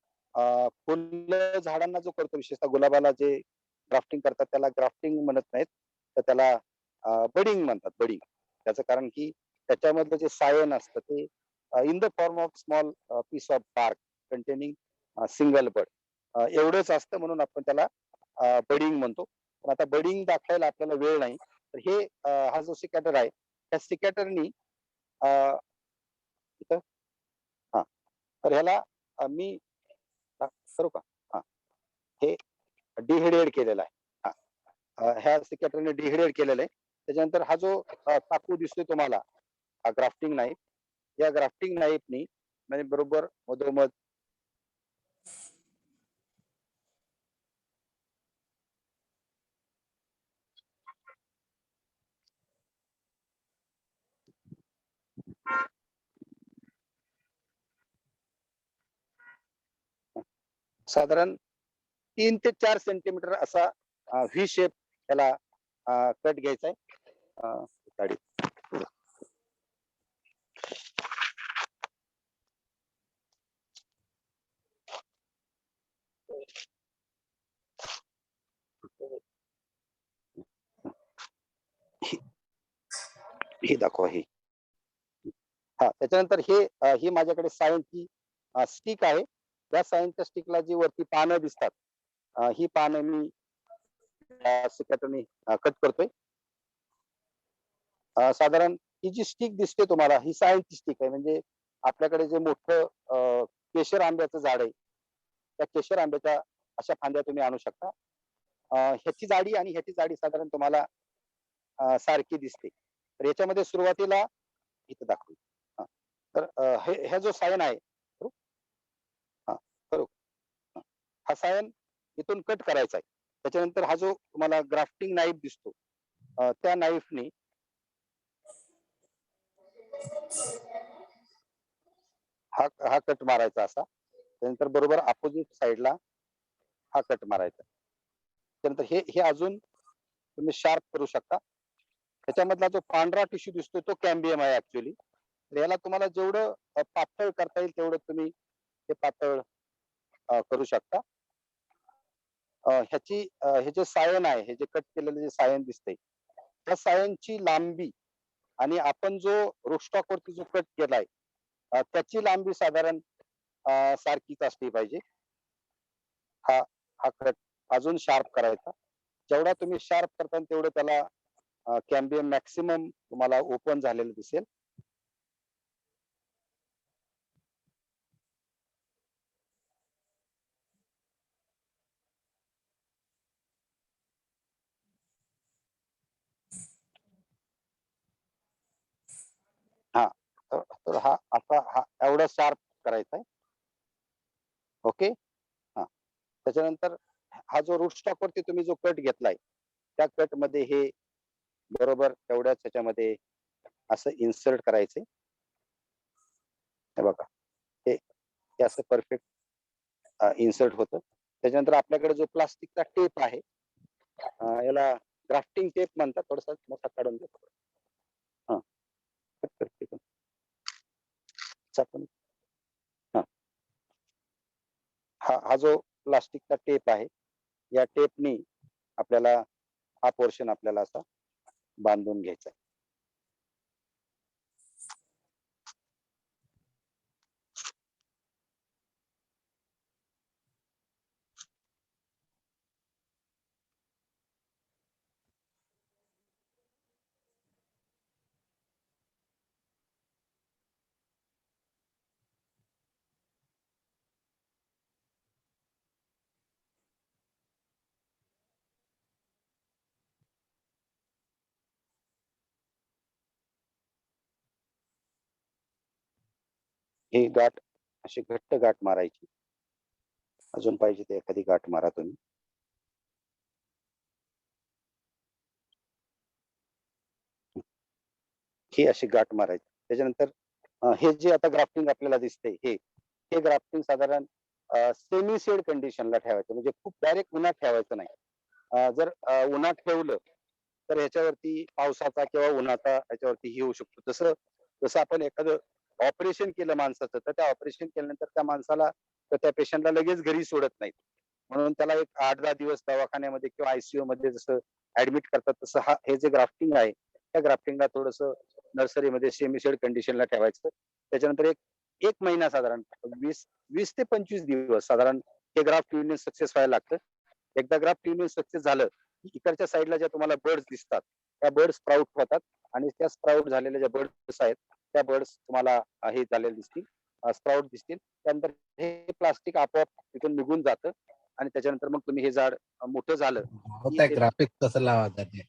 फुल झाडांना जो करतो विशेषतः गुलाबाला जे ग्राफ्टिंग करतात त्याला ग्राफ्टिंग म्हणत नाहीत, तर त्याला बडिंग म्हणतात. बडिंग त्याचं कारण की त्याच्यामधलं जे सायन असतं ते in the form of small piece of bark containing single bud एवढंच असतं, म्हणून आपण त्याला बडिंग म्हणतो. पण आता बडिंग दाखवायला आपल्याला वेळ नाही, तर हे हा जो सिकॅटर आहे त्या सिकॅटरनी हा तर ह्याला मी करू का? हा हे डिहेडेड केलेला आहे. ह्या सिकॅटरने डिहेडेड केलेलं आहे. त्याच्यानंतर हा जो चाकू दिसतोय तुम्हाला हा ग्राफ्टिंग नाईफ, या ग्राफ्टिंग नाईफनी म्हणजे बरोबर मधोमध साधारण 3 ते 4 सेंटीमीटर असा व्ही शेप त्याला कट घ्यायचा आहे. गाडी ही दाखवा ही. हा त्याच्यानंतर ही माझ्याकडे सायनची स्टिक आहे. त्या सायनच्या स्टिकला जी वरती पानं दिसतात ही पानं मी सिकॅटरने कट करतोय. साधारण ही जी स्टिक दिसते तुम्हाला ही सायनची स्टिक आहे. म्हणजे आपल्याकडे जे मोठं केशर आंब्याचं झाड आहे त्या केशर आंब्याच्या अशा फांद्या तुम्ही आणू शकता. ह्याची जाडी आणि ह्याची जाडी साधारण तुम्हाला सारखी दिसते. तर याच्यामध्ये सुरुवातीला इथं दाखवू. तर ह्या जो सायन आहे हा करू. हा सायन इथून कट करायचा आहे. त्याच्यानंतर हा जो तुम्हाला ग्राफ्टिंग नाईफ दिसतो त्या नाईफनी हा कट मारायचा असा. त्यानंतर बरोबर अपोजिट साइडला हा कट मारायचा. त्यानंतर हे अजून तुम्ही शार्प करू शकता. त्याच्यामधला जो पांढरा टिश्यू दिसतो तो कॅम्बियम आहे ऍक्च्युअली. याला तुम्हाला जेवढं पातळ करता येईल तेवढं तुम्ही हे पातळ करू शकता. हे जे सायन आहे, हे जे कट केलेलं जे सायन दिसतंय, त्या सायनची लांबी आणि आपण जो रोस्टॉक वरती जो कट केलाय त्याची लांबी साधारण सारखीच असली पाहिजे. हा हा कट अजून शार्प करायचा. जेवढा तुम्ही शार्प करता तेवढं त्याला कॅम्बियम मॅक्सिमम तुम्हाला ओपन झालेलं दिसेल. हा तर हा असा हा एवढा शार्प करायचा आहे. ओके. हा त्याच्यानंतर हा जो रूट स्टॉक वरती तुम्ही जो कट घेतलाय त्या कट मध्ये हे बरोबर तेवढ्याच ह्याच्यामध्ये असं इन्सर्ट करायचे. हे बघा हे असं परफेक्ट इन्सर्ट होतं. त्याच्यानंतर आपल्याकडे जो प्लास्टिकचा टेप आहे याला ग्राफ्टिंग टेप म्हणतात. थोडासा मोठा काढून देतो. हा आपण हा हा जो प्लास्टिकचा टेप आहे या टेपनी आपल्याला हा पोर्शन आपल्याला असा बांधून घ्यायचा आहे. ही गाठ अशी घट्ट गाठ मारायची. अजून पाहिजे ते एखादी गाठ मारा तुम्ही. ही अशी गाठ मारायची. त्याच्यानंतर हे जे आता ग्राफ्टिंग आपल्याला दिसते हे ग्राफ्टिंग साधारण सेमी शेड कंडिशनला ठेवायचं. म्हणजे खूप डायरेक्ट उन्हात ठेवायचं नाही. जर उन्हात ठेवलं तर ह्याच्यावरती पावसाचा किंवा उन्हाचा ह्याच्यावरती हे होऊ शकतो. जसं जसं आपण एखादं ऑपरेशन केलं माणसाचं तर त्या ऑपरेशन केल्यानंतर त्या माणसाला तर त्या पेशंटला लगेच घरी सोडत नाहीत. म्हणून त्याला एक 8-10 दिवस दवाखान्यामध्ये किंवा आयसीयू मध्ये जसं ऍडमिट करतात तसं हे जे ग्राफ्टिंग आहे त्या ग्राफ्टिंगला थोडस नर्सरीमध्ये सेमीशेड कंडिशनला ठेवायचं. त्याच्यानंतर एक महिना साधारण 20 ते 25 दिवस साधारण हे ग्राफ्ट युनियन सक्सेस व्हायला लागतं. एकदा ग्राफ्ट युनियन सक्सेस झालं की इकडच्या साईडला ज्या तुम्हाला बर्ड्स दिसतात त्या बर्ड्स स्प्राउट होतात आणि त्या स्प्राउट झालेल्या ज्या बर्ड्स आहेत त्या बर्ड्स तुम्हाला हे झालेले दिसतील, स्प्राउट दिसतील. त्यानंतर हे प्लास्टिक आपोआप तिथून निघून जातं आणि त्याच्यानंतर मग तुम्ही हे झाड मोठं झालं होत आहे ग्राफिक कसं लावायचं ते.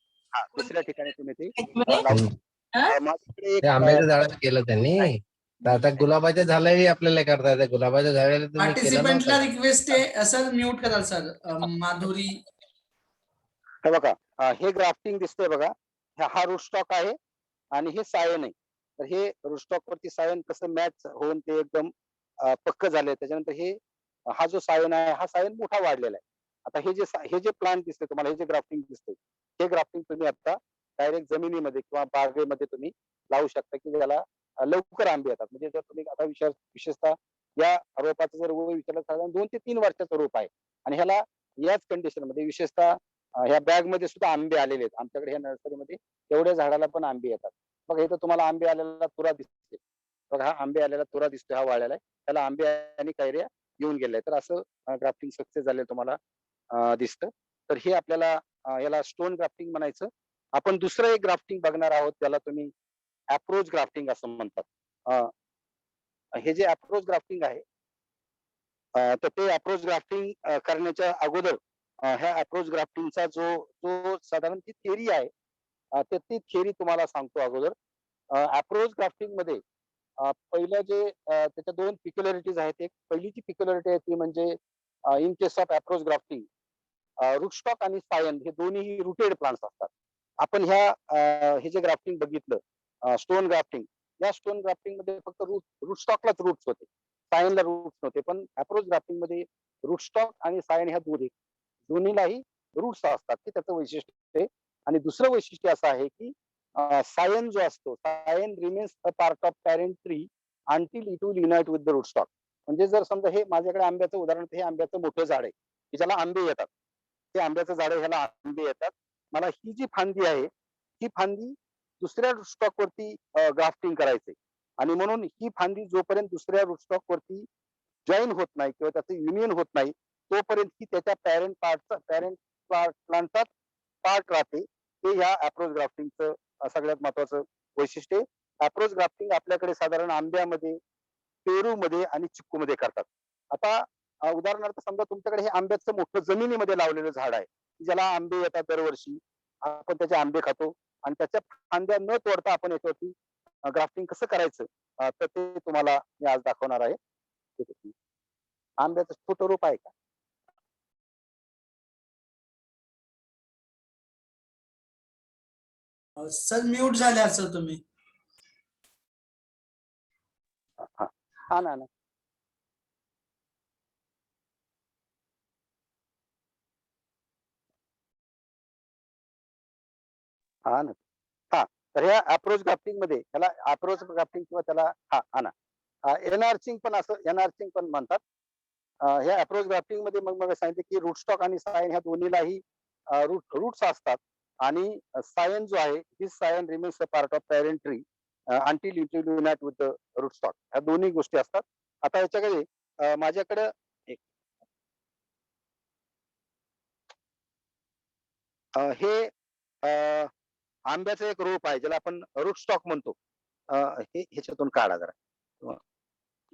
दुसऱ्या ठिकाणी तुम्ही ते हम्म. माझ्याकडे ते एक आंब्याच्या झाडाचं केलं त्यांनी. तर आता गुलाबाच्या झाडाही आपल्याला करता येतं. गुलाबाच्या झाडाला तुम्ही केलं पार्टिसिपंटला नव्हतं. रिक्वेस्ट आहे सर म्यूट कराल सर. माधुरी हे बघा हे ग्राफ्टिंग दिसतंय बघा. हा रूट स्टॉक आहे आणि हे सायन आहे. तर हे रूट स्टॉक वरती सायन कसं मॅच होऊन ते एकदम पक्क झाले. त्याच्यानंतर हे हा जो सायन आहे हा सायन मोठा वाढलेला आहे. आता हे जे प्लांट दिसते तुम्हाला हे जे ग्राफ्टिंग दिसते हे ग्राफ्टिंग तुम्ही आता डायरेक्ट जमिनीमध्ये किंवा बागेमध्ये तुम्ही लावू शकता की ज्याला लवकर आंबे येतात. म्हणजे जर तुम्ही आता विशेषतः या रोपाचं जर वय विचारलं साधारण 2 ते 3 वर्षाचं रोप आहे आणि ह्याला याच कंडिशन मध्ये विशेषतः ह्या बॅग मध्ये सुद्धा आंबे आलेले आहेत. आमच्याकडे ह्या नर्सरीमध्ये एवढ्या झाडाला पण आंबे येतात. बघा इथं तुम्हाला आंबे आलेला तुरा दिसते. बघा हा आंबे आलेला तुरा दिसतोय, हा वाळलेला आहे. त्याला आंबे आणि कैऱ्या येऊन गेल्या. तर असं ग्राफ्टिंग सक्सेस झाले तुम्हाला दिसतं. तर हे आपल्याला याला स्टोन ग्राफ्टिंग म्हणायचं. आपण दुसरं एक ग्राफ्टिंग बघणार आहोत त्याला तुम्ही अप्रोच ग्राफ्टिंग असं म्हणतात. हे जे अप्रोच ग्राफ्टिंग आहे तर ते अप्रोच ग्राफ्टिंग करण्याच्या अगोदर ह्या अप्रोच ग्राफ्टिंगचा जो साधारण ती थिअरी आहे तर ती थिअरी तुम्हाला सांगतो अगोदर. अप्रोच ग्राफ्टिंग मध्ये पहिलं जे त्याच्या 2 पिक्युलरिटीज आहेत. एक पहिलीची पिक्युलरिटी आहे ती म्हणजे in case of approach grafting rootstock आणि सायन हे दोन्ही रुटेड प्लांट्स असतात. आपण हे जे ग्राफ्टिंग बघितलं स्टोन ग्राफ्टिंग या स्टोन ग्राफ्टिंग मध्ये फक्त रूटस्टॉकलाच रूट्स होते, सायनला रूट्स नव्हते. पण अप्रोच ग्राफ्टिंग मध्ये रूटस्टॉक आणि सायन ह्या दोन्हीलाही रूट्स असतात. ते त्याचं वैशिष्ट्य आहे. आणि दुसरं वैशिष्ट्य असं आहे की सायन जो असतो scion remains a part of parent tree until it will unite with the rootstock. म्हणजे जर समजा हे माझ्याकडे आंब्याचं उदाहरण हे आंब्याचं मोठं झाड आहे की ज्याला आंबे येतात हे आंब्याचं झाड आहे, ह्याला आंबे येतात. मला ही जी फांदी आहे, ही फांदी दुसऱ्या rootstock वरती ग्राफ्टिंग करायचंय आणि म्हणून ही फांदी जोपर्यंत दुसऱ्या rootstock वरती जॉईन होत नाही किंवा त्याचं युनियन होत नाही, तोपर्यंत ही त्याच्या पॅरेंट प्लांटचा पार्ट राहते. ते ह्या अप्रोच ग्राफ्टिंगचं सगळ्यात महत्वाचं वैशिष्ट्य आहे. अप्रोच ग्राफ्टिंग आपल्याकडे साधारण आंब्यामध्ये, पेरूमध्ये आणि चिक्कूमध्ये करतात. आता उदाहरणार्थ समजा तुमच्याकडे हे आंब्याचं मोठं जमिनीमध्ये लावलेलं झाड आहे, ज्याला आंबे येतात दरवर्षी. आपण त्याचे आंबे खातो आणि त्याच्या फांद्या न तोडता आपण याच्यावरती ग्राफ्टिंग कसं करायचं, तर ते तुम्हाला मी आज दाखवणार आहे. आंब्याचं छोटं रोप आहे का? सर म्यूट झाले सर तुम्ही. हा हा ना. हा ना. हा, तर ह्या अप्रोच ग्राफ्टिंग मध्ये त्याला अप्रोच ग्राफ्टिंग किंवा त्याला हा ना एनआर्चिंग पण असं एनआर्चिंग पण म्हणतात. ह्या अप्रोच ग्राफ्टिंग मध्ये मग सांगितलं की रूटस्टॉक आणि सायन ह्या दोन्हीलाही रूट्स असतात आणि सायन जो आहे this scion remains a part of parent tree until it will unite with the rootstock. ह्या दोन्ही गोष्टी असतात. आता याच्याकडे माझ्याकडे हे आंब्याचं एक रोप आहे ज्याला आपण रूटस्टॉक म्हणतो. हे ह्याच्यातून काढा जरा,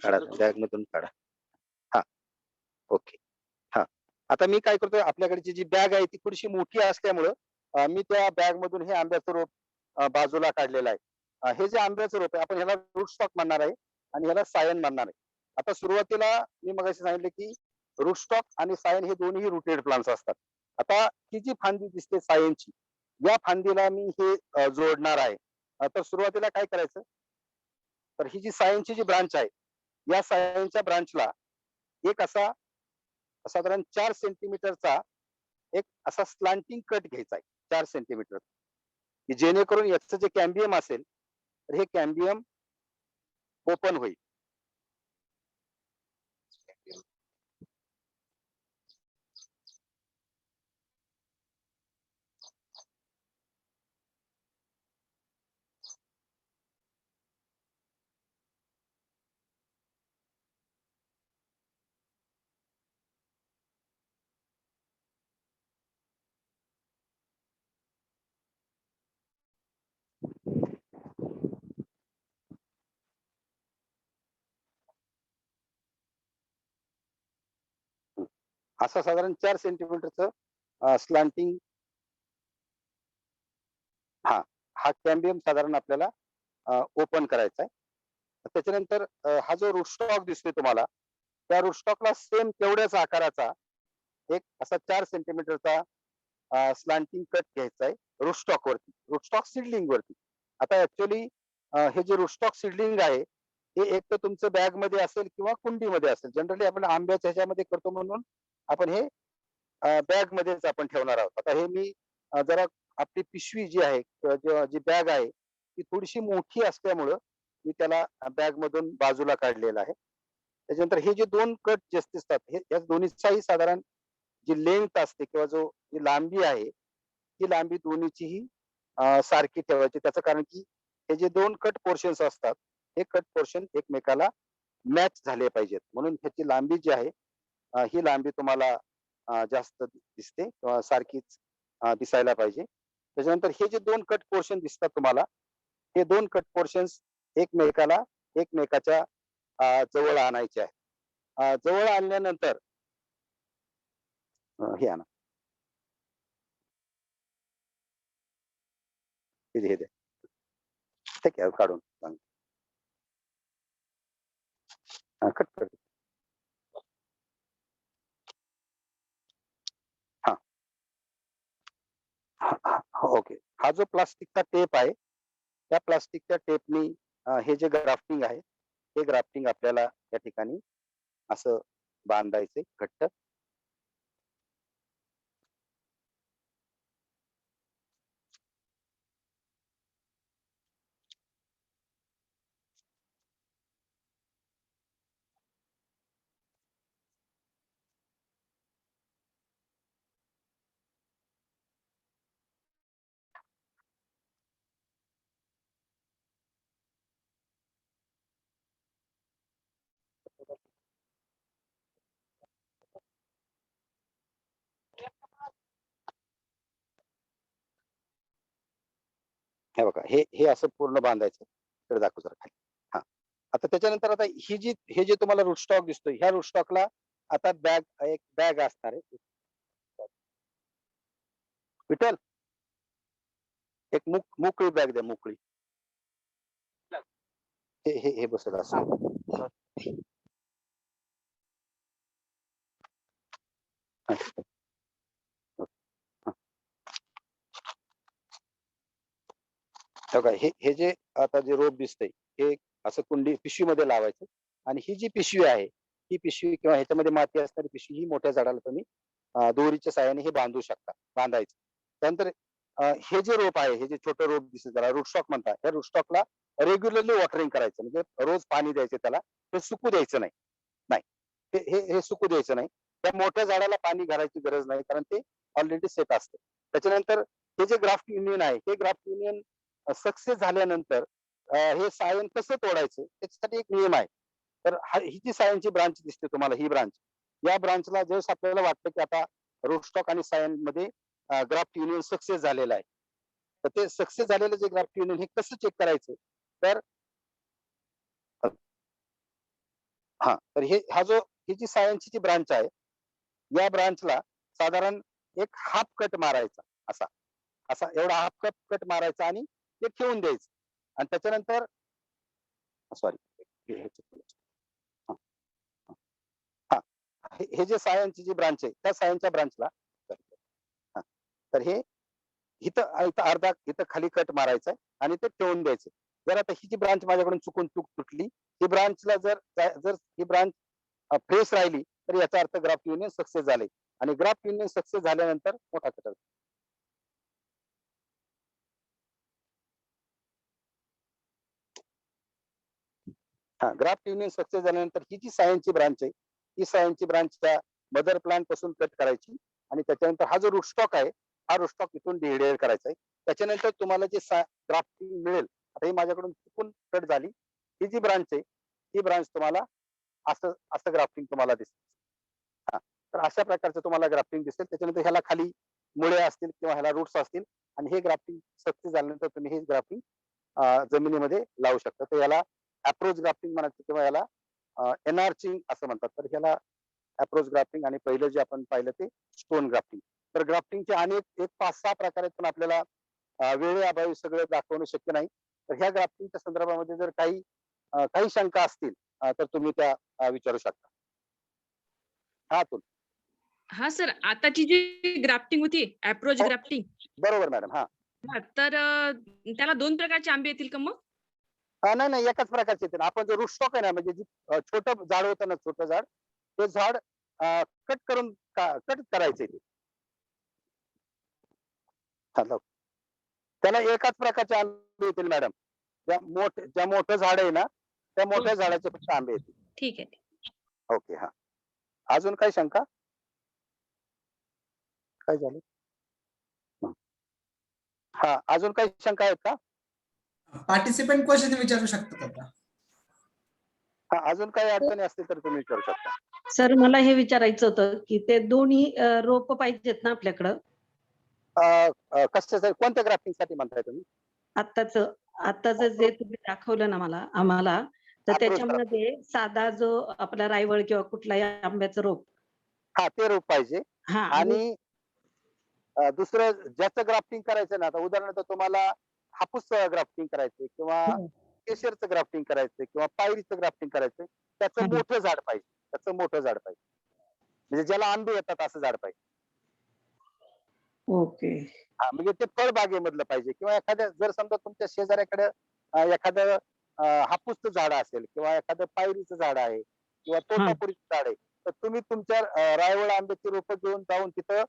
काढा बॅग मधून काढा. हा, ओके. हा, आता मी काय करतोय, आपल्याकडची जी बॅग आहे ती थोडीशी मोठी असल्यामुळं मी त्या बॅग मधून हे आंब्याचं रोप बाजूला काढलेलं आहे. हे जे आंब्याचं रोप आहे आपण ह्याला रूटस्टॉक म्हणणार आहे आणि ह्याला सायन म्हणणार आहे. आता सुरुवातीला मी मगाशी सांगितलं की रूटस्टॉक आणि सायन हे दोन्ही रुटेड प्लांट्स असतात. आता ही जी फांदी दिसते सायनची, या फांदीला मी हे जोडणार आहे. तर सुरुवातीला काय करायचं, तर ही जी सायनची जी ब्रांच आहे, या सायनच्या ब्रांचला एक असा साधारण 4 सेंटीमीटरचा एक असा स्लांटिंग कट घ्यायचा आहे, 4 सेंटीमीटर, की जेणेकरून याचं जे कॅम्बियम असेल तर हे कॅम्बियम ओपन होईल. असं साधारण 4 सेंटीमीटरचं स्लांटिंग, हा कॅम्बियम साधारण आपल्याला ओपन करायचा आहे. त्याच्यानंतर हा जो रूटस्टॉक दिसतोय तुम्हाला, त्या रूटस्टॉकला सेम तेवढ्याच आकाराचा एक असा 4 सेंटीमीटरचा स्लांटिंग कट घ्यायचा आहे रूटस्टॉक वरती, रूटस्टॉक सीडलिंग वरती. आता ऍक्च्युअली हे जे रूटस्टॉक सीडलिंग आहे हे एक तर तुमचं बॅग मध्ये असेल किंवा कुंडीमध्ये असेल. जनरली आपण आंब्याच्या ह्याच्यामध्ये करतो म्हणून आपण हे बॅग मध्येच आपण ठेवणार आहोत. आता हे मी जरा आपली पिशवी जी आहे किंवा जी बॅग आहे ती थोडीशी मोठी असल्यामुळं मी त्याला बॅग मधून बाजूला काढलेलं आहे. त्याच्यानंतर हे जे 2 कट जे दिसतात हे या दोन्हीचाही साधारण जी लेंथ असते किंवा जी लांबी आहे ती लांबी दोन्हीचीही सारखी ठेवायची. त्याचं कारण की हे जे 2 कट पोर्शन्स असतात हे कट पोर्शन एकमेकाला मॅच झाले पाहिजेत, म्हणून ह्याची लांबी जी आहे ही लांबी तुम्हाला जास्त दिसते किंवा सारखीच दिसायला पाहिजे. त्याच्यानंतर हे जे 2 कट पोर्शन दिसतात तुम्हाला, हे 2 कट पोर्शन्स एकमेकाला एकमेकाच्या जवळ आणायचे आहे. जवळ आणल्यानंतर हे आणा, हे द्या, ठीक आहे, काढून कट कर. हा, ओके. हा जो प्लास्टिकचा टेप आहे त्या प्लास्टिकच्या टेपनी हे जे ग्राफ्टिंग आहे हे ग्राफ्टिंग आपल्याला या ठिकाणी असं बांधायचे घट्ट. हे बघा, हे असं पूर्ण बांधायचं. इकडे दाखव जरा खाली. हा, आता त्याच्यानंतर आता हे जे तुम्हाला रूट स्टॉक दिसतोय, ह्या रूट स्टॉकला आता एक बॅग असणार आहे. विठ्ठल, एक मोकळी बॅग द्या, मोकळी. हे बसेल असं. हा, ठीक आहे. हा. हे बघा, हे जे आता जे रोप दिसतंय, हे असं कुंडी पिशवीमध्ये लावायचं आणि ही जी पिशवी आहे, ही पिशवी किंवा ह्याच्यामध्ये माती असणारी पिशवी ही मोठ्या झाडाला तुम्ही दोरीच्या साहाय्याने हे बांधू शकता, बांधायचं. त्यानंतर हे जे रोप आहे, हे जे छोटं रोप दिसतं त्याला रूटस्टॉक म्हणतात. या रूटस्टॉकला रेग्युलरली वॉटरिंग करायचं, म्हणजे रोज पाणी द्यायचं त्याला, ते सुकू द्यायचं नाही. नाही, हे सुकू द्यायचं नाही. त्या मोठ्या झाडाला पाणी घालायची गरज नाही, कारण ते ऑलरेडी सेट असतं. त्याच्यानंतर हे जे ग्राफ्ट युनियन आहे, हे ग्राफ्ट युनियन सक्सेस झाल्यानंतर हे सायन कसं तोडायचं त्याच्यासाठी एक नियम आहे. तर ही जी सायनची ब्रांच दिसते तुम्हाला, ही ब्रांच, या ब्रांचला जस आपल्याला वाटतं की आता रोस्टॉक आणि सायन मध्ये ग्राफ्ट युनियन सक्सेस झालेलं आहे, तर ते सक्सेस झालेलं जे ग्राफ्ट युनियन हे कसं चेक करायचं, तर हा, तर ही जी सायनची जी ब्रांच आहे, या ब्रांचला साधारण एक हाफ कट मारायचा, असा असा एवढा हाफ कट मारायचा आणि ते ठेवून द्यायचं. आणि त्याच्यानंतर सॉरी, हा, हे जे सायनची जी ब्रांच आहे, त्या सायनच्या ब्रांचला तर हे इथं इथं अर्धा इथं खाली कट मारायचा आणि ते ठेवून द्यायचं. जर आता ही जी ब्रांच माझ्याकडून चुकून तुटली, ही ब्रांचला जर ही ब्रांच फ्रेश राहिली, तर याचा अर्थ ग्राफ्ट युनियन सक्सेस झाले. आणि ग्राफ्ट युनियन सक्सेस झाल्यानंतर मोठा कट. हा, ग्राफ्ट युनियन सक्सेस झाल्यानंतर ही जी सायनची ब्रांच आहे, ही सायनची ब्रांचच्या मदर प्लांट पासून कट करायची आणि त्याच्यानंतर हा जो रूटस्टॉक आहे, हा रूटस्टॉक इथून डिव्हिडेड करायचा आहे. त्याच्यानंतर तुम्हाला जे ग्राफ्टिंग मिळेल, आता ही माझ्याकडून चुकून कट झाली, ही जी ब्रांच आहे, ही ब्रांच तुम्हाला असं असं ग्राफ्टिंग तुम्हाला दिसेल. हा, तर अशा प्रकारचं तुम्हाला ग्राफ्टिंग दिसेल. त्याच्यानंतर ह्याला खाली मुळे असतील किंवा ह्याला रूट्स असतील आणि हे ग्राफ्टिंग सक्सेस झाल्यानंतर तुम्ही हे ग्राफ्टिंग जमिनीमध्ये लावू शकता. तर याला अप्रोच ग्राफ्टिंग म्हणायचं किंवा याला एनआर्चिंग असं म्हणतात. तर ह्याला अप्रोच ग्राफ्टिंग आणि पहिलं जे आपण पाहिलं ते स्टोन ग्राफ्टिंग. तर ग्राफ्टिंगचे अनेक एक 5-6 प्रकार आहेत, पण आपल्याला वेळेअभावी सगळं दाखवणं शक्य नाही. तर ह्या ग्राफ्टिंगच्या संदर्भामध्ये जर काही शंका असतील तर तुम्ही त्या विचारू शकता. हा, अतुल. हा सर, आताची जी ग्राफ्टिंग होती, अप्रोच हो, ग्राफ्टिंग, बरोबर मॅडम. हा, तर त्याला 2 प्रकारचे आंबे येतील का मग? नाही नाही, एकाच प्रकारचे येते ना. आपण जो रूटस्टॉक आहे ना, म्हणजे जी छोटं झाड होतं ना, छोटं झाड, ते झाड कट करून कट करायचे ते. हा, त्याला एकाच प्रकारचे आंबे येतील मॅडम. ज्या मोठं झाड आहे ना, त्या मोठ्या झाडाचे फक्त आंबे येतील. ठीक आहे. ओके. हा, अजून काही शंका? काय झालं? हं. हा, अजून काही शंका आहेत का? पार्टिसिपेंट क्वेश्चन विचारू शकतात आता. हा, अजून काही अडचणी असतील तर तुम्ही विचारू शकता. सर, मला हे विचारायचं होतं की ते दोन्ही रोप पाहिजेत ना आपल्याकडं? कशासाठी, कोणत्या ग्राफ्टिंग साठी म्हणताय तुम्ही? आताच जे तुम्ही दाखवलं ना आम्हाला, तर अप्रोच ग्राफ्टिंग. त्याच्यामध्ये साधा जो आपला रायवळ किंवा कुठलाही आंब्याचं रोप. हा, ते रोप पाहिजे. हा, आणि दुसरं ज्याचं ग्राफ्टिंग करायचं ना, आता उदाहरणार्थ तुम्हाला हापूस ग्राफ्टिंग करायचंय किंवा हो, केशरचं ग्राफ्टिंग करायचंय किंवा पायरीचं ग्राफ्टिंग करायचंय, त्याचं हा. मोठं झाड पाहिजे. त्याचं मोठं झाड पाहिजे, म्हणजे ज्याला आंबे येतात असं झाड पाहिजे. ओके. हा, म्हणजे ते फळबागेमधलं पाहिजे किंवा एखाद्या, जर समजा तुमच्या शेजाऱ्याकडे एखादं हापूसचं झाड असेल किंवा एखादं पायरीचं झाड आहे किंवा हा. तोतापुरीचं झाड आहे, तर तुम्ही तुमच्या रायवळ आंब्याची रोपं घेऊन जाऊन तिथं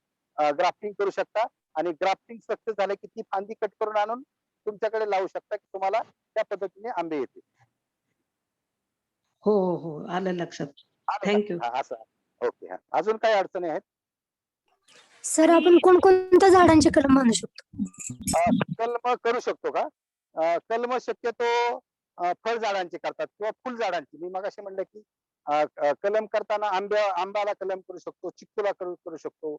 ग्राफ्टिंग करू शकता आणि ग्राफ्टिंग सक्सेस झालं की ती फांदी कट करून आणून तुमच्याकडे लावू शकता, की तुम्हाला त्या पद्धतीने आंबे येतील. हो, हो, हो. आलं लक्षात. आलं का? Thank you. हा, असं. ओके. हा, अजून काही अडचणी आहेत? सर, आपण कोणकोणत्या झाडांचे कलम बांधू शकतो? कलम करू शकतो का? कलम शक्यतो फळझाडांची करतात किंवा फुलझाडांची. मी मगाशी म्हणलं की कलम करताना आंब्याला कलम करू शकतो, चिक्कूला करू शकतो,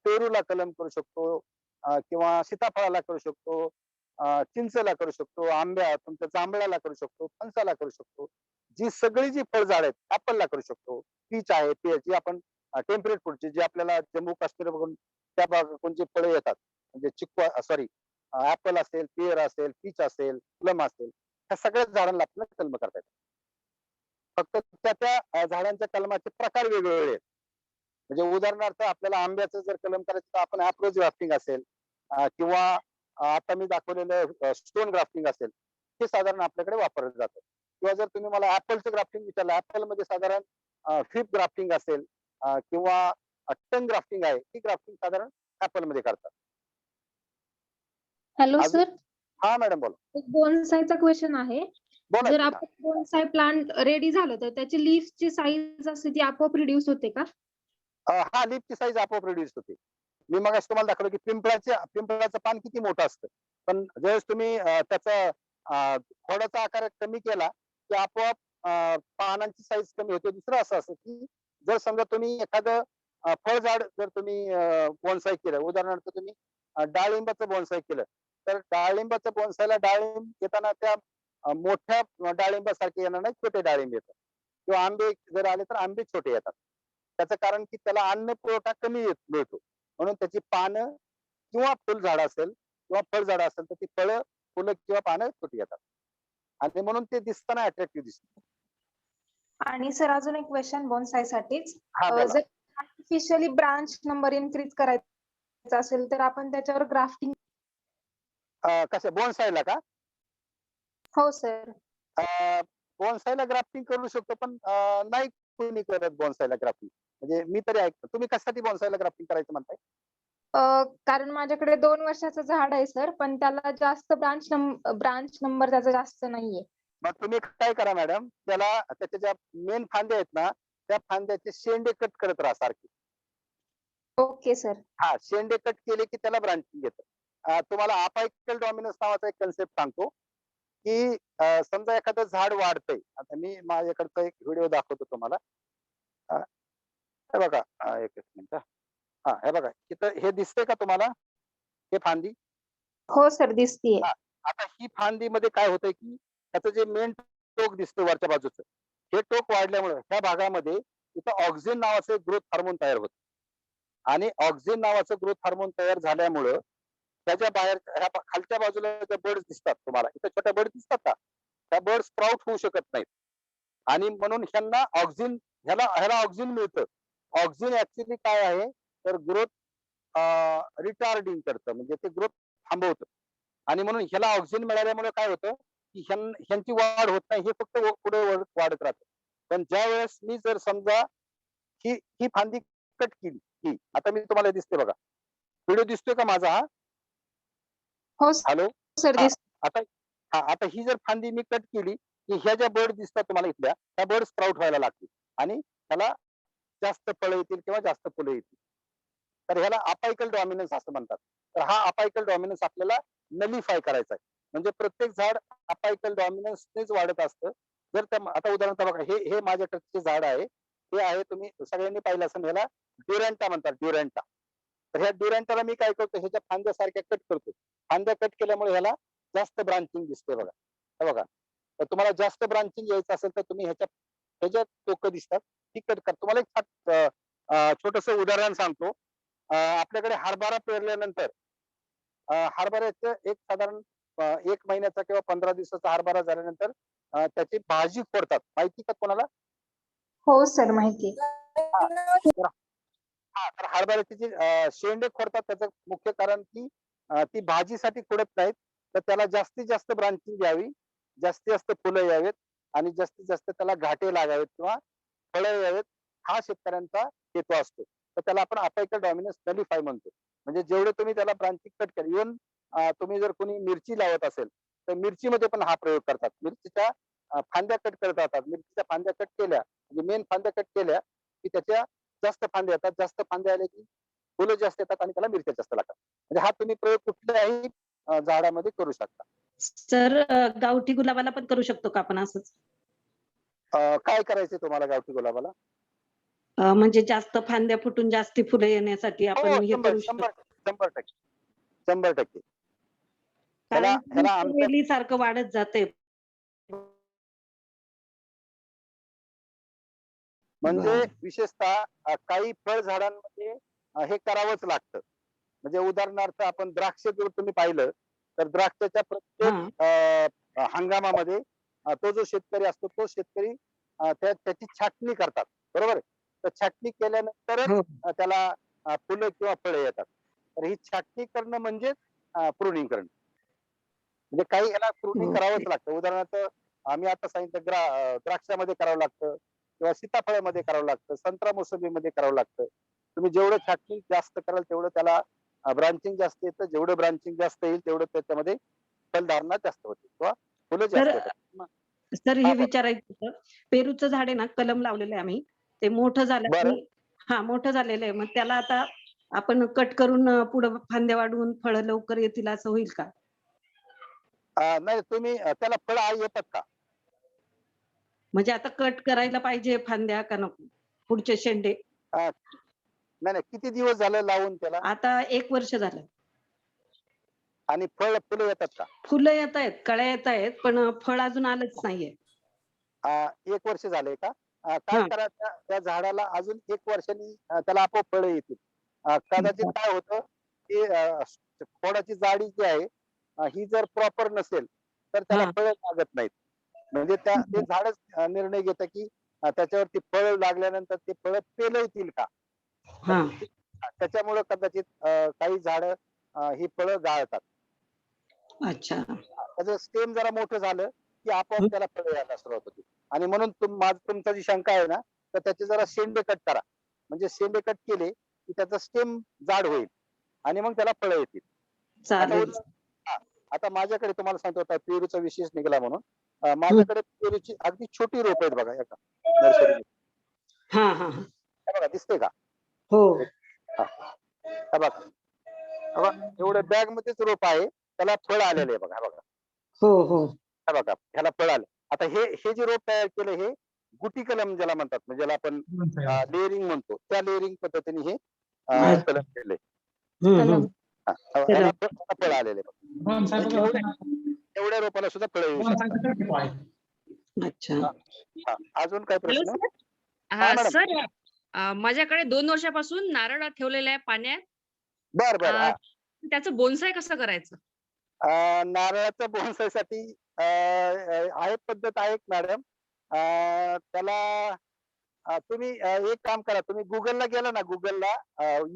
पेरूला कलम करू शकतो किंवा सीताफळाला करू शकतो, चिंचेला करू शकतो, तुमच्या जांभळाला करू शकतो, फणसाला करू शकतो. जी सगळी जी फळझाड आहेत, ऍपलला करू शकतो. पीच आहे, जी आपण टेम्परेट फूडची जी आपल्याला जम्मू काश्मीर बघून त्या भागातून जी फळं येतात, म्हणजे चिक्कू सॉरी ऍपल असेल, पेर असेल, पीच असेल, प्लम असेल, ह्या सगळ्याच झाडांना आपल्याला कलम करता येतात. फक्त त्या झाडांच्या कलमाचे प्रकार वेगवेगळे आहेत. म्हणजे उदाहरणार्थ आपल्याला आंब्याचं जर कलम करायचं तर आपण अप्रोच ग्राफ्टिंग असेल किंवा आता मी दाखवलेलं स्टोन ग्राफ्टिंग असेल, हे साधारण आपल्याकडे वापरलं जातं. किंवा जर तुम्ही मला ऍपलचं ग्राफ्टिंग विचारलं, ऍपल मध्ये साधारण फिप ग्राफ्टिंग असेल किंवा टंग ग्राफ्टिंग आहे, ही ग्राफ्टिंग साधारण ऍपल मध्ये करतात. हॅलो अजून सर, हा मॅडम बोला. एक बोनसायचा क्वेश्चन आहे. बोला जर की. हा. आपण बोनसाय प्लांट रेडी झालं तर त्याची लीफची साईज असते ती आपोआप रिड्यूस होते का? हा लीफची साईज आपोआप रिड्यूस होते. मी मगाशी तुम्हाला दाखवलं की पिंपळाचं पान किती मोठं असतं, पण ज्यावेळेस तुम्ही त्याचा खोडाचा आकार कमी केला की आपोआप पानांची साईज कमी होते. दुसरं असं असतं की जर समजा तुम्ही एखादं फळझाड जर तुम्ही बोनसाय केलं, उदाहरणार्थ तुम्ही डाळिंबाचं बोनसाय केलं, तर डाळिंबाचं बोनसायला डाळिंब येताना त्या मोठ्या डाळिंबासारखे येणार नाही, छोटे डाळिंब येतात. किंवा आंबे जर आले तर आंबे छोटे येतात. त्याचं कारण की त्याला अन्न पुरवठा कमी मिळतो, म्हणून त्याची पानं किंवा फुलझाड असेल किंवा फळझाड असेल तर ती फुलं किंवा पानं छोटी येतात आणि म्हणून ते दिसताना अट्रॅक्टिव्ह दिसतं. आणि सर अजून एक क्वेश्चन बोनसाय साठीच. हा बोला. जर आर्टिफिशियली ब्रांच नंबर इन्क्रीज करायचा असेल तर आपण त्याच्यावर ग्राफ्टिंग. कसं बोनसायला का? हो सर. बोनसायला ग्राफ्टिंग करू शकतो, पण नाही कोणी करत बोनसायला ग्राफ्टिंग. म्हणजे मी तरी ऐकतो. तुम्ही कशासाठी बोनसायला ग्राफ्टिंग करायचं म्हणताय? कारण माझ्याकडे 2 वर्षाचं झाड आहे सर, पण त्याला जास्त ब्रांच नंबर त्याचा जास्त नाहीये. मग तुम्ही काय करा मॅडम, त्याच्या ज्या मेन फांद्या आहेत ना, त्या फांद्याचे शेंडे कट करत राहा सारखे. Okay sir. हा, शेंडे कट केले की त्याला ब्रांचिंग येतं. तुम्हाला अपायकल डॉमिनन्स नावाचा एक कन्सेप्ट सांगतो की समजा एखादं झाड वाढतंय. आता मी माझ्याकडचा एक व्हिडिओ दाखवतो तुम्हाला. हे बघा, एक मिनिट. हा, हे बघा इथं हे दिसतंय का तुम्हाला, हे फांदी? हो सर, दिसतीये. आता ही फांदीमध्ये काय होतंय की त्याचं जे मेन टोक दिसतं वरच्या बाजूचं, हे टोक वाढल्यामुळे ह्या भागामध्ये इथं ऑक्सिन नावाचं ग्रोथ हार्मोन तयार होतं. आणि ऑक्सिन नावाचं ग्रोथ हार्मोन तयार झाल्यामुळं त्याच्या बाहेर ह्या खालच्या बाजूला ज्या बर्ड्स दिसतात तुम्हाला, इथं छोट्या बर्ड दिसतात का, त्या बर्ड स्प्राउट होऊ शकत नाहीत. आणि म्हणून ह्याला ऑक्सिन मिळतं. ऑक्सिन ऍक्च्युली काय आहे तर ग्रोथ रिटार्डिंग करतं, म्हणजे ते ग्रोथ थांबवतं. आणि म्हणून ह्याला ऑक्सिजन मिळाल्यामुळे काय होतं की ह्यांची वाढ होत नाही, हे फक्त पुढे वाढत राहतं. पण ज्या वेळेस मी जर समजा ही फांदी कट केली, ही आता मी तुम्हाला दिसते बघा, व्हिडिओ दिसतोय का माझा? हा, हो हॅलो. सर. हा, आता ही जर फांदी मी कट केली की ह्या ज्या बर्ड दिसतात तुम्हाला इथल्या, त्या बर्ड स्प्राउट व्हायला लागतील आणि त्याला जास्त फळं येतील किंवा जास्त फुलं येतील. तर ह्याला अपायकल डॉमिनन्स असं म्हणतात. तर हा अपायकल डॉमिनन्स आपल्याला नलिफाय करायचा आहे. म्हणजे प्रत्येक झाड अपायकल डॉमिनन्सनेच वाढत असतं. जर त्या आता उदाहरणार्थ बघा, हे माझ्याकडचे झाड आहे. हे आहे, तुम्ही सगळ्यांनी पाहिलं असेल, ह्याला ड्युरॅन्टा म्हणतात, ड्युरॅन्टा. तर ह्या ड्युरॅन्टाला मी काय करतो, ह्याच्या फांद्या सारख्या कट करतो. फांद्या कट केल्यामुळे ह्याला जास्त ब्रांचिंग दिसते बघा. हे बघा, तर तुम्हाला जास्त ब्रांचिंग यायचं असेल तर तुम्ही ह्याच्या टोकं दिसतात ती कट करा. तुम्हाला एक छोटस उदाहरण सांगतो. आपल्याकडे हरभरा पेरल्यानंतर हरभऱ्याचं एक साधारण 1 महिन्याचा किंवा 15 दिवसाचा हरभरा झाल्यानंतर त्याची भाजी फोडतात, माहिती का कोणाला? हो सर, माहिती. तर हरभऱ्याची जी शेंडे खोडतात, त्याचं मुख्य कारण की ती भाजीसाठी खोडत नाहीत, तर त्याला जास्तीत जास्त ब्रांचिंग यावी, जास्तीत जास्त फुलं यावेत आणि जास्तीत जास्त त्याला घाटे लागावेत किंवा फळं यावेत, हा शेतकऱ्यांचा हेतू असतो. तर त्याला आपण अपायकल डॉमिनन्स नलिफाय म्हणतो. म्हणजे जेवढे तुम्ही त्याला ब्रांचिंग कट केली, इव्हन तुम्ही जर कोणी मिरची लावत असेल तर मिरचीमध्ये पण हा प्रयोग करतात. मिरचीच्या फांद्या कट करत राहतात. मिरचीच्या फांद्या कट केल्या म्हणजे मेन फांद्या कट केल्या की त्याच्या जास्त फांद्या येतात. जास्त फांद्या आल्या की फुलं जास्त येतात आणि त्याला मिरच्या जास्त लागतात. म्हणजे हा तुम्ही प्रयोग कुठल्याही झाडामध्ये करू शकता. सर, गावठी गुलाबाला पण करू शकतो का आपण असंच? काय करायचंय तुम्हाला गावठी गुलाबाला? म्हणजे जास्त फांद्या फुटून जास्ती फुलं येण्यासाठी आपण हो, हे 100 करू शकतो. 100% 100%. ह्याला आमच्या वेली सारखं वाढत जाते. म्हणजे बरं. विशेषतः काही फळ झाडांमध्ये हे करावंच लागतं. म्हणजे उदाहरणार्थ आपण द्राक्ष जर तुम्ही पाहिलं तर द्राक्षाच्या प्रत्येक हंगामामध्ये तो जो शेतकरी असतो तो शेतकरी त्याची छाटणी करतात, बरोबर आहे. तर छाटणी केल्यानंतरच हो. त्याला फुलं किंवा फळे येतात. तर ही छाटणी करणं म्हणजे प्रुनिंग करणं. म्हणजे काही याला प्रुनिंग करावंच ओके. लागतं. उदाहरणार्थ आम्ही आता सांगितलं द्राक्षामध्ये करावं लागतं किंवा सीताफळामध्ये करावं लागतं, संत्रा मोसंबीमध्ये करावं लागतं. तुम्ही जेवढं छाटणी जास्त कराल तेवढं त्याला ब्रांचिंग जास्त येतं. जेवढं ब्रांचिंग जास्त येईल तेवढं त्याच्यामध्ये फलधारणा जास्त होते किंवा फुलं तर जास्त येतात. सर हा हे बोला. विचारायचं होतं. पेरूचं झाड आहे ना, कलम लावलेलं आहे आम्ही. ते मोठं झालं बरं. मोठं झालेलं आहे. मग त्याला आता आपण कट करून पुढं फांद्या वाढवून फळं लवकर येतील असं होईल का? नाही तुम्ही त्याला फळं येतात का? म्हणजे आता कट करायला पाहिजे फांद्या का नको? पुढचे शेंडे. नाही, नाही. किती दिवस झालं लावून त्याला? आता 1 वर्ष झालं. आणि फुलं येतात का? फुलं येतायत, कळ्या येतायत, पण फळ अजून आलंच नाहीये. 1 वर्ष झालंय का? काय हां. करा त्या झाडाला अजून 1 वर्षांनी त्याला आपोआप फळं येतील. कदाचित काय होतं, की खोडाची जाडी जी आहे ही जर प्रॉपर नसेल, तर त्याला हां. फळं लागत नाहीत. म्हणजे ते झाडच निर्णय घेतं, की त्याच्यावरती फळं लागल्यानंतर ते फळं पेलवतील का? तर हां. त्याच्यामुळं कदाचित काही झाडं ही फळं गाळतात. अच्छा. त्याचं स्टेम जरा मोठं झालं, की आपोआप हं. त्याला फळं यायला सुरुवात होते. आणि म्हणून तुमचा जी शंका आहे ना, तर त्याचे जरा शेंडे कट करा. म्हणजे शेंडे कट केले, की त्याचं स्टेम जाड होईल आणि मग त्याला फळं येतील. आता चालेल. हां, आता माझ्याकडे तुम्हाला सांगतो आता पेरूचा विशेष निघाला म्हणून. हं. माझ्याकडे पेरूची अगदी छोटी रोप आहेत बघा, हे का नर्सरीमध्ये. हां, हां, हां. हे बघा दिसते का? हो. हां, हे बघा. हे बघा एवढ्या बॅगमध्येच रोप आहे. त्याला फळ आलेले आहे बघा, हे बघा. हो, हो. हे बघा ह्याला फळ आलं. आता हे जे रोप तयार केलं हे गुटी कलम ज्याला म्हणतात, म्हणजे ज्याला आपण लेअरिंग म्हणतो. त्या लेअरिंग पद्धतीने हे अच्छा. कलम केलंय. हं, कलम. हं. ह्याला कलम. फळ आलेले बघा. म्हणजे एवढ्या रोपाला सुद्धा फळं येऊ शकतात. अच्छा. हां, अजून काय हॅलो प्रश्न? सर. हां मॅडम. सर, माझ्याकडे 2 वर्षापासून नारळ ठेवलेला आहे पाण्यात. बरं. अ, हां. त्याचं बोन्साय कसं करायचं? नारळाच्या बोनसायसाठी आहे पद्धत आहे मॅडम. त्याला तुम्ही एक काम करा. तुम्ही Googleला गेला ना Googleला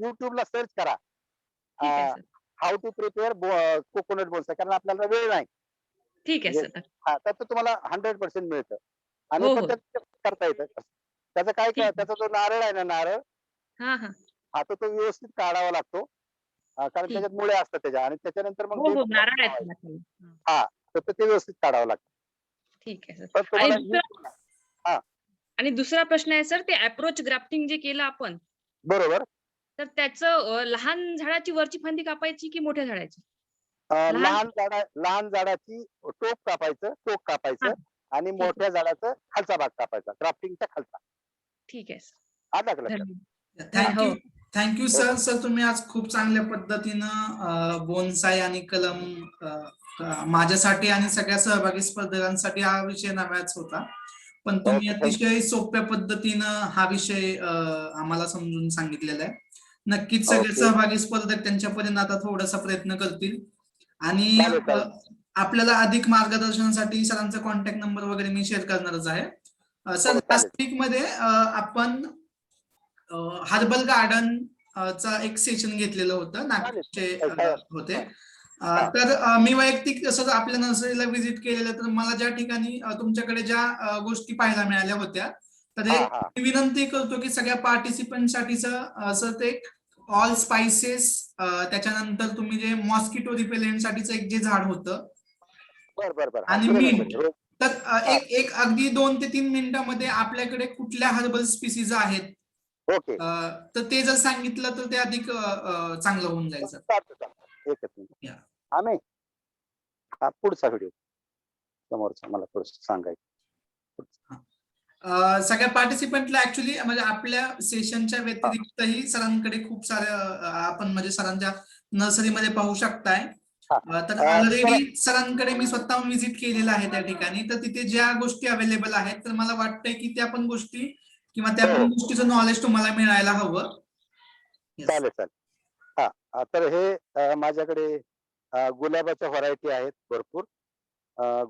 YouTubeला सर्च करा. ठीक आहे sir. How to prepare coconut bonsai, कारण आपल्याला वेळ नाही. ठीक आहे म्हणजे सर. तर ते तुम्हाला 100% मिळतं. आणि हो, पण हो. त्यात करता येतं. त्याचं काय ठीक आहे. त्याचा जो नारळ आहे ना नारळ, हां, हां. तो व्यवस्थित काढावा लागतो. कारण ठीक. त्याच्यात मुळ्या असतात त्याच्या आणि त्याच्यानंतर मग हो, ते हो. तुम्हाला नारळ आहेत लावायचं. त्याला. हं. हां, तर ते व्यवस्थित काढावं लागतं. ठीक आहे सर. पण आणि तुम्हाला दुसरा हां, आणि दुसरा प्रश्न आहे सर, ते अप्रोच ग्राफ्टिंग जे केलं आपण, बरोबर. तर त्याचं लहान झाडाची वरची फांदी कापायची की मोठ्या झाडाची? लहान लहान झाडाची टोक कापायचं हां. आणि ठीक आहे. मोठ्या झाडाचा खालचा भाग कापायचा, ग्राफ्टिंगचा खालचा. ठीक आहे सर. आलं का लक्षात? धन्यवाद. थँक्यू. हो. Thank you sir. सर तुम्ही आज खूप चांगल्या पद्धतीनं बोनसाय आणि कलम माझ्यासाठी आणि सगळ्या सहभागी स्पर्धकांसाठी हा विषय नव्याच होता. पण तुम्ही ओके, थँक्यू. अतिशय सोप्या पद्धतीनं हा विषय आम्हाला समजून सांगितलेला आहे. नक्कीच सगळे ओके. सहभागी स्पर्धक त्यांच्या परीने आता थोडासा प्रयत्न करतील. आणि चालेल. आपल्याला अधिक मार्गदर्शनासाठी सरांचा कॉन्टॅक्ट नंबर वगैरे मी शेअर करणारच आहे. सर हो, चालेल. लास्ट वीक मध्ये आपण हर्बल गार्डन चा एक सेशन घेतलेलं होतं, नागपूरचे होते. तर मी वैयक्तिक जसं आपल्या नर्सरीला व्हिजिट केलेलं, तर मला ज्या ठिकाणी तुमच्याकडे ज्या गोष्टी पाहायला मिळाल्या होत्या, तर एक विनंती करतो की सगळ्या पार्टिसिपंट असं ते ऑल स्पाइसेस, त्याच्यानंतर तुम्ही जे मॉस्किटो रिपेलेंट साठीचं एक जे झाड होतं बरं. आणि बरोबर. मिंट, तर एक अगदी 2 ते 3 मिनिटांमध्ये आपल्याकडे कुठल्या हर्बल स्पीसीज आहेत ओके. तर ते जर सांगितलं तर ते अधिक चांगलं होऊन जाईल सर. चालतं. एकच मिनिट. आम्ही पुढचा व्हिडिओ समोरचा मला थोडं सांगायचं. सगळ्या पार्टिसिपंटला ऍक्च्युली म्हणजे आपल्या सेशनच्या व्यतिरिक्तही सरांकडे खूप साऱ्या आपण म्हणजे सरांच्या नर्सरीमध्ये पाहू शकताय. तर ऑलरेडी सरांकडे मी स्वतः व्हिजिट केलेलं आहे त्या ठिकाणी. तर तिथे ज्या गोष्टी अवेलेबल आहेत तर मला वाटतंय की त्या पण गोष्टी किंवा त्या पण गोष्टीचं नॉलेज तुम्हाला मिळायला हवं. Yes. चालेल चालेल. तर हे माझ्याकडे गुलाबाच्या व्हरायटी आहेत भरपूर.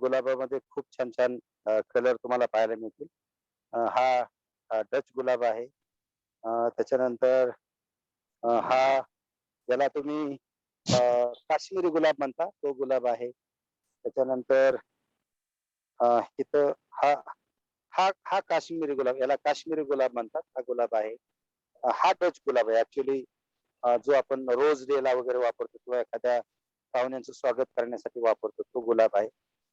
गुलाबामध्ये खूप छान छान कलर तुम्हाला पाहायला मिळतील. हा डच गुलाब आहे. त्याच्यानंतर हा ज्याला तुम्ही काश्मीरी गुलाब म्हणता तो गुलाब आहे. त्याच्यानंतर इथं हा हा हा काश्मीरी गुलाब, याला काश्मीरी गुलाब म्हणतात, हा गुलाब आहे. हा डच गुलाब आहे ऍक्च्युली, जो आपण रोज डे ला वगैरे वापरतो किंवा एखाद्या पाहुण्यांचं स्वागत करण्यासाठी वापरतो तो गुलाब आहे.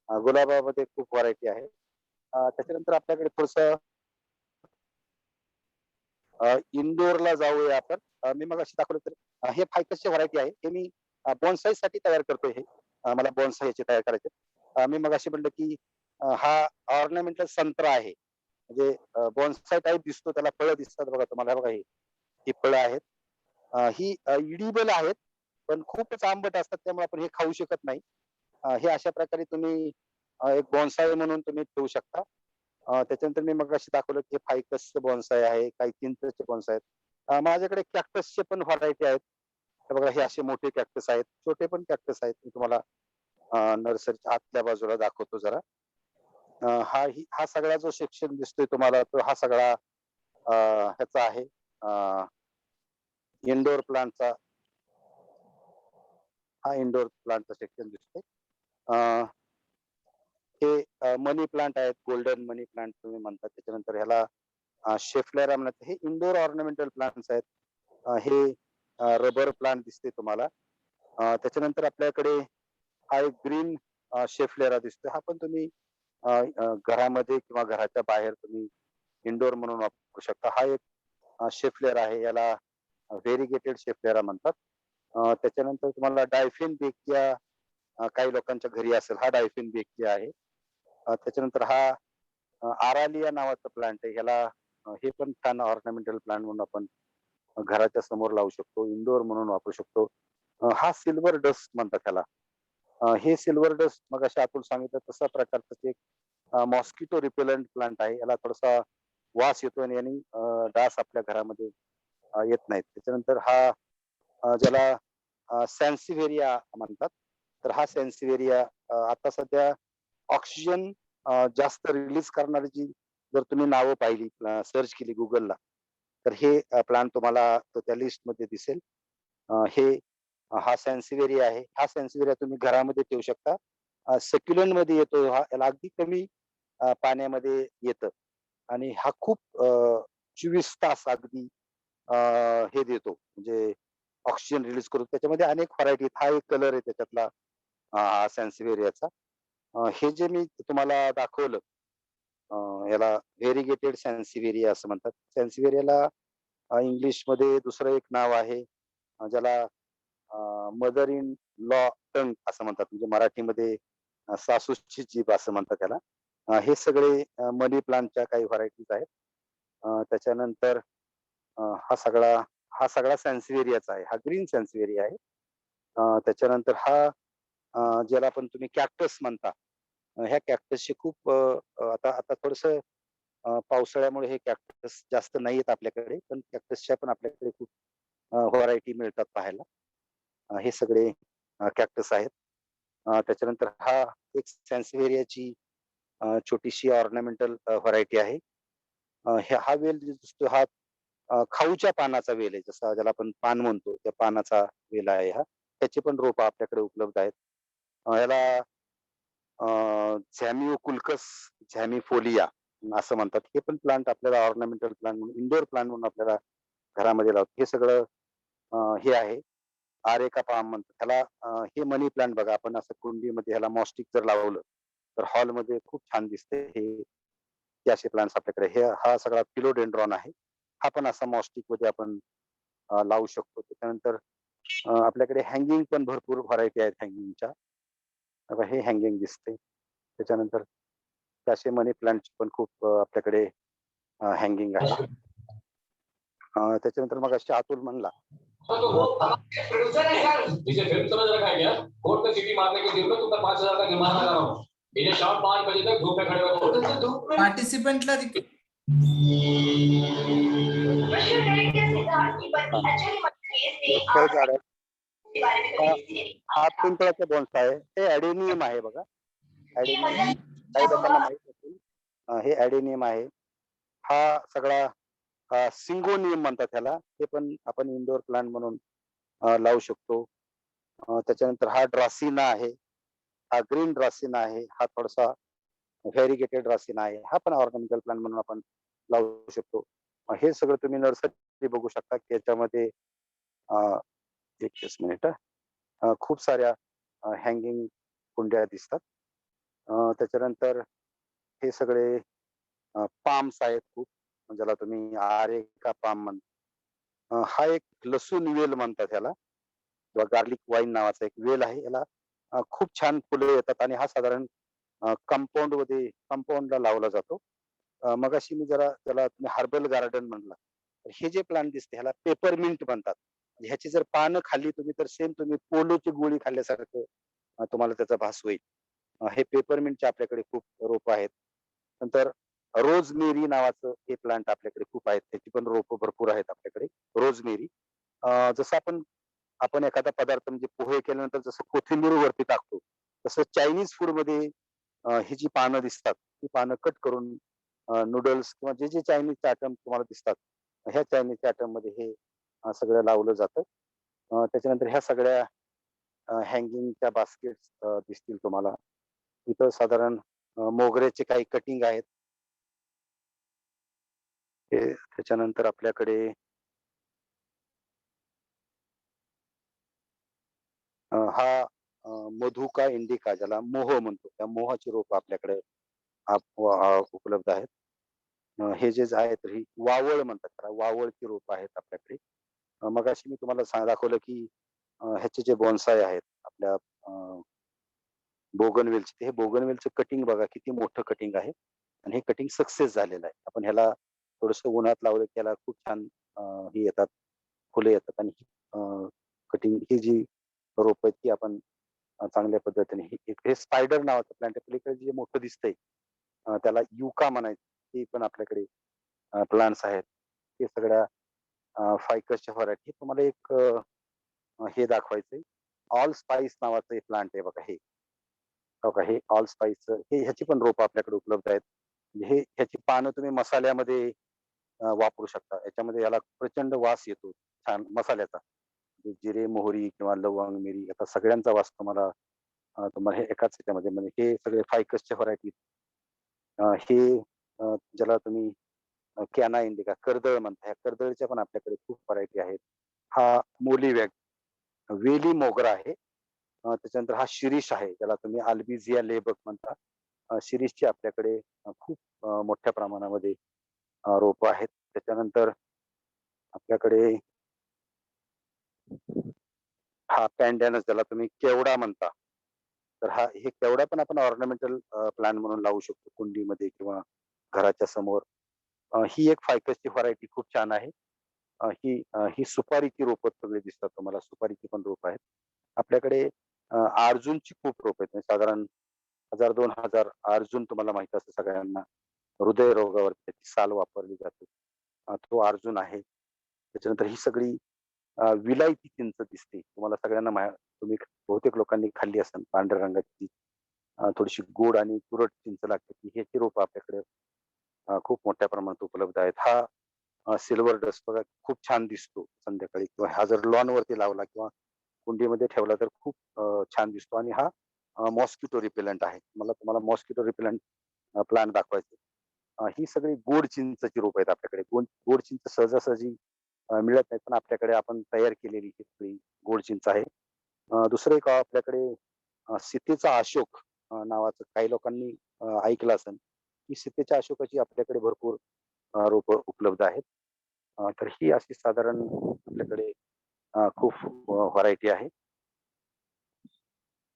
गुलाबामध्ये खूप व्हरायटी आहे. त्याच्यानंतर आपल्याकडे थोडस इंडोरला जाऊया आपण. मी मग अशी दाखवलं तर हे फायकसची व्हरायटी आहे. हे मी बॉन्साई साठी तयार करतोय. हे मला बॉन्साई याचे तयार करायचे. मी मग अशी म्हणलं की हा ऑर्नामेंटल संत्रा आहे. म्हणजे बॉन्साई टाईप दिसतो, त्याला फळं दिसतात बघा तुम्हाला, बघा ही फळं आहेत. ही इडिबल आहेत पण खूपच आंबट असतात, त्यामुळे आपण हे खाऊ शकत नाही. हे अशा प्रकारे तुम्ही एक बॉन्साई म्हणून तुम्ही ठेवू शकता. त्याच्यानंतर मी मग अशी दाखवलं की फायकसचे बॉन्साई आहे, काही चिंचचे बॉन्साई आहेत. माझ्याकडे कॅक्टसचे पण व्हरायटी आहेत. हे बघा, हे असे मोठे कॅक्टस आहेत, छोटे पण कॅक्टस आहेत. मी तुम्हाला नर्सरीच्या आतल्या बाजूला दाखवतो जरा. हा सगळा जो सेक्शन दिसतोय तुम्हाला तो हा सगळा ह्याचा आहे, इंडोर प्लांटचा. हा इंडोर प्लांटचा सेक्शन दिसतोय. हे मनी प्लांट आहेत, गोल्डन मनी प्लांट तुम्ही म्हणतात. त्याच्यानंतर ह्याला शेफलेरा म्हणतात. हे इंडोर ऑर्नामेंटल प्लांट्स आहेत. हे रबर प्लांट दिसते तुम्हाला. त्याच्यानंतर आपल्याकडे हा एक ग्रीन शेफलेरा दिसतो. हा पण तुम्ही घरामध्ये किंवा घराच्या बाहेर तुम्ही इंडोर म्हणून वापरू शकता. हा एक शेफलेरा आहे, याला व्हेरिगेटेड शेफलेरा म्हणतात. त्याच्यानंतर तुम्हाला डायफिन बेकिया काही लोकांच्या घरी असेल, हा डायफिन बेकिया आहे. त्याच्यानंतर हा आरालिया नावाचा प्लांट आहे. ह्याला हे पण छान ऑर्नामेंटल प्लांट म्हणून आपण घराच्या समोर लावू शकतो, इंडोर म्हणून वापरू शकतो. हा सिल्वर डस्ट म्हणतात त्याला. हे सिल्वर डस्ट मग अशा अतुल सांगितलं तसा प्रकारचं एक मॉस्किटो रिपेलंट प्लांट आहे. याला थोडासा वास येतो आणि यांनी डास आपल्या घरामध्ये येत नाहीत. त्याच्यानंतर हा ज्याला सॅन्सिव्हेरिया म्हणतात. तर हा सॅन्सिव्हेरिया आता सध्या ऑक्सिजन जास्त रिलीज करणारी जी जर तुम्ही नावं पाहिली, सर्च केली गुगलला, तर हे प्लांट तुम्हाला त्या लिस्ट मध्ये दिसेल. हा सॅन्सिव्हेरिया आहे. हा सॅन्सिव्हेरिया तुम्ही घरामध्ये ठेवू शकता. सेक्युलंट मध्ये येतो हा, याला अगदी कमी पाण्यामध्ये येतं आणि हा खूप 24 तास अगदी हे देतो, म्हणजे ऑक्सिजन रिलीज करू. त्याच्यामध्ये अनेक व्हरायटी, हा एक कलर आहे त्याच्यातला सॅन्सिव्हेरियाचा. हे जे मी तुम्हाला दाखवलं याला व्हेरिगेटेड सॅन्सिव्हेरिया असं म्हणतात. सॅन्सिव्हेरियाला इंग्लिश मध्ये दुसरं एक नाव आहे, ज्याला मदर इन लॉ टंग असं म्हणतात, म्हणजे मराठीमध्ये सासूची जीभ असं म्हणतात त्याला. हे सगळे मनी प्लांटच्या काही व्हरायटीज आहेत. त्याच्यानंतर हा सगळा सॅन्सिव्हेरियाचा आहे. हा ग्रीन सॅन्सिव्हेरिया आहे. त्याच्यानंतर हा ज्याला पण तुम्ही कॅक्टस म्हणता, ह्या कॅक्टसचे खूप आता आता थोडस पावसाळ्यामुळे हे कॅक्टस जास्त नाही येत आपल्याकडे, पण कॅक्टसच्या पण आपल्याकडे खूप व्हरायटी मिळतात पाहायला. हे सगळे कॅक्टस आहेत. त्याच्यानंतर हा एक सॅन्सिव्हेरियाची छोटीशी ऑर्नामेंटल व्हरायटी आहे. हा वेल जो दिसतो हा खाऊच्या पानाचा वेल आहे, जसा ज्याला आपण पान म्हणतो त्या पानाचा वेल आहे हा. त्याची पण रोपं आपल्याकडे उपलब्ध आहेत. याला झॅमिओकुल्कस झॅमिफोलिया असं म्हणतात. हे पण प्लांट आपल्याला ऑर्नामेंटल प्लांट म्हणून, इंडोर प्लांट म्हणून आपल्याला घरामध्ये लावतो. हे सगळं हे आहे, आरेका पाम म्हणतात त्याला. हे मनी प्लांट बघा, आपण असं कुंडीमध्ये ह्याला मॉस्टिक जर लावलं तर हॉलमध्ये खूप छान दिसते. हे असे प्लांट्स आपल्याकडे. हा सगळा फिलोडेंड्रॉन आहे. हा पण असा मॉस्टिक मध्ये आपण लावू शकतो. त्याच्यानंतर आपल्याकडे हँगिंग पण भरपूर व्हरायटी आहेत हँगिंगच्या. हे हँगिंग दिसते. त्याच्यानंतर असे मनी प्लांटचे पण खूप आपल्याकडे हँगिंग आहे. त्याच्यानंतर मग असे अतुल म्हणला तो वो प्रोड्यूसर है यार, इसे फिल्म समझ रखा है क्या? कोर्ट में सीटी मारने के दिन में तुम 5,000 का जुर्माना लगा रहा हूँ। इन्हें शाम 5 बजे तक धूप में खड़े रहो। पार्टिसिपेंटला पुष्कळ झाड आहेत. हा पिंपळाचा बोन्स आहे. हे ॲडेनियम आहे बघा. ॲडेनियम काही लोकांना माहित असेल. हे ॲडेनियम आहे. हा सगळा सिंगोनियम म्हणतात ह्याला. हे पण आपण इंडोर प्लांट म्हणून लावू शकतो. त्याच्यानंतर हा ड्रासिना आहे. हा ग्रीन ड्रासिना आहे. हा थोडासा व्हेरिगेटेड ड्रासिना आहे. हा पण ऑर्गॅनिकल प्लांट म्हणून आपण लावू शकतो. हे सगळं तुम्ही नर्सरी बघू शकता की याच्यामध्ये एक मिनिट खूप साऱ्या हँगिंग कुंड्या दिसतात. त्याच्यानंतर हे सगळे पाम्स आहेत खूप, ज्याला तुम्ही आरेका पाम म्हणता. हा एक लसूण वेल म्हणतात ह्याला, किंवा गार्लिक वाईन नावाचा एक वेल आहे. याला खूप छान फुले येतात आणि हा साधारण कंपाऊंडला लावला जातो. मगाशी मी जरा त्याला तुम्ही हर्बल गार्डन म्हणला, तर हे जे प्लांट दिसते ह्याला पेपरमिंट म्हणतात. ह्याची जर पानं खाल्ली तुम्ही तर सेम तुम्ही पोलोची गोळी खाल्ल्यासारखं तुम्हाला त्याचा भास होईल. हे पेपरमिंटचे आपल्याकडे खूप रोप आहेत. नंतर रोजमेरी नावाचं हे प्लांट आपल्याकडे खूप आहेत. त्याची पण रोप भरपूर आहेत आपल्याकडे. रोजमेरी जसं आपण आपण एखादा पदार्थ म्हणजे पोहे केल्यानंतर जसं कोथिंबीर वरती टाकतो, तसं चायनीज फूड मध्ये ही जी पानं दिसतात ती पानं कट करून नूडल्स किंवा जे जे चायनीजचे आयटम तुम्हाला दिसतात, ह्या चायनीजच्या आयटम मध्ये हे सगळं लावलं जातं. त्याच्यानंतर ह्या सगळ्या हँगिंगच्या बास्केट्स दिसतील तुम्हाला. इथं साधारण मोगऱ्याचे काही कटिंग आहेत. त्याच्यानंतर आपल्याकडे हा मधुका इंडिका ज्याला मोह म्हणतो, त्या मोहाची रोप आपल्याकडे उपलब्ध आहेत. हे जे आहेत ही वावळ म्हणतात त्याला, वावळची रोप आहेत आपल्याकडे. मगाशी मी तुम्हाला दाखवलं की ह्याचे जे बॉन्साय आहेत आपल्या बोगनवेलचे, हे बोगनवेलचं कटिंग बघा किती मोठं कटिंग आहे आणि हे कटिंग सक्सेस झालेलं आहे. आपण ह्याला थोडस उन्हात लावलं की याला खूप छान ही येतात, फुले येतात. आणि कटिंग ही जी रोप आहेत ती आपण चांगल्या पद्धतीने हे स्पायडर नावाचं प्लांट आहे. पलीकडे जे मोठं दिसतंय त्याला युका म्हणायचं, ते पण आपल्याकडे प्लांट्स आहेत. हे सगळ्या फायकसच्या व्हरायटी. तुम्हाला एक हे दाखवायचंय, ऑल स्पाइस नावाचं हे प्लांट आहे बघा. हे बघा, हे ऑल स्पाइस, हे ह्याची पण रोप आपल्याकडे उपलब्ध आहेत. हे ह्याची पानं तुम्ही मसाल्यामध्ये वापरू शकता. याच्यामध्ये याला प्रचंड वास येतो छान मसाल्याचा. जिरे, मोहरी किंवा लवंग, मिरी, आता सगळ्यांचा वास तुम्हाला तुम्हाला हे एकाच ह्याच्यामध्ये, म्हणजे हे सगळे फायकसच्या व्हरायटी. हे ज्याला तुम्ही कॅना इंडिका, कर्दळ म्हणता, ह्या कर्दळच्या पण आपल्याकडे खूप व्हरायटी आहेत. हा मोलीवॅग, वेली मोगरा आहे. त्याच्यानंतर हा शिरीष आहे, ज्याला तुम्ही अल्बिझिया लेबक म्हणता. शिरीषची आपल्याकडे खूप मोठ्या प्रमाणामध्ये रोप आहेत. त्याच्यानंतर आपल्याकडे हा पॅन्डॅनस, ज्याला तुम्ही केवडा म्हणता. तर हा हे केवडा पण आपण ऑर्नामेंटल प्लांट म्हणून लावू शकतो कुंडीमध्ये किंवा घराच्या समोर. ही एक फायकसची व्हरायटी खूप छान आहे. ही सुपारीची रोप सगळे दिसतात तुम्हाला, सुपारीची पण रोप आहेत आपल्याकडे. अर्जुनची खूप रोप आहेत, म्हणजे साधारण 1,000-2,000 अर्जुन तुम्हाला माहित असतं सगळ्यांना. हृदय रोगावर त्याची साल वापरली जाते, तो अर्जुन आहे. त्याच्यानंतर ही सगळी विलायती चिंच दिसते तुम्हाला सगळ्यांना. तुम्ही बहुतेक लोकांनी खाल्ली असेल, पांढऱ्या रंगाची थोडीशी गोड आणि तुरट चिंच लागते. ह्याची रोप आपल्याकडे खूप मोठ्या प्रमाणात उपलब्ध आहेत. हा सिल्वर डस्ट बघा खूप छान दिसतो संध्याकाळी, किंवा हा जर लॉन वरती लावला किंवा कुंडीमध्ये ठेवला तर खूप छान दिसतो. आणि हा मॉस्किटो रिपेलंट आहे. मला तुम्हाला मॉस्किटो रिपेलंट प्लांट दाखवायचे. ही सगळी गोड चिंचची रोप आहेत आपल्याकडे. गोड चिंच सहजासहजी मिळत नाही, पण आपल्याकडे आपण तयार केलेली ही सगळी गोड चिंच आहे. दुसरं एक आपल्याकडे सीतेचा अशोक नावाचं, काही लोकांनी ऐकलं असेल. ही सीतेच्या अशोकाची आपल्याकडे भरपूर रोप उपलब्ध आहेत. तर ही अशी साधारण आपल्याकडे खूप व्हरायटी आहे.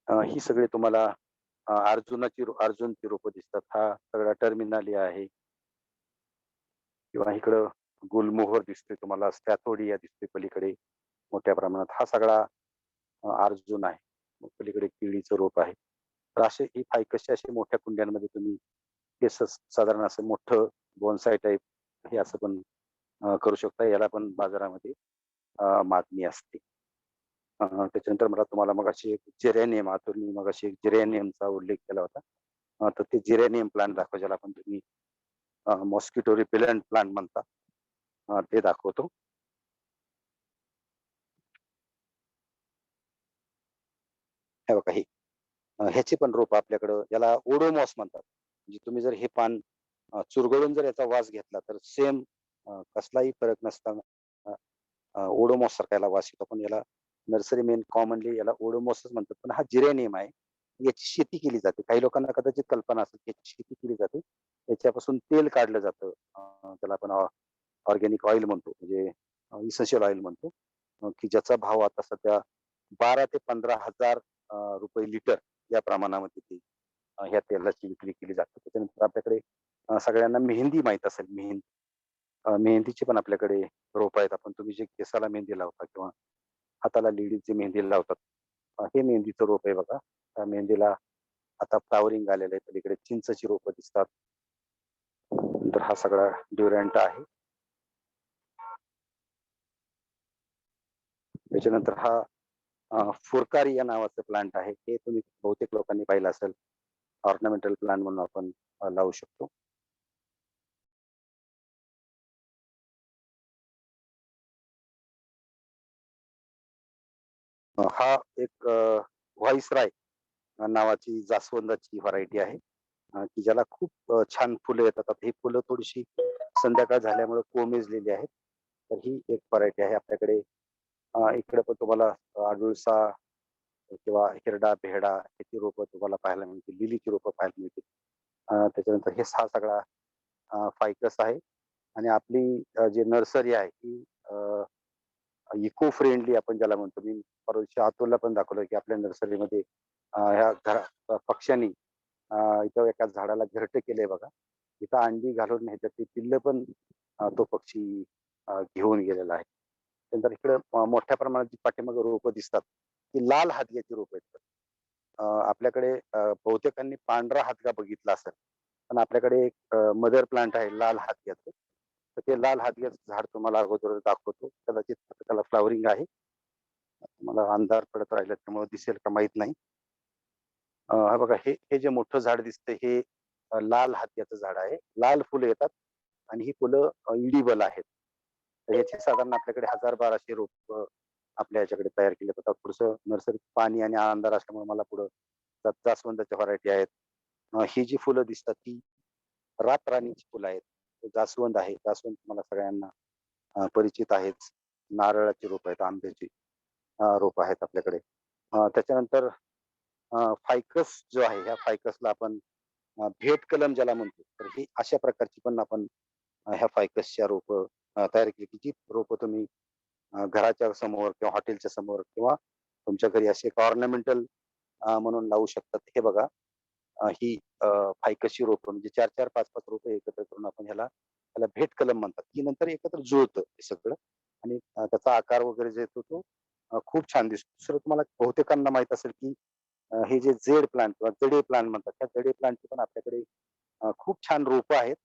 ही सगळी तुम्हाला अर्जुनची रोपं दिसतात. हा सगळा टर्मिनालिया आहे, किंवा इकडं गुलमोहर दिसते तुम्हाला, स्टॅथोडिया दिसते पलीकडे. मोठ्या प्रमाणात. हा सगळा अर्जुन आहे. मग पलीकडे केळीचं रोप आहे. तर असे ही फायकसची अशी मोठ्या कुंड्यांमध्ये तुम्ही हे साधारण असं मोठं बोनसाय टाईप हे असं पण करू शकता. याला पण बाजारामध्ये मागणी असते. त्याच्यानंतर मला तुम्हाला मगाशी एक जेरेनियम आतुरनी मगाशी एक जेरेनियमचा उल्लेख केला होता. तर ते जेरेनियम प्लांट दाखवा ज्याला पण तुम्ही मॉस्किटो रिपेलंट प्लांट म्हणता. ते दाखवतो. हे बघा ही ह्याची पण रोप आपल्याकडं याला ओडोमॉस म्हणतात. म्हणजे तुम्ही जर हे पान चुरगळून जर याचा वास घेतला तर सेम कसलाही फरक नसताना ओडोमॉस सारखा याला वास येतो. पण याला नर्सरी मेन कॉमनली याला ओडोमॉसच म्हणतात. पण हा जिरेनियम आहे. याची शेती केली जाते. काही लोकांना कदाचित कल्पना असेल याची शेती केली जाते. याच्यापासून तेल काढलं जातं. त्याला आपण ऑर्गॅनिक ऑइल म्हणतो, म्हणजे इसेन्शियल ऑइल म्हणतो. की ज्याचा भाव आता सध्या 12 ते 15,000 रुपये लिटर या प्रमाणामध्ये ती ह्या तेलाची विक्री केली जाते. त्याच्यानंतर आपल्याकडे सगळ्यांना मेहंदी माहित असेल. मेहंदीची पण आपल्याकडे रोप आहेत. आपण तुम्ही जे केसाला मेहंदी लावता किंवा हाताला लेडीजची मेहंदी लावतात, हे मेहंदीचं रोप आहे बघा. त्या मेहंदीला आता फ्लावरिंग आलेलं आहे. पलीकडे चिंचची रोपं दिसतात. नंतर हा सगळा ड्युरॅन्ट आहे. त्याच्यानंतर हा फुरकारी या नावाचं प्लांट आहे. हे तुम्ही बहुतेक लोकांनी पाहिलं असेल. ऑर्नामेंटल प्लांट म्हणून आपण लावू शकतो. हा एक व्हाईसराय नावाची जास्वंदाची व्हरायटी आहे. की ज्याला खूप छान फुलं येतात. आता ही फुलं थोडीशी संध्याकाळ झाल्यामुळे कोमेजलेली आहेत. तर ही एक व्हरायटी आहे आपल्याकडे. इकडे पण तुम्हाला अडुळसा किंवा हिरडा, भेडा याची रोपं तुम्हाला पाहायला मिळतील. लिलीची रोपं पाहायला मिळतील. त्याच्यानंतर हे हा सगळा फायकस आहे. आणि आपली जी नर्सरी आहे ही इको फ्रेंडली आपण ज्याला म्हणतो. मी परवा अतुलला पण दाखवलं की आपल्या नर्सरीमध्ये ह्या पक्ष्यांनी इथं एका झाडाला घरटे केले बघा. इथं अंडी घालून ह्याच्यात ती पिल्लं पण तो पक्षी घेऊन गेलेला आहे. त्यानंतर इकडे मोठ्या प्रमाणात जी पाठीमागे रोपं दिसतात ती लाल हादग्याची रोपं आहेत. आपल्याकडे बहुतेकांनी पांढरा हादगा बघितला असेल. पण आपल्याकडे एक मदर प्लांट आहे लाल हादग्याचं. तर ते लाल हादग्याचं झाड तुम्हाला अगोदर दाखवतो. कदाचित त्याला फ्लावरिंग आहे. मला अंधार पडत राहिला त्यामुळे दिसेल का माहित नाही. हा बघा हे जे मोठं झाड दिसतंय हे लाल हादग्याचं झाड आहे. लाल फुलं येतात आणि ही फुलं इडिबल आहेत. तर याची साधारण आपल्याकडे 1000-1200 रोप आपल्या याच्याकडे तयार केले जातात. थोडंसं नर्सरीत पाणी आणि अंधार असल्यामुळे मला पुढं जास्वंदाच्या व्हरायटी आहेत. ही जी फुलं दिसतात ती रातराणीची फुलं आहेत. जास्वंद आहे. जास्वंद तुम्हाला सगळ्यांना परिचित आहेच. नारळाची रोप आहेत, आंब्याची रोप आहेत आपल्याकडे. त्याच्यानंतर फायकस जो आहे ह्या फायकसला आपण भेट कलम ज्याला म्हणतो. तर ही अशा प्रकारची पण आपण ह्या फायकसच्या रोप तयार केली की जी रोप तुम्ही घराच्या समोर किंवा हॉटेलच्या समोर किंवा तुमच्या घरी असे एक ऑर्नामेंटल म्हणून लावू शकतात. हे बघा ही फायकसची रोप म्हणजे 4-4, 5-5 रोप एकत्र करून आपण ह्याला भेट कलम म्हणतात. की नंतर एकत्र जुळतं हे सगळं आणि त्याचा आकार वगैरे जे येतो तो खूप छान दिसतो. दुसरं तुम्हाला बहुतेकांना माहित असेल की हे जे जेड प्लांट किंवा जडे प्लांट म्हणतात त्या जडे प्लांटची पण आपल्याकडे खूप छान रोपं आहेत.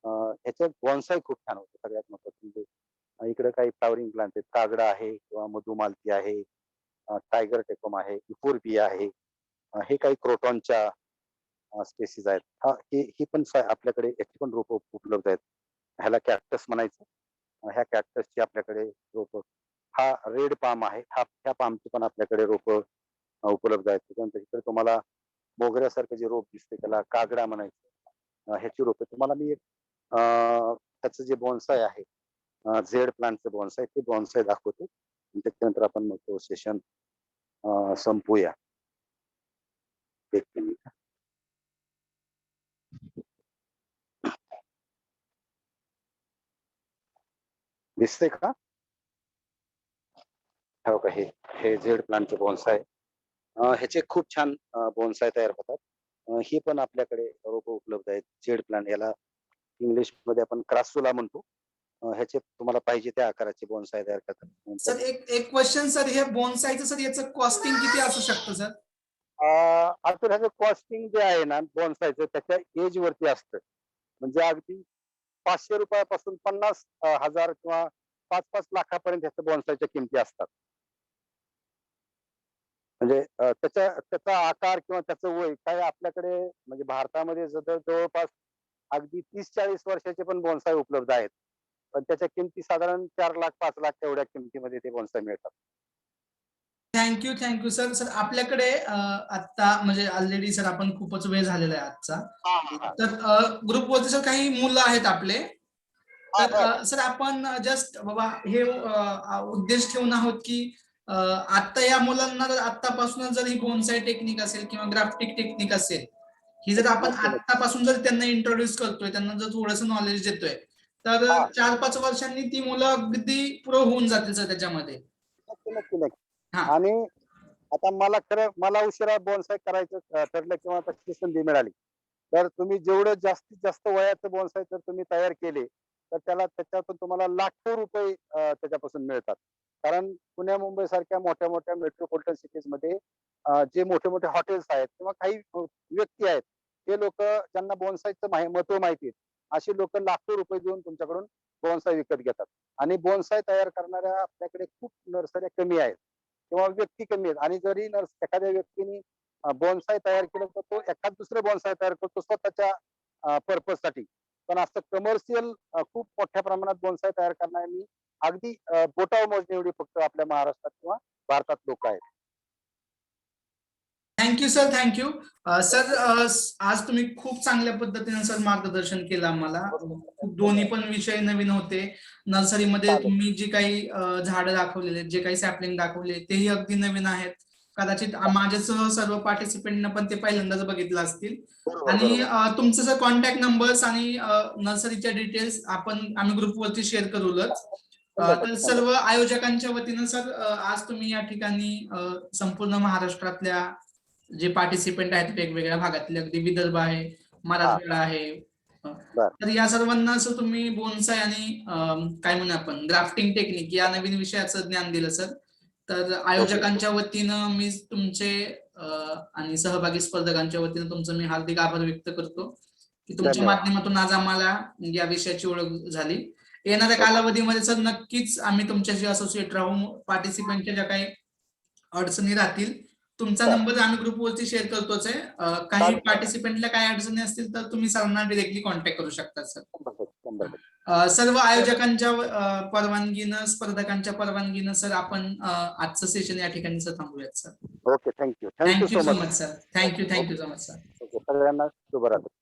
ह्याच्यात बॉन्साय खूप छान होतं. सगळ्यात महत्त्वाचं म्हणजे इकडे काही फ्लॉवरिंग प्लांट आहेत. कागडा आहे किंवा मधुमालती आहे, टायगर टेकम आहे, इफोर्बिया आहे. हे काही क्रोटॉनच्या स्पेसीज आहेत. ही पण आपल्याकडे याची पण रोपं उपलब्ध आहेत. ह्याला कॅक्टस म्हणायचं. ह्या कॅक्टसची आपल्याकडे रोपं. हा रेड पाम आहे. ह्या पामची पण आपल्याकडे रोपं उपलब्ध आहेत. त्याच्यानंतर इकडे तुम्हाला मोगऱ्यासारखं जे रोप दिसते त्याला कागडा म्हणायचं. ह्याची रोपं तुम्हाला मी एक त्याचं जे बॉन्साय आहे झेड प्लांटचं बॉन्साय ते बॉन्साय दाखवतो. त्याच्यानंतर आपण मग तो सेशन संपूया. एक मिनिट. दिसते का? हो का? हे झेड प्लांटचे बॉन्साय. ह्याचे खूप छान बॉन्साय तयार होतात. ही पण आपल्याकडे रोपं उपलब्ध आहेत. झेड प्लांट याला इंग्लिश मध्ये आपण क्रासूला म्हणतो. ह्याचे तुम्हाला पाहिजे त्या आकाराचे बोनसाय तयार करतात. सर एक क्वेश्चन सर, हे बोनसायचं सर याचं कॉस्टिंग किती असू शकतं सर? आता ह्याचं कॉस्टिंग जे आहे ना बोनसायचं त्याच्या एज वरती असतं. म्हणजे अगदी 500 रुपयापासून 50,000 किंवा 5-5 लाखापर्यंत ह्याच्या बोनसायच्या किमती असतात. म्हणजे त्याचा आकार किंवा त्याचं वय काय आपल्याकडे म्हणजे भारतामध्ये जवळपास अगदी 30-40 वर्षाचे पण बोनसाय उपलब्ध आहेत. पण त्याच्या किमती साधारण 4 लाख 5 लाख एवढ्या किमतीमध्ये ते बोनसाय मिळतात. Thank you sir. सर आपल्याकडे आता म्हणजे ऑलरेडी सर आपण खूपच वेळ झालेला आहे आजचा. तर ग्रुपवरती सर काही मुलं आहेत आपले. तर सर आपण जस्ट बाबा हे उद्देश ठेवून आहोत की आता या मुलांना जर आतापासून जर ही बोनसाय टेक्निक असेल किंवा ग्राफ्टिंग टेक्निक असेल, ही जर आपण आतापासून जर त्यांना इंट्रोड्यूस करतोय, त्यांना जर थोडंसं नॉलेज देतोय, तर 4-5 वर्षांनी ती मुलं अगदी प्रो होऊन जातील सर त्याच्यामध्ये. नक्की. आणि आता मला उशिरा बोनसाय करायचं ठरलं किंवा तशी संधी मिळाली, तर तुम्ही जेवढं जास्तीत जास्त वयाचं बोनसाय जर तुम्ही तयार केले तर त्याच्यातून तुम्हाला लाखो रुपये त्याच्यापासून मिळतात. कारण पुण्या मुंबई सारख्या मोठ्या मेट्रोपॉलिटन सिटीज मध्ये जे मोठे हॉटेल्स आहेत किंवा काही व्यक्ती आहेत, ते लोक ज्यांना बोनसायचं महत्व माहिती आहे, अशी लोक लाखो रुपये देऊन तुमच्याकडून बोनसाय विकत घेतात. आणि बोनसाय तयार करणाऱ्या आपल्याकडे खूप नर्सऱ्या कमी आहेत किंवा व्यक्ती कमी आहेत. आणि जरी एखाद्या व्यक्तीने बोनसाय तयार केलं तर तो एखाद दुसरं बोनसाय तयार करतो स्वतःच्या पर्पज साठी. पण असं कमर्शियल खूप मोठ्या प्रमाणात बोनसाय तयार करणारी अगदी बोटावर मोजणी एवढी फक्त आपल्या महाराष्ट्रात किंवा भारतात लोक आहेत. Thank you sir. सर आज तुम्ही खूप चांगल्या पद्धतीने सर मार्गदर्शन केलं आम्हाला. खूप दोन्ही पण विषय नवीन होते. नर्सरीमध्ये तुम्ही जी काही झाडं दाखवलेले, जे काही सॅपलिंग दाखवले तेही अगदी नवीन आहेत. कदाचित माझ्यासह सर्व पार्टिसिपेंटना पण ते पहिल्यांदाच बघितलं असतील. आणि तुमचं सर कॉन्टॅक्ट नंबर्स आणि नर्सरीच्या डिटेल्स आम्ही ग्रुपवरती शेअर करूलच. तर सर्व आयोजकांच्या वतीनं सर आज तुम्ही या ठिकाणी संपूर्ण महाराष्ट्रातल्या जे पार्टिसिपेंट आहेत वेगवेगळ्या भागातले, अगदी विदर्भ आहे, मराठवाडा आहे, तर या सर्वांना असं तुम्ही बोनसाय आणि काय म्हणू आपण ग्राफ्टिंग टेक्निक या नवीन विषयाचं ज्ञान दिलं सर. तर आयोजकांच्या वतीनं मी तुमचे आणि सहभागी स्पर्धकांच्या वतीनं तुमचं मी हार्दिक आभार व्यक्त करतो की तुमच्या माध्यमातून आज आम्हाला या विषयाची ओळख झाली. येणाऱ्या कालावधीमध्ये सर नक्कीच आम्ही तुमच्याशी असोसिएट राहू. पार्टिसिपेंटच्या ज्या काही अडचणी राहतील, तुमचा नंबर आम्ही ग्रुपवरती शेअर करतोच आहे. काही पार्टिसिपेंटला काही अडचणी असतील तर तुम्ही सरांना डिरेक्टली कॉन्टॅक्ट करू शकता सर. सर्व आयोजकांच्या परवानगीनं, स्पर्धकांच्या परवानगीनं सर आपण आजचं सेशन या ठिकाणी सर थांबूयात sir. Okay, thank you so much sir. Thank you so much sir. सगळ्यांना शुभरात्री.